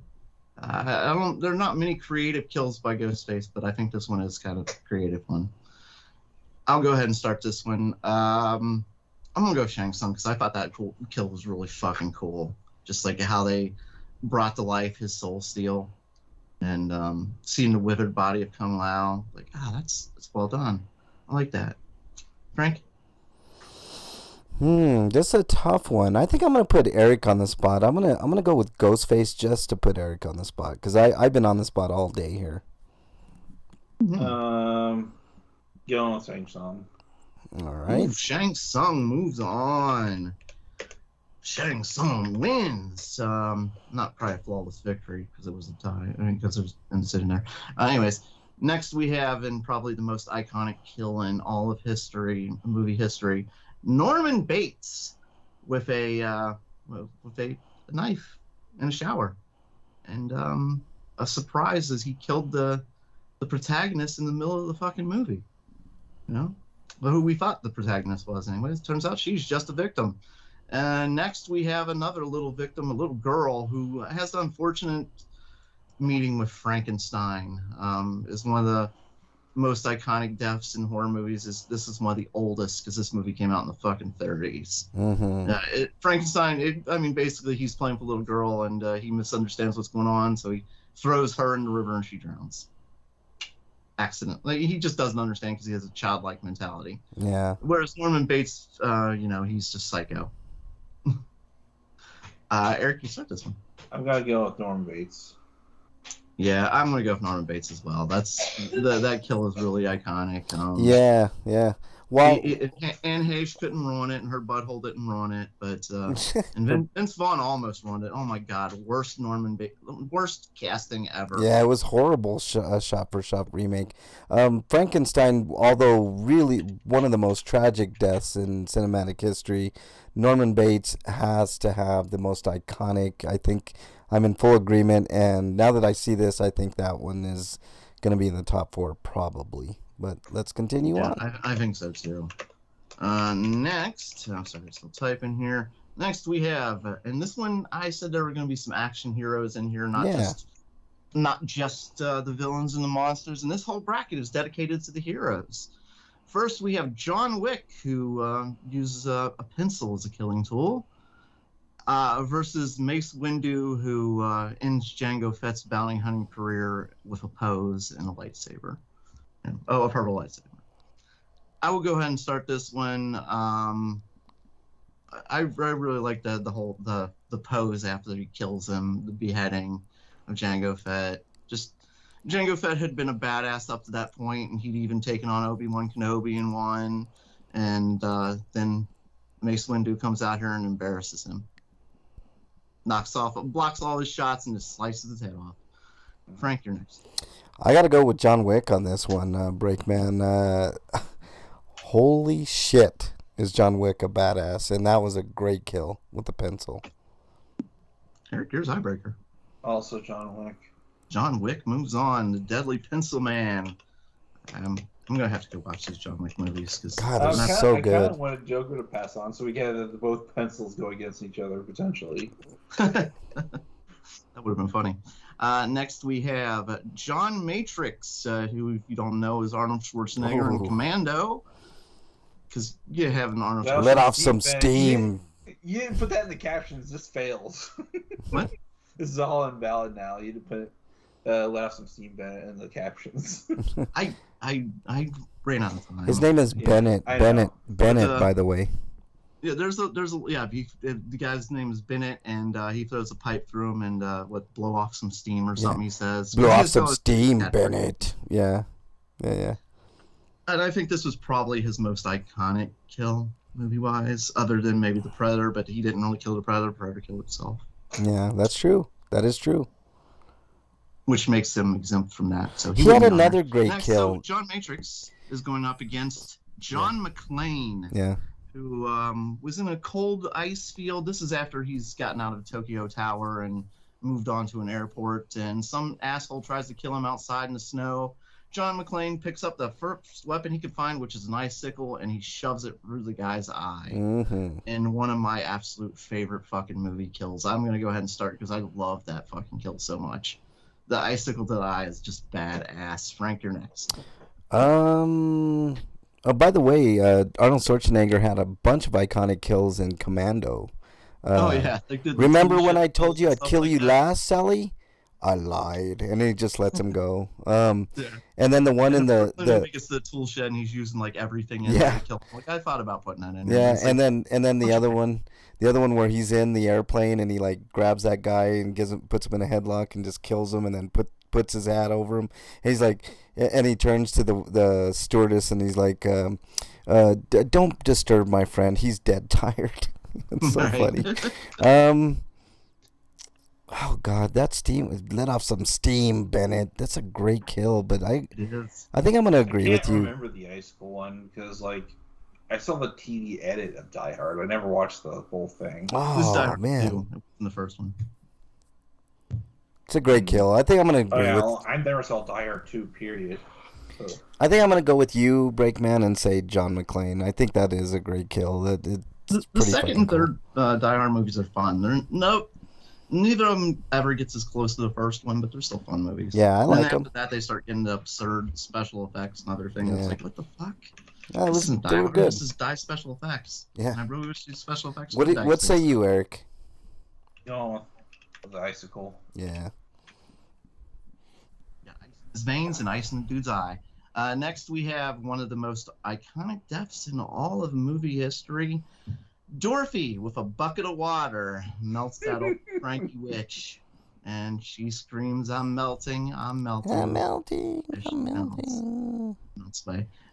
I don't. There are not many creative kills by Ghostface, but I think this one is kind of a creative one. I'll go ahead and start this one. I'm gonna go Shang Tsung because I thought that kill was really fucking cool. Just like how they brought to life his soul steel, and seeing the withered body of Kung Lao. Like, that's well done. I like that. Frank? This is a tough one. I think I'm gonna put Eric on the spot. I'm gonna go with Ghostface just to put Eric on the spot because I've been on the spot all day here. Going with Shang Tsung. All right. Shang Tsung moves on. Shang Tsung wins. Not probably a flawless victory because it was a tie. I mean, because there's been sitting there. Anyways, next we have, and probably the most iconic kill in all of history, movie history, Norman Bates with a knife in a shower, and a surprise is he killed the protagonist in the middle of the fucking movie. You know, well, who we thought the protagonist was, anyways. Turns out she's just a victim. And next we have another little victim, a little girl who has the unfortunate meeting with Frankenstein. Is one of the most iconic deaths in horror movies. This is one of the oldest because this movie came out in the fucking 30s. Frankenstein, I mean, basically he's playing with a little girl and he misunderstands what's going on, so he throws her in the river and she drowns. Accident. Like, he just doesn't understand because he has a childlike mentality. Yeah. Whereas Norman Bates, he's just psycho. Eric, you start this one. I'm gonna go with Norman Bates. Yeah, I'm gonna go with Norman Bates as well. That kill is really iconic. Yeah. Well, Anne Heche couldn't ruin it, and her butthole didn't ruin it, but and Vince Vaughn almost ruined it. Oh my God, worst casting ever. Yeah, it was horrible. Shot for shot remake. Frankenstein, although really one of the most tragic deaths in cinematic history, Norman Bates has to have the most iconic. I think I'm in full agreement, and now that I see this, I think that one is going to be in the top 4 probably. But let's continue on. I think so too. Next, I'm sorry, still typing here. Next we have, and this one I said there were going to be some action heroes in here, not just the villains and the monsters. And this whole bracket is dedicated to the heroes. First, we have John Wick, who uses a pencil as a killing tool, versus Mace Windu, who ends Jango Fett's bounty hunting career with a pose and a lightsaber. A purple lightsaber. I will go ahead and start this one. I really like the pose after he kills him, the beheading of Jango Fett. Just Jango Fett had been a badass up to that point, and he'd even taken on Obi-Wan Kenobi and won. And then Mace Windu comes out here and embarrasses him, blocks all his shots, and just slices his head off. Frank, you're next. I got to go with John Wick on this one, Breakman. Holy shit, is John Wick a badass, and that was a great kill with the pencil. Eric, here's Eyebreaker. Also John Wick. John Wick moves on. The Deadly Pencil Man. I'm going to have to go watch these John Wick movies. God, they're so good. I kind of wanted Joker to pass on, so we get both pencils go against each other, potentially. That would have been funny. Next, we have John Matrix, who, if you don't know, is Arnold Schwarzenegger in Commando. Because you have an Arnold Schwarzenegger. Let off some steam. You didn't put that in the captions. This fails. What? This is all invalid now. You didn't put let off some steam Bennett in the captions. I ran out of time. His name is Bennett. Bennett, by the way. Yeah, the guy's name is Bennett, and he throws a pipe through him and blow off some steam or something. He says, blow off some steam, Bennett. Yeah. And I think this was probably his most iconic kill, movie-wise, other than maybe the Predator. But he didn't really kill the Predator. The Predator killed himself. Yeah, that's true. That is true. Which makes him exempt from that. So he had another great kill. So John Matrix is going up against John McClane. Yeah. Who was in a cold ice field. This is after he's gotten out of Tokyo Tower and moved on to an airport, and some asshole tries to kill him outside in the snow. John McClane picks up the first weapon he can find, which is an icicle, and he shoves it through the guy's eye. Mm-hmm. And one of my absolute favorite fucking movie kills. I'm going to go ahead and start because I love that fucking kill so much. The icicle to the eye is just badass. Frank, you're next. Oh, by the way, Arnold Schwarzenegger had a bunch of iconic kills in Commando. Yeah. Remember when I told you I'd kill you last, Sally? I lied, and he just lets him go. And then the one in the it's the tool shed, and he's using like everything in Yeah. to kill him. Like I thought about putting that in. Yeah, It's and like, then the other one where he's in the airplane and he like grabs that guy and puts him in a headlock and just kills him, and then puts his hat over him. And he's like, and he turns to the stewardess and he's like, "Don't disturb my friend. He's dead tired." It's so funny. Oh God, that steam let off some steam, Bennett. That's a great kill, but I think I'm gonna agree with you. I remember the icicle one because like I saw the TV edit of Die Hard. I never watched the whole thing. Oh man, too, in the first one. It's a great kill. I think I'm gonna agree with. I never saw Die Hard 2. Period. So. I think I'm gonna go with you, Breakman, and say John McClane. I think that is a great kill. The second and third Die Hard movies are fun. Neither of them ever gets as close to the first one, but they're still fun movies. Yeah, I like them. After that, they start getting the absurd special effects and other things. It's like, what the fuck? Yeah, This isn't Die Hard. good. This is Die special effects. Yeah. And I really wish these special effects. What say you, Eric? No, the icicle. Yeah. Yeah, ice in his veins and ice in the dude's eye. Next, we have one of the most iconic deaths in all of movie history. Dorothy, with a bucket of water, melts that old Frankie witch. And she screams, I'm melting, I'm melting. I'm melting, I'm melting.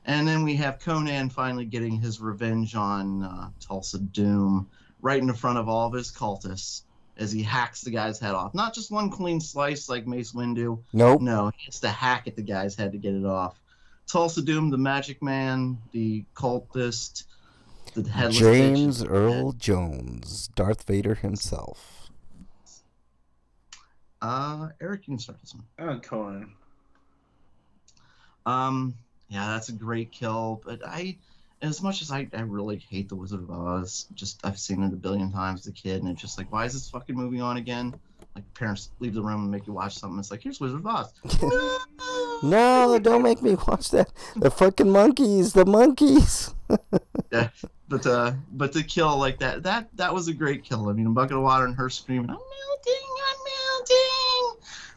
And then we have Conan finally getting his revenge on Tulsa Doom right in the front of all of his cultists as he hacks the guy's head off. Not just one clean slice like Mace Windu. Nope. No, he has to hack at the guy's head to get it off. Tulsa Doom, the magic man, the cultist, the headless James Earl Jones, Darth Vader himself. Eric, you can start this one. Conan. Yeah, that's a great kill, but as much as I really hate The Wizard of Oz, I've seen it a billion times as a kid, and it's just like, why is this fucking movie on again? Like, parents leave the room and make you watch something. It's like, here's Wizard of Oz. No, don't make me watch that. The fucking monkeys, the monkeys. Yeah, but to kill like that was a great kill. I mean, a bucket of water and her screaming, I'm melting.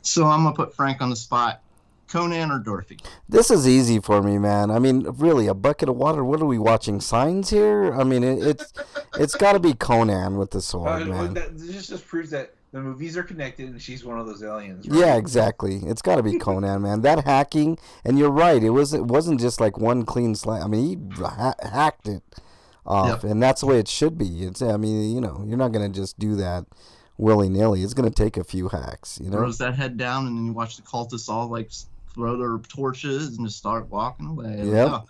So I'm gonna put Frank on the spot. Conan or Dorothy? This is easy for me, man. I mean, really, a bucket of water. What are we watching? Signs here? I mean, it's got to be Conan with the sword, man. This just proves that the movies are connected, and she's one of those aliens. Right? Yeah, exactly. It's got to be Conan, man. That hacking, and you're right. It wasn't just like one clean slice. I mean, he hacked it off, and that's the way it should be. I mean, you're not gonna just do that willy nilly. It's gonna take a few hacks. Throws that head down, and then you watch the cultists all like throw their torches and just start walking away. Yep. Like,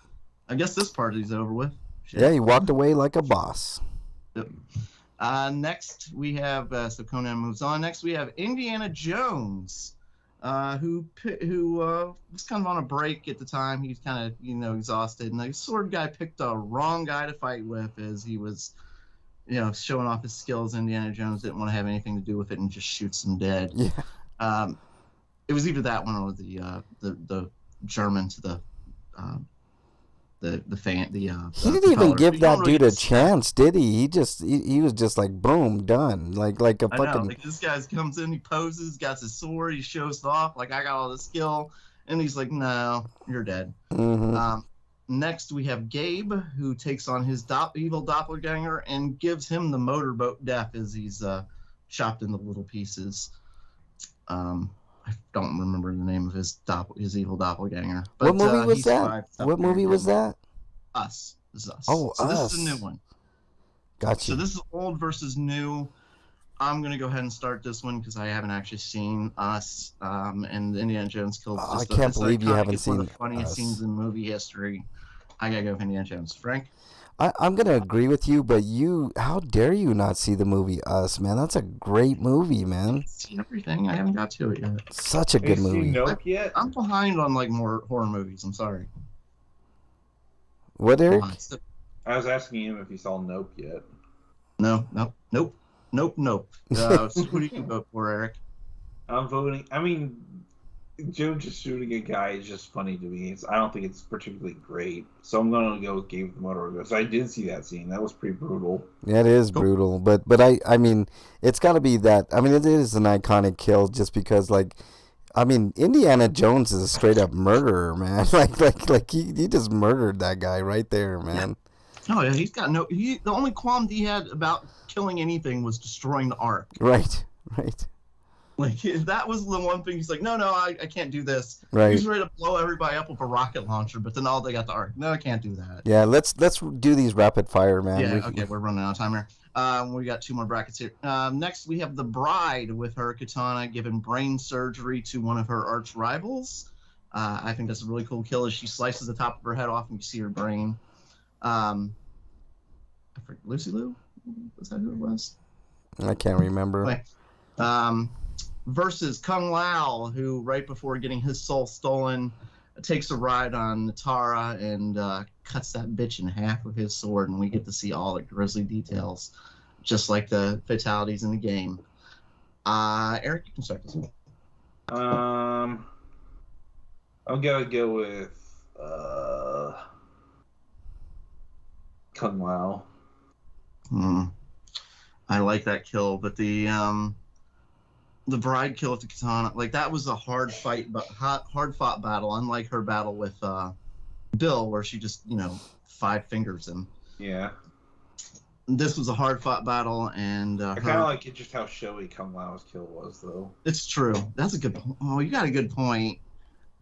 I guess this party's over with. Shit. Yeah, he walked away like a boss. Yep. Next we have so Conan moves on. Next we have Indiana Jones, who was kind of on a break at the time. He was kind of exhausted, and the sword guy picked the wrong guy to fight with as he was showing off his skills. Indiana Jones didn't want to have anything to do with it and just shoots him dead. Yeah. It was either that one or the German to the fan. He didn't even give that dude a chance, did he? He was just like boom, done. Like a fucking. I know, like this guy comes in, he poses, got his sword, he shows it off, like I got all the skill, and he's like, no, you're dead. Mm-hmm. Next we have Gabe, who takes on his evil doppelganger and gives him the motorboat death as he's chopped into little pieces. I don't remember the name of his evil doppelganger. But, what movie was that? What movie was that? Us. This is Us. Oh, so Us. This is a new one. Gotcha. So this is old versus new. I'm going to go ahead and start this one because I haven't actually seen Us. And Indiana Jones killed. I can't believe you haven't seen one of the funniest Us. scenes in movie history. I got to go with Indiana Jones. Frank? I'm gonna agree with you, but how dare you not see the movie Us, man? That's a great movie, man. I've seen everything. I haven't got to it yet. Such a good Have you seen movie. Nope yet? I'm behind on like more horror movies. I'm sorry. What, Eric? I was asking him if he saw Nope yet. No. Who do you vote for, Eric? I'm voting. I mean, Joe just shooting a guy is just funny to me. I don't think it's particularly great, so I'm gonna go with Game of the Motor Ghost. I did see that scene. That was pretty brutal. Yeah, it is brutal, but I mean, it's got to be that. I mean, it is an iconic kill just because, like, I mean, Indiana Jones is a straight up murderer, man. like he just murdered that guy right there, man. Oh yeah, he's got no. The only qualm he had about killing anything was destroying the Ark. Right. Like that was the one thing. He's like, no, I can't do this. Right. He's ready to blow everybody up with a rocket launcher, but then they got the Ark. No, I can't do that. Yeah, let's do these rapid fire, man. Yeah, we're running out of time here. We got 2 more brackets here. Next, we have the Bride with her katana giving brain surgery to one of her arch rivals. I think that's a really cool kill as she slices the top of her head off and you see her brain. Lucy Liu? Was that who it was? I can't remember. Anyway, versus Kung Lao, who right before getting his soul stolen takes a ride on Natara and cuts that bitch in half with his sword, and we get to see all the grisly details, just like the fatalities in the game. Eric, you can start this one. I'm gonna go with Kung Lao. I like that kill, but the Bride kill with the katana, like that was a hard fought battle, unlike her battle with Bill, where she just 5 fingers him. Yeah. This was a hard fought battle, and I kind of like it just how showy Kung Lao's kill was, though. It's true. That's a good point. Oh, you got a good point.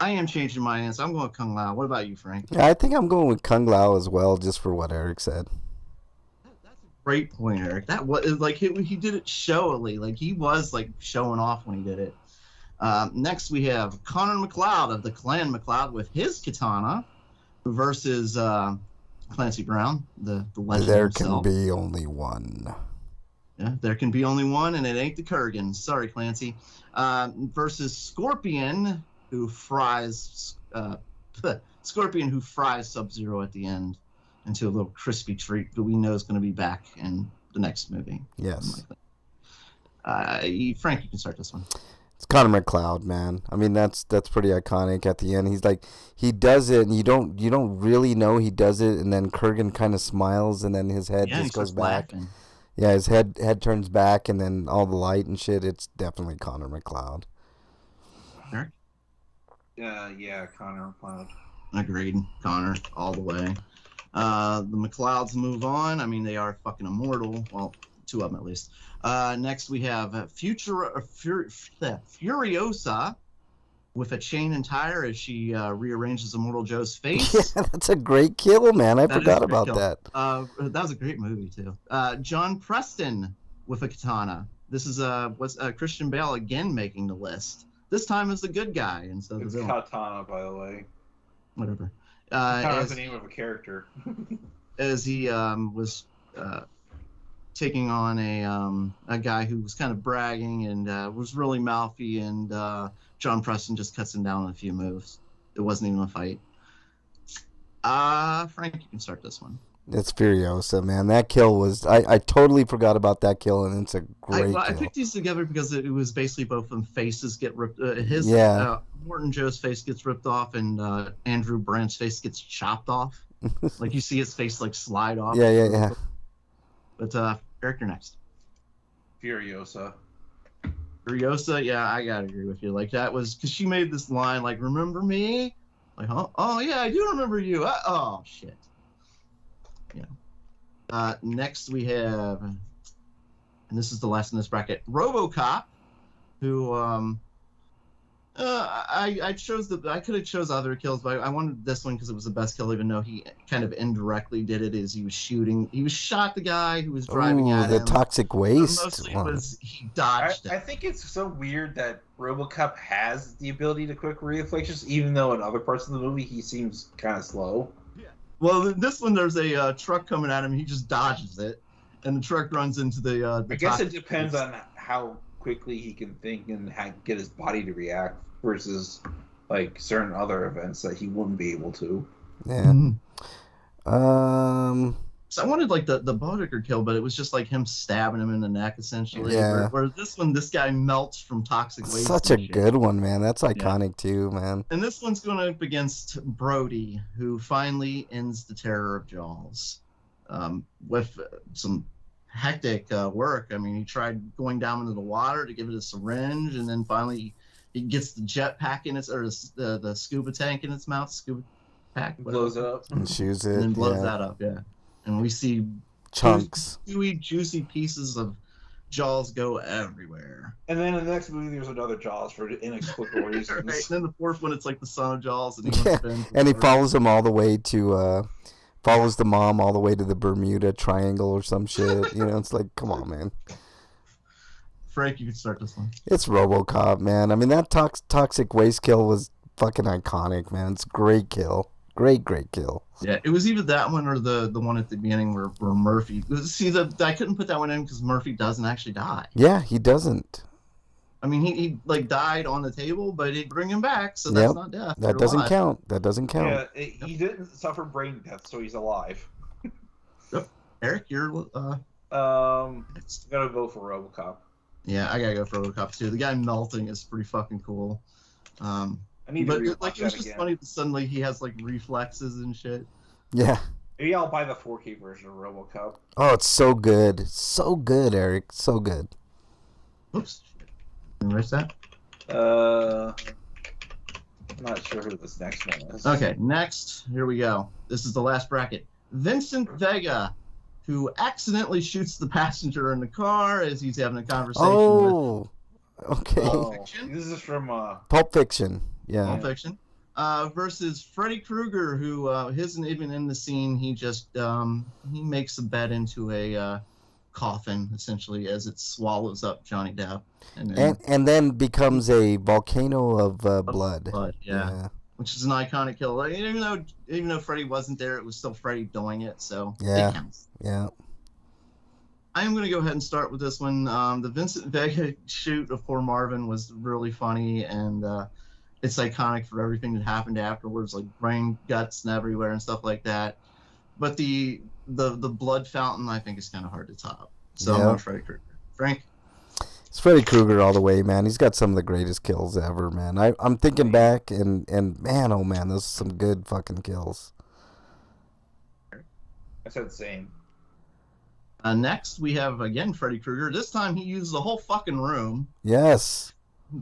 I am changing my answer. I'm going with Kung Lao. What about you, Frank? Yeah, I think I'm going with Kung Lao as well, just for what Eric said. That's a great point, Eric. That was like he did it showily. Like he was like showing off when he did it. Next, we have Connor McLeod of the Clan McLeod with his katana versus Clancy Brown, the legend There himself. can be only one. Yeah, there can be only one, and it ain't the Kurgan. Sorry, Clancy. Versus Scorpion, who fries Sub-Zero at the end into a little crispy treat that we know is going to be back in the next movie. Yes. Frank, you can start this one. It's Connor McLeod, man. I mean, that's pretty iconic. At the end, he's like, he does it, and you don't really know he does it, and then Kurgan kind of smiles, and then his head just goes back. Laughing. Yeah, his head turns back, and then all the light and shit. It's definitely Connor McLeod. Eric? Yeah, Connor McLeod. Agreed, Connor, all the way. The McLeods move on. I mean, they are fucking immortal. Well, 2 of them at least. Next, we have Furiosa with a chain and tire as she rearranges Immortal Joe's face. Yeah, that's a great kill, man. I forgot about kill. that. That was a great movie, too. John Preston with a katana. This is Christian Bale again making the list. This time as the good guy instead of the villain. Katana, by the way. Whatever. Katana is the name of a character. As he was taking on a guy who was kind of bragging and was really mouthy, and John Preston just cuts him down in a few moves. It wasn't even a fight. Frank, you can start this one. It's Furiosa, man. That kill was... I totally forgot about that kill, and it's a great kill. I picked these together because it was basically both of them faces get ripped. Morton Joe's face gets ripped off, and Andrew Brandt's face gets chopped off. Like you see his face like slide off. Yeah. But Eric, you're next. Furiosa, yeah, I gotta agree with you. Like that was because she made this line like, "Remember me?" Like, huh? Oh yeah, I do remember you. Oh shit. Yeah. Next we have, and this is the last in this bracket, RoboCop, who I could have chose other kills, but I wanted this one because it was the best kill, even though he kind of indirectly did it. Is he shot the guy who was driving at him. The toxic waste. Mostly it was he dodged it. I think it's so weird that RoboCop has the ability to quick reflexes, even though in other parts of the movie he seems kind of slow. Well, this one there's a truck coming at him. He just dodges it, and the truck runs into the I guess it toxic depends waste. on how quickly he can think and get his body to react versus like certain other events that he wouldn't be able to. Yeah. So I wanted like the Bodiger kill, but it was just like him stabbing him in the neck essentially. Yeah. Where this one, this guy melts from toxic waste. Such a and shit. good one, man. That's iconic too, man. And this one's going up against Brody, who finally ends the terror of Jaws with some hectic work. I mean, he tried going down into the water to give it a syringe, and then finally he gets the jetpack in its, or the scuba tank in its mouth, scuba pack, Blows up. And shoots it. and then blows yeah. that up, And we see Chunks. juicy pieces of Jaws go everywhere. And then in the next movie, there's another Jaws for inexplicable reasons. Right. And then the fourth one, it's like the son of Jaws, and he Yeah, and he follows him all the way to, follows the mom all the way to the Bermuda Triangle or some shit. You know, it's like, come on, man. Frank, you can start this one. It's RoboCop, man. I mean, that toxic waste kill was fucking iconic, man. It's a great kill. Great kill. Yeah, it was either that one or the one at the beginning where Murphy. See, I couldn't put that one in because Murphy doesn't actually die. Yeah, he doesn't. I mean, he like died on the table, but it bring him back, so that's not death. That You're doesn't alive. count. That doesn't count. Yeah, he didn't suffer brain death, so he's alive. Eric, you're Gotta go for RoboCop. yeah, I gotta go for RoboCop too. The guy melting is pretty fucking cool. I need But to rewatch like it was that just again. funny that suddenly he has like reflexes and shit. Yeah. Maybe I'll buy the 4K version of RoboCop. Oh, it's so good. So good, Eric. So good. Oops. Can you erase that? I'm not sure who this next one is. Okay, next, here we go. This is the last bracket. Vincent Vega, who accidentally shoots the passenger in the car as he's having a conversation with Oh, okay. Oh, Fiction? this is from Pulp Fiction. Yeah. Pulp Fiction, versus Freddy Krueger, who isn't even in the scene. He just he makes a bed into a coffin, essentially, as it swallows up Johnny Depp. And then becomes a volcano of blood. Yeah. Which is an iconic kill. Like, even though Freddy wasn't there, it was still Freddy doing it, so Yeah. it counts. Yeah. I am going to go ahead and start with this one. The Vincent Vega shoot of poor Marvin was really funny, and it's iconic for everything that happened afterwards, like brain guts and everywhere and stuff like that. But the blood fountain, I think, is kind of hard to top. So I'm Yeah. going Freddy Krueger. Frank? It's Freddy Krueger all the way, man. He's got some of the greatest kills ever, man. I'm thinking back, and man, oh man, those are some good fucking kills. I said the same. Next, we have, again, Freddy Krueger. This time he used the whole fucking room Yes.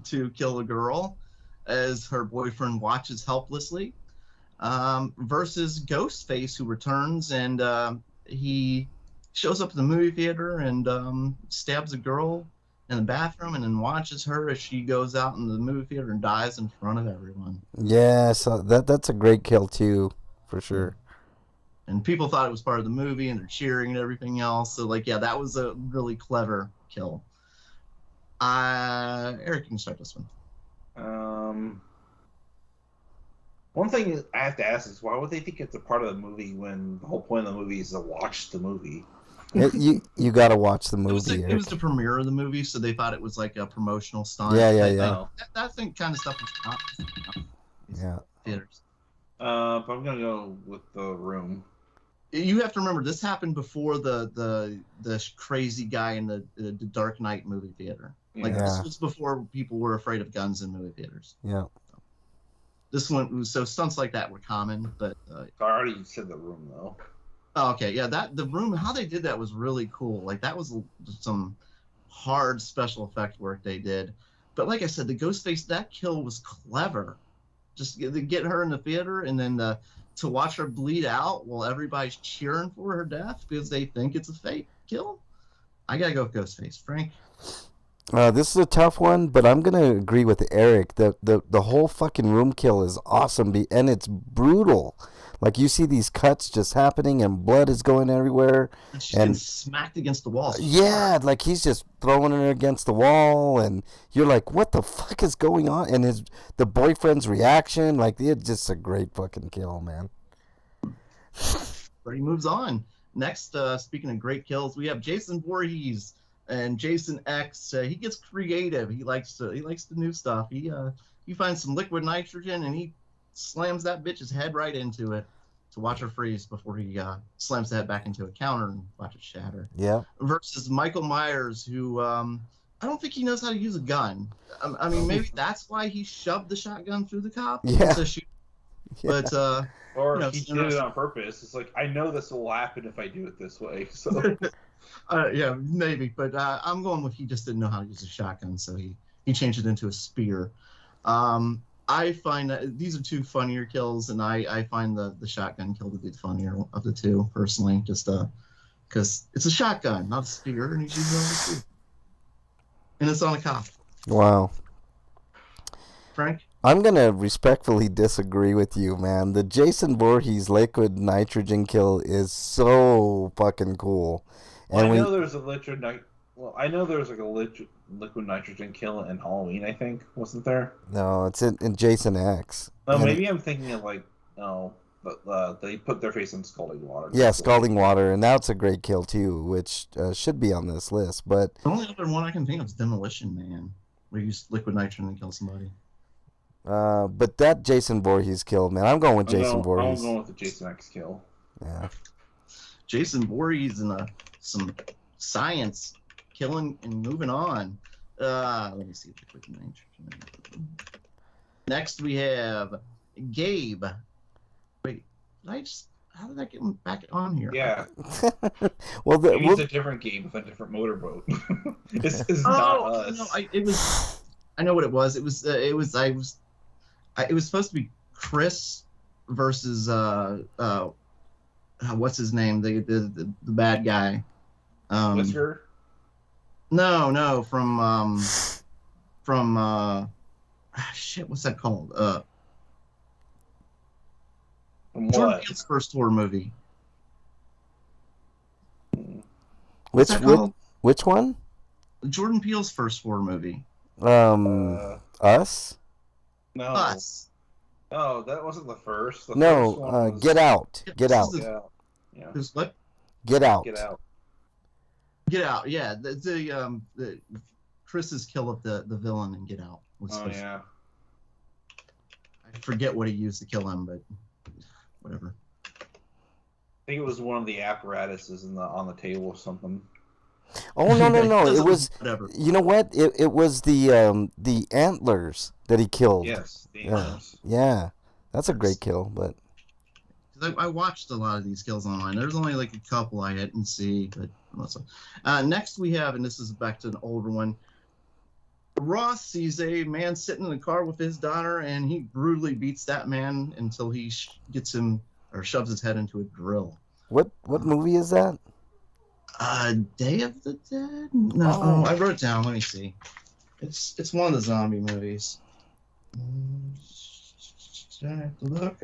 to kill the girl as her boyfriend watches helplessly, versus Ghostface, who returns, and he shows up at the movie theater and stabs a girl in the bathroom and then watches her as she goes out in the movie theater and dies in front of everyone. Yeah, so that's a great kill too, for sure. And people thought it was part of the movie, and they're cheering and everything else. So, like, yeah, that was a really clever kill. Eric, you can start this one. One thing I have to ask is why would they think it's a part of the movie when the whole point of the movie is to watch the movie? You got to watch the It was movie. the premiere of the movie, so they thought it was like a promotional stunt. Yeah. That thing kind of stuff is not Yeah. theaters. But I'm gonna go with The Room. You have to remember, this happened before the crazy guy in the Dark Knight movie theater. Like, Yeah. this was before people were afraid of guns in movie theaters. Yeah. This one was, so stunts like that were common, but I already said The Room though. oh, okay, yeah, the room, how they did that was really cool. Like, that was some hard special effect work they did. But like I said, the Ghostface, that kill was clever. Just get her in the theater, and then to watch her bleed out while everybody's cheering for her death because they think it's a fake kill. I gotta go with Ghostface. Frank? This is a tough one, but I'm gonna agree with Eric. The whole fucking room kill is awesome, and it's brutal. Like, you see these cuts just happening, and blood is going everywhere. And she's getting smacked against the wall. Yeah, like he's just throwing her against the wall, and you're like, what the fuck is going on? And the boyfriend's reaction, like, it's just a great fucking kill, man. But he moves on. Next, speaking of great kills, we have Jason Voorhees and Jason X. He gets creative. He likes the new stuff. He finds some liquid nitrogen and he slams that bitch's head right into it to watch her freeze before he slams the head back into a counter and watch it shatter. Yeah. Versus Michael Myers, who I don't think he knows how to use a gun. I mean, maybe that's why he shoved the shotgun through the cop. Yeah. To shoot. But or you know, he did it on purpose. It's like, I know this will happen if I do it this way. So yeah, maybe. But I'm going with he just didn't know how to use a shotgun, so he changed it into a spear. I find that these are two funnier kills, and I find the shotgun kill to be the funnier of the two, personally, just because it's a shotgun, not a spear, and he's using it on a spear. And it's on a cop. Wow. Frank? I'm going to respectfully disagree with you, man. The Jason Voorhees liquid nitrogen kill is so fucking cool. Well, I know there's a liquid nitrogen kill in Halloween, I think, wasn't there? No, it's in Jason X. Oh, maybe I'm thinking of they put their face in scalding water. Yeah, scalding water, and that's a great kill too, which should be on this list. But the only other one I can think of is Demolition Man, where you use liquid nitrogen to kill somebody. But that Jason Voorhees kill, man, I'm going with Jason Voorhees. I'm going with the Jason X kill. Yeah. Jason Voorhees and some science killing and moving on. Let me see the quick nitrogen. Next we have Gabe. Wait, how did I get him back on here? Yeah. Well, it's a different Gabe with a different motorboat. it's not us. No, it was. I know what it was. It was supposed to be Chris versus what's his name? The bad guy. Whisker? No, from shit, what's that called? Jordan Peele's first horror movie. Which one? Jordan Peele's first horror movie. Us? No. Us. No, that wasn't the first. The no, first one was... Get Out. Get Out. Yeah. What? Get Out. Get Out. Get Out. Yeah, the Chris's kill of the villain in Get Out. Yeah. I forget what he used to kill him, but whatever. I think it was one of the apparatuses on the table or something. Oh no! It was whatever. You know what? It was the antlers that he killed. Yes, the antlers. Yeah, that's a great kill. But I watched a lot of these kills online. There's only like a couple I didn't see, but next we have, and this is back to an older one. Ross sees a man sitting in a car with his daughter, and he brutally beats that man until he gets him or shoves his head into a drill. What movie is that? Day of the Dead? No, oh, I wrote it down. Let me see. It's one of the zombie movies. I have to look.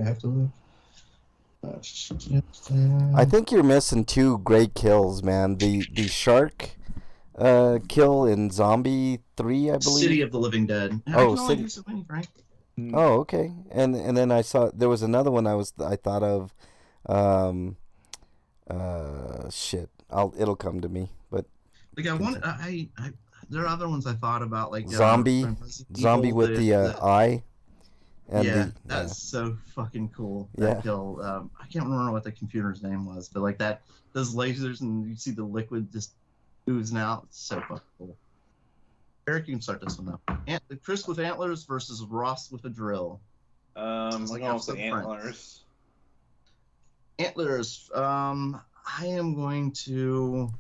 I think you're missing two great kills, man. The shark kill in Zombie 3, I believe. City of the Living Dead. City. So many, Frank. Oh, okay. And then I saw there was another one I thought of. Shit. It'll come to me, but like there are other ones I thought about, like zombie with the eye. And that's so fucking cool. That kill. I can't remember what the computer's name was, but like that, those lasers and you see the liquid just oozing out. It's so fucking cool. Eric, you can start this one up. Chris with antlers versus Ross with a drill. I'm going with the antlers. Antlers. I am going to.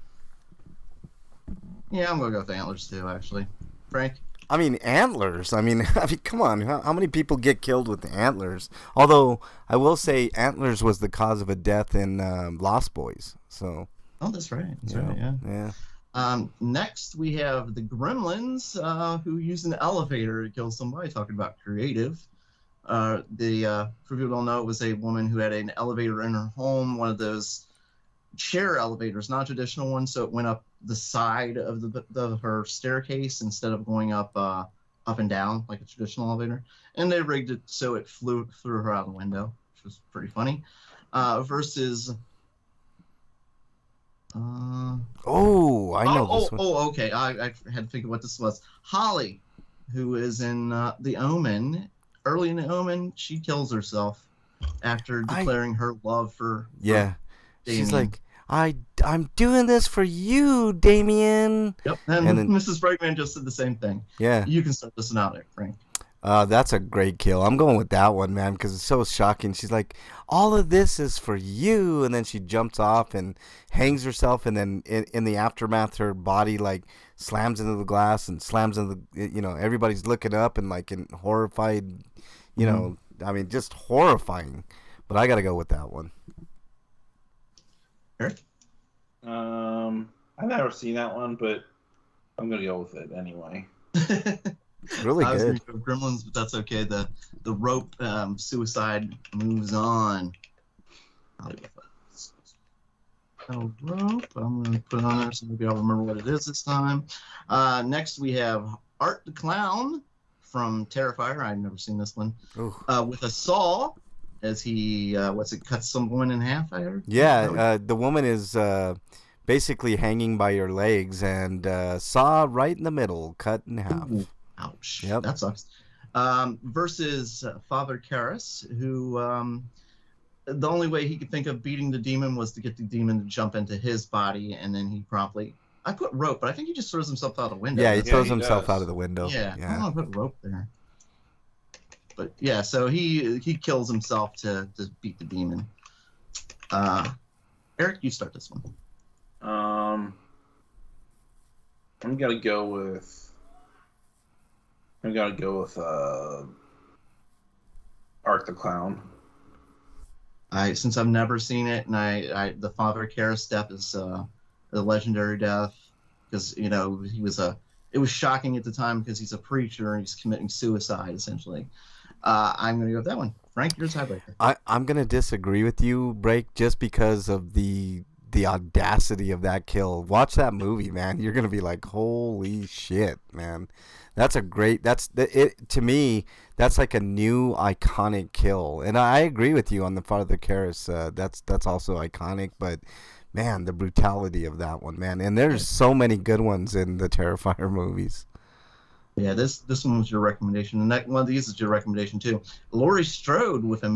Yeah, I'm going to go with the antlers too, actually. Frank? I mean, antlers. I mean, come on. How many people get killed with antlers? Although, I will say antlers was the cause of a death in Lost Boys. So. Oh, that's right. That's right, Yeah. Next, we have the Gremlins, who use an elevator to kill somebody, talking about creative. For people who don't know, it was a woman who had an elevator in her home, one of those chair elevators, not a traditional one, so it went up the side of her staircase instead of going up and down like a traditional elevator. And they rigged it so it flew her out the window, which was pretty funny. versus. Oh, I know this one. Oh, okay. I had to think of what this was. Holly, who is in The Omen. Early in The Omen, she kills herself after declaring her love for Yeah. Damien. She's like, I'm doing this for you, Damien. Yep, and then, Mrs. Brightman just said the same thing. Yeah. You can start this one out, Frank. That's a great kill. I'm going with that one, man, because it's so shocking. She's like, all of this is for you, and then she jumps off and hangs herself, and then in the aftermath, her body like slams into the glass and slams into the, everybody's looking up and like in horrified, I mean, just horrifying. But I got to go with that one. Eric? I've never seen that one, but I'm gonna go with it anyway. Really I was good. going to go Gremlins, but that's okay. The rope suicide moves on. Rope. I'm going to put it on there so maybe I'll remember what it is this time. Next we have Art the Clown from Terrifier. I've never seen this one. With a saw, as he cuts some woman in half. I heard. Yeah, the woman is basically hanging by her legs and saw right in the middle, cut in half. Ooh. Ouch. Yep. That sucks. Versus Father Karras, who the only way he could think of beating the demon was to get the demon to jump into his body, and then he promptly... I put rope, but I think he just throws himself out the window. Yeah, he throws himself out of the window. Yeah. I don't know if I put rope there. But yeah, so he kills himself to beat the demon. Eric, you start this one. I'm gonna go with Art the Clown. Since I've never seen it, and the Father Karras death is a legendary death because it was shocking at the time because he's a preacher and he's committing suicide essentially. I'm gonna go with that one. Frank, you're a tiebreaker. I'm gonna disagree with you, Break, just because of the audacity of that kill. Watch that movie, man. You're gonna be like, holy shit, man. To me, that's like a new iconic kill. And I agree with you on the Father Karras. That's also iconic, but man, the brutality of that one, man. And there's so many good ones in the Terrifier movies. Yeah, this one was your recommendation. And one of these is your recommendation too. Laurie Strode with a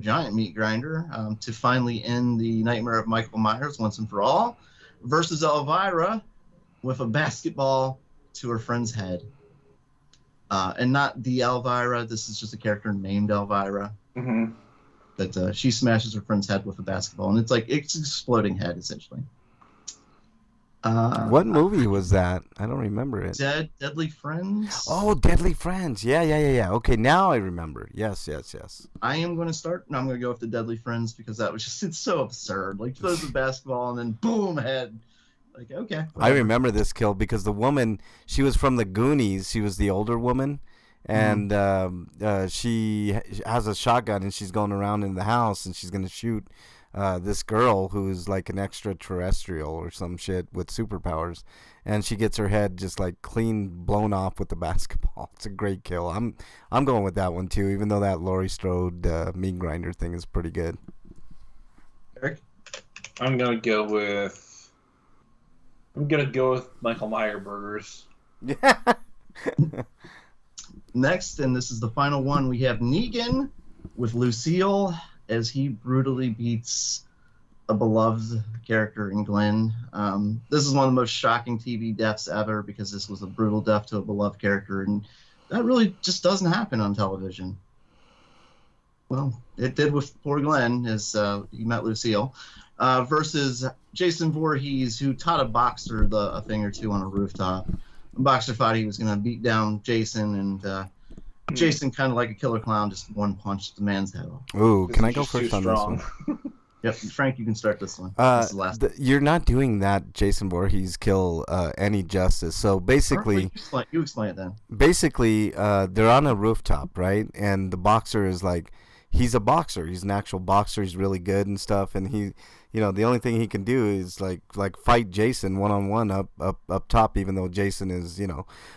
giant meat grinder, to finally end the nightmare of Michael Myers once and for all, versus Elvira with a basketball to her friend's head. And not the Elvira. This is just a character named Elvira. Mm-hmm. That she smashes her friend's head with a basketball, and it's exploding head essentially. What movie was that? I don't remember it. Deadly Friends. Oh, Deadly Friends. Yeah. Okay, now I remember. Yes. I am going to start, and I'm going to go with the Deadly Friends because that was it's so absurd. Like, throws the basketball and then boom, head. Like, okay. Whatever. I remember this kill because the woman, she was from the Goonies. She was the older woman, and she has a shotgun, and she's going around in the house, and she's going to shoot this girl who's like an extraterrestrial or some shit with superpowers, and she gets her head just like clean blown off with the basketball. It's a great kill. I'm going with that one too, even though that Laurie Strode meat grinder thing is pretty good. Eric? I'm gonna go with Michael Myers burgers. Yeah. Next, and this is the final one, we have Negan with Lucille as he brutally beats a beloved character in Glenn. This is one of the most shocking TV deaths ever because this was a brutal death to a beloved character, and that really just doesn't happen on television. Well, it did with poor Glenn as he met Lucille. Versus Jason Voorhees, who taught a boxer a thing or two on a rooftop. The boxer thought he was going to beat down Jason, and Jason, kind of like a killer clown, just one punched the man's head off. Ooh, can I go first on this one? Yep, Frank, you can start this one. This is the last you're not doing that Jason Voorhees kill any justice. So basically, you explain it then. Basically, they're on a rooftop, right? And the boxer is like, he's a boxer. He's an actual boxer. He's really good and stuff. And he, the only thing he can do is like fight Jason one-on-one up top, even though Jason is,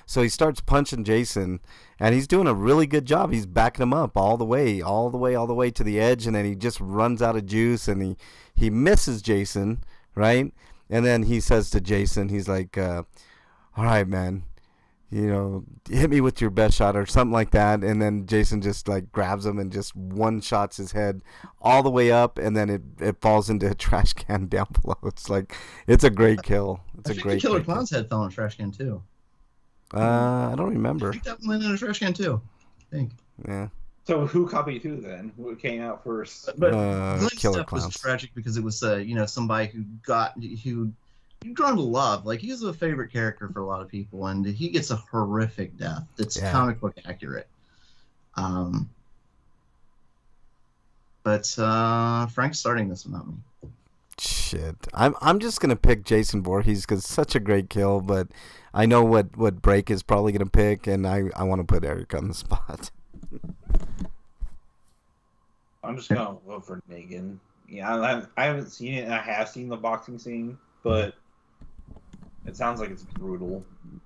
So he starts punching Jason, and he's doing a really good job. He's backing him up all the way to the edge, and then he just runs out of juice, and he misses Jason, right? And then he says to Jason, he's like, all right, man, hit me with your best shot or something like that. And then Jason just like grabs him and just one-shots his head all the way up, and then it falls into a trash can down below. It's a great kill. It's a great the Killer kill. Clown's head fell in a trash can too. I don't remember. I think that went in a trash can too. I think. Yeah. So who copied who then? Who came out first? But Killer stuff Clowns. was tragic because it was somebody who grown to love. Like, he was a favorite character for a lot of people, and he gets a horrific death. It's comic book accurate. But Frank's starting this without me. Shit, I'm just gonna pick Jason Voorhees because it's such a great kill, but I know what Break is probably gonna pick, and I want to put Eric on the spot. I'm just gonna vote for Negan. Yeah, I haven't seen it, and I have seen the boxing scene, but it sounds like it's brutal.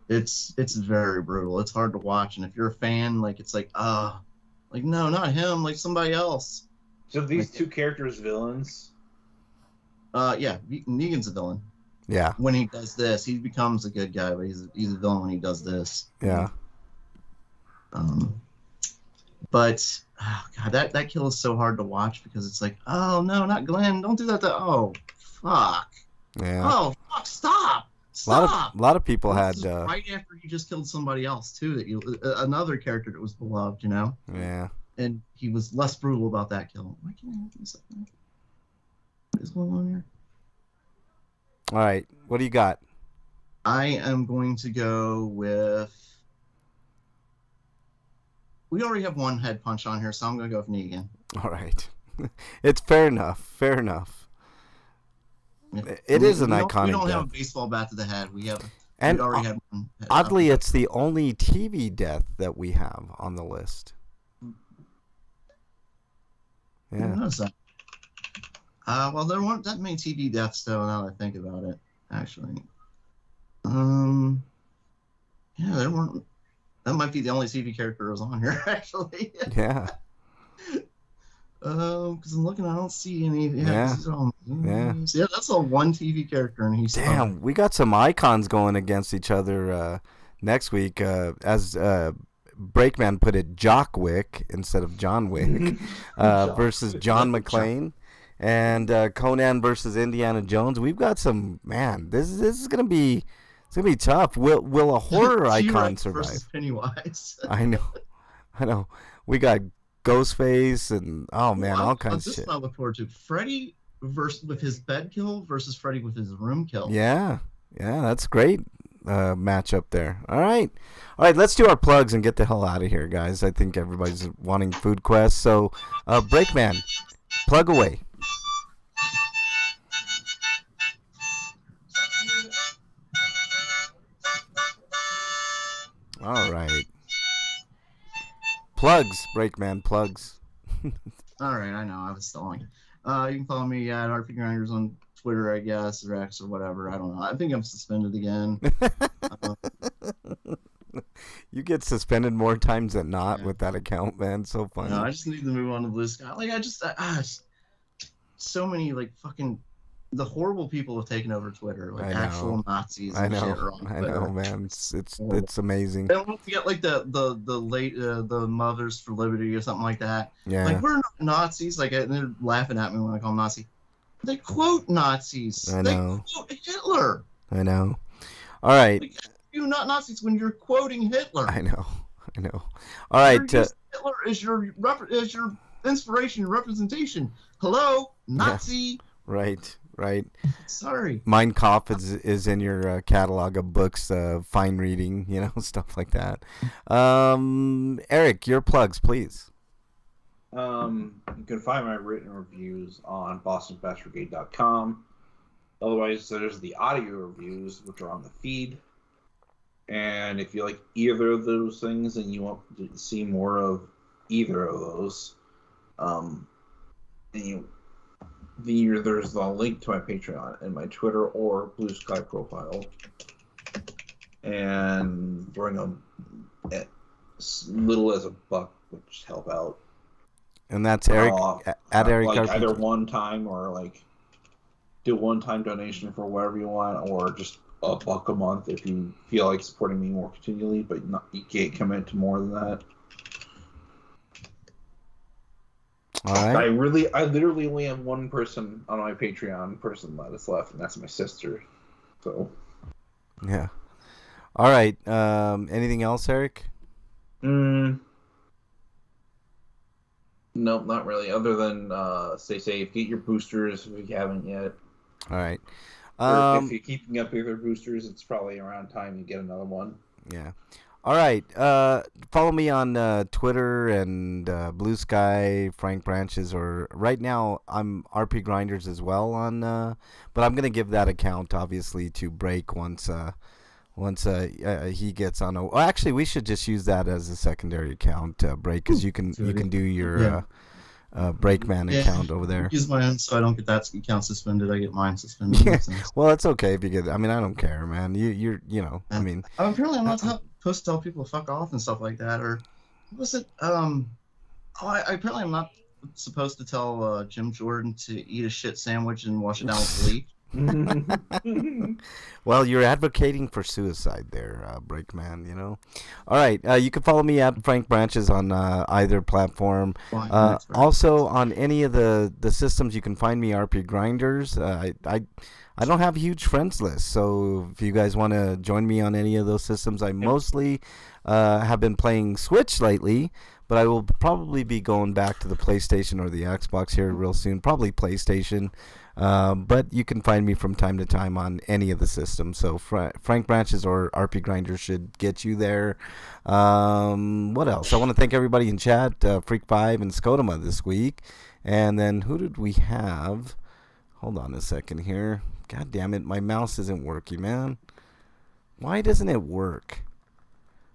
It's very brutal. It's hard to watch, and if you're a fan, like, it's like, no, not him, like somebody else. So these two characters villains? Yeah, Negan's a villain. Yeah. When he does this, he becomes a good guy, but he's a villain when he does this. Yeah. But God, that kill is so hard to watch because it's like, oh no, not Glenn, don't do that. Oh, fuck. Yeah. Oh, fuck, stop. A lot of people had right after he just killed somebody else too, another character that was beloved, Yeah. And he was less brutal about that kill. Why can't I open this up now? What is going on here? All right, what do you got? I am going to go with. We already have one head punch on here, so I'm going to go with Negan. All right, it's fair enough. Fair enough. It is an iconic. We don't death. have a baseball bat to the head. We and already had one. Oddly, it's the only TV death that we have on the list. Yeah. That? Well, there weren't that many TV deaths, though. Now that I think about it, actually. Yeah, there weren't. That might be the only TV character that was on here, actually. Yeah. Because I'm looking, I don't see any. Yeah. Yeah, that's all one TV character, and he's. Damn, we got some icons going against each other next week. As Breakman put it, Jock Wick instead of John Wick versus John McClane, and Conan versus Indiana Jones. We've got some, man. This is gonna be tough. Will a horror icon survive? Versus Pennywise. I know. We got Ghostface and all kinds of shit. I look forward to Freddy with his bed kill versus Freddy with his room kill. Yeah, that's great matchup there. All right, let's do our plugs and get the hell out of here, guys. I think everybody's wanting Food Quest, so Breakman, plug away. All right. Plugs, Breakman, plugs. All right, I know, I was stalling. You can follow me at RPGrinders on Twitter, I guess, or X or whatever. I don't know. I think I'm suspended again. You get suspended more times than not with that account, man. So funny. No, I just need to move on to Blue Sky. Like, so many, like, fucking, the horrible people have taken over Twitter, like actual Nazis and shit are on Twitter. I know, man. It's amazing. They don't get like the Mothers for Liberty or something like that. Yeah. Like, we're not Nazis. Like, and they're laughing at me when I call them Nazi. They quote Nazis. I know. They quote Hitler. I know. All right. Like, you're not Nazis when you're quoting Hitler. I know. All right. Hitler is your inspiration, your representation. Hello, Nazi. Yeah. Right. Sorry. Mein Kampf is in your catalog of books, fine reading, stuff like that. Eric, your plugs, please. You can find my written reviews on bostonfastbrigade.com. Otherwise, there's the audio reviews, which are on the feed. And if you like either of those things and you want to see more of either of those, And there's the link to my Patreon and my Twitter or Blue Sky profile, and bring them at little as $1, which help out. And that's Eric at Eric like RPG. Either one time or like do one-time donation for whatever you want, or just $1 a month if you feel like supporting me more continually, but you can't commit to more than that. All right. I literally only have one person on my Patreon that is left, and that's my sister. So. Yeah. All right. Anything else, Eric? Nope, not really. Other than stay safe, get your boosters if you haven't yet. All right. If you're keeping up with your boosters, it's probably around time to get another one. Yeah. All right. Follow me on Twitter and Blue Sky, Frank Branches, or right now I'm RPGrinders as well on. But I'm gonna give that account obviously to Break once he gets on. Well, actually, we should just use that as a secondary account, Break, because you can do your Breakman account over there. Use my own so I don't get that account suspended. I get mine suspended. Yeah. Well, it's okay if you get. I mean, I don't care, man. You know. I mean. Apparently, I'm not supposed to tell people to fuck off and stuff like that. Or what was it? Apparently I'm not supposed to tell Jim Jordan to eat a shit sandwich and wash it down with bleach. Well, you're advocating for suicide there, Breakman, you know. All right, you can follow me at Frank Branches on either platform. Also, on any of the systems, you can find me RPGrinders. I don't have a huge friends list, so if you guys want to join me on any of those systems, I mostly have been playing Switch lately, but I will probably be going back to the PlayStation or the Xbox here real soon, probably PlayStation. But you can find me from time to time on any of the systems. So Frank Branches or RPGrinders should get you there. What else? I want to thank everybody in chat, Freak5 and Scotoma this week. And then who did we have? Hold on a second here. God damn it, my mouse isn't working, man. Why doesn't it work?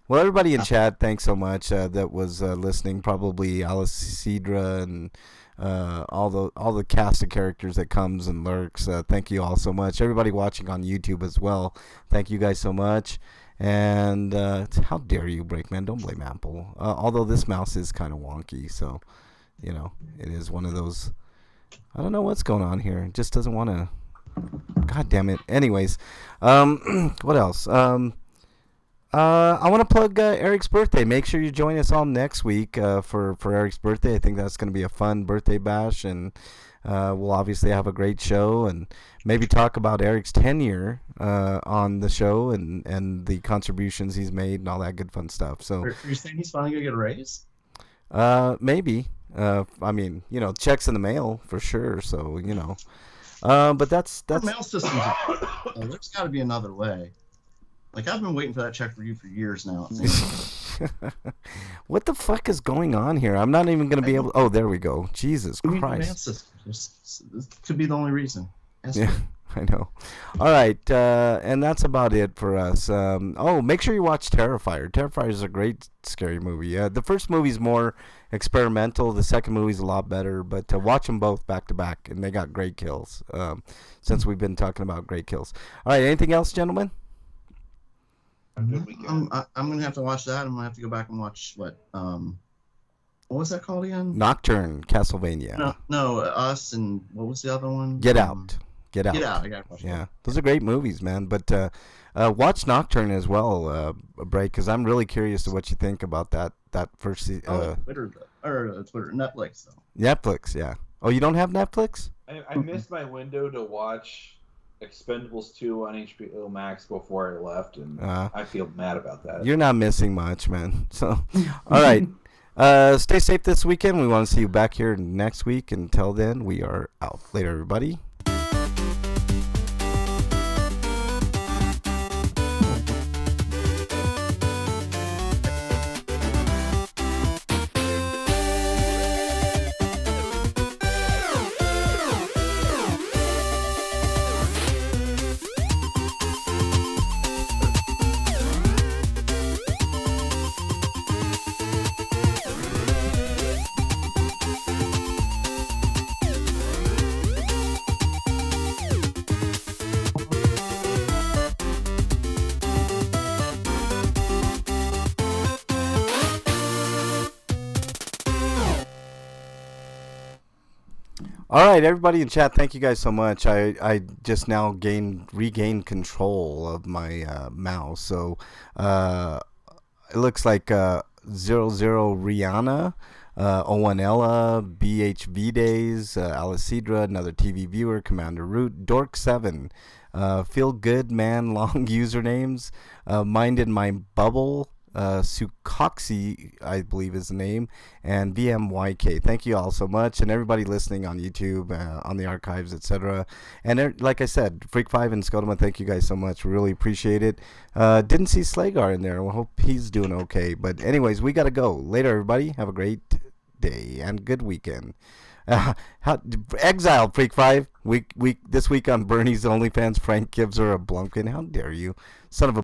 Well, everybody in chat, thanks so much that was listening. Probably Alicidra and all the cast of characters that comes and lurks. Thank you all so much. Everybody watching on YouTube as well. Thank you guys so much. And how dare you, Breakman? Don't blame Apple. Although this mouse is kind of wonky, so you know it is one of those. I don't know what's going on here. It just doesn't want to. God damn it. Anyways, what else? I want to plug Eric's birthday. Make sure you join us all next week for Eric's birthday. I think that's going to be a fun birthday bash, and we'll obviously have a great show and maybe talk about Eric's tenure on the show and the contributions he's made and all that good fun stuff. So you're saying he's finally going to get a raise? Maybe. I mean, you know, checks in the mail for sure. So, you know. But that's mail systems. There's got to be another way. Like, I've been waiting for that check for you for years now. What the fuck is going on here? I'm not even going to be able. Oh, there we go. Jesus Christ. This could be the only reason. Yeah, I know. All right, and that's about it for us. Make sure you watch Terrifier. Terrifier is a great scary movie. The first movie's more experimental. The second movie's a lot better, but watch them both back to back, and they got great kills. Since we've been talking about great kills. All right, anything else, gentlemen? I'm gonna have to watch that. I'm gonna have to go back and watch what was that called again? Nocturne, Castlevania. No, Us, and what was the other one? Get Out. Get Out. Get Out. I gotta watch that. Those are great movies, man. But watch Nocturne as well, Break, because I'm really curious to what you think about that first. Twitter, Netflix though. Netflix, yeah. Oh, you don't have Netflix? I missed my window to watch Expendables 2 on HBO Max before I left, and I feel mad about that. You're not missing much, man. So, all right. Stay safe this weekend. We want to see you back here next week. Until then, we are out. Later, everybody. All right, everybody in chat, thank you guys so much. I just now regained control of my mouse. So it looks like 00 Rihanna, Owanella, BHV Days, Alicidra, another TV viewer, Commander Root, Dork7, Feel Good Man, long usernames, Mind in My Bubble, Sukoxi, I believe is the name, and VMYK. Thank you all so much, and everybody listening on YouTube, on the archives, etc. And like I said, Freak5 and Scotoma, thank you guys so much. Really appreciate it. Didn't see Slagar in there. We hope he's doing okay. But anyways, we got to go. Later, everybody. Have a great day and good weekend. Exile Freak5. This week on Bernie's OnlyFans, Frank gives her a Blumpkin. How dare you, son of a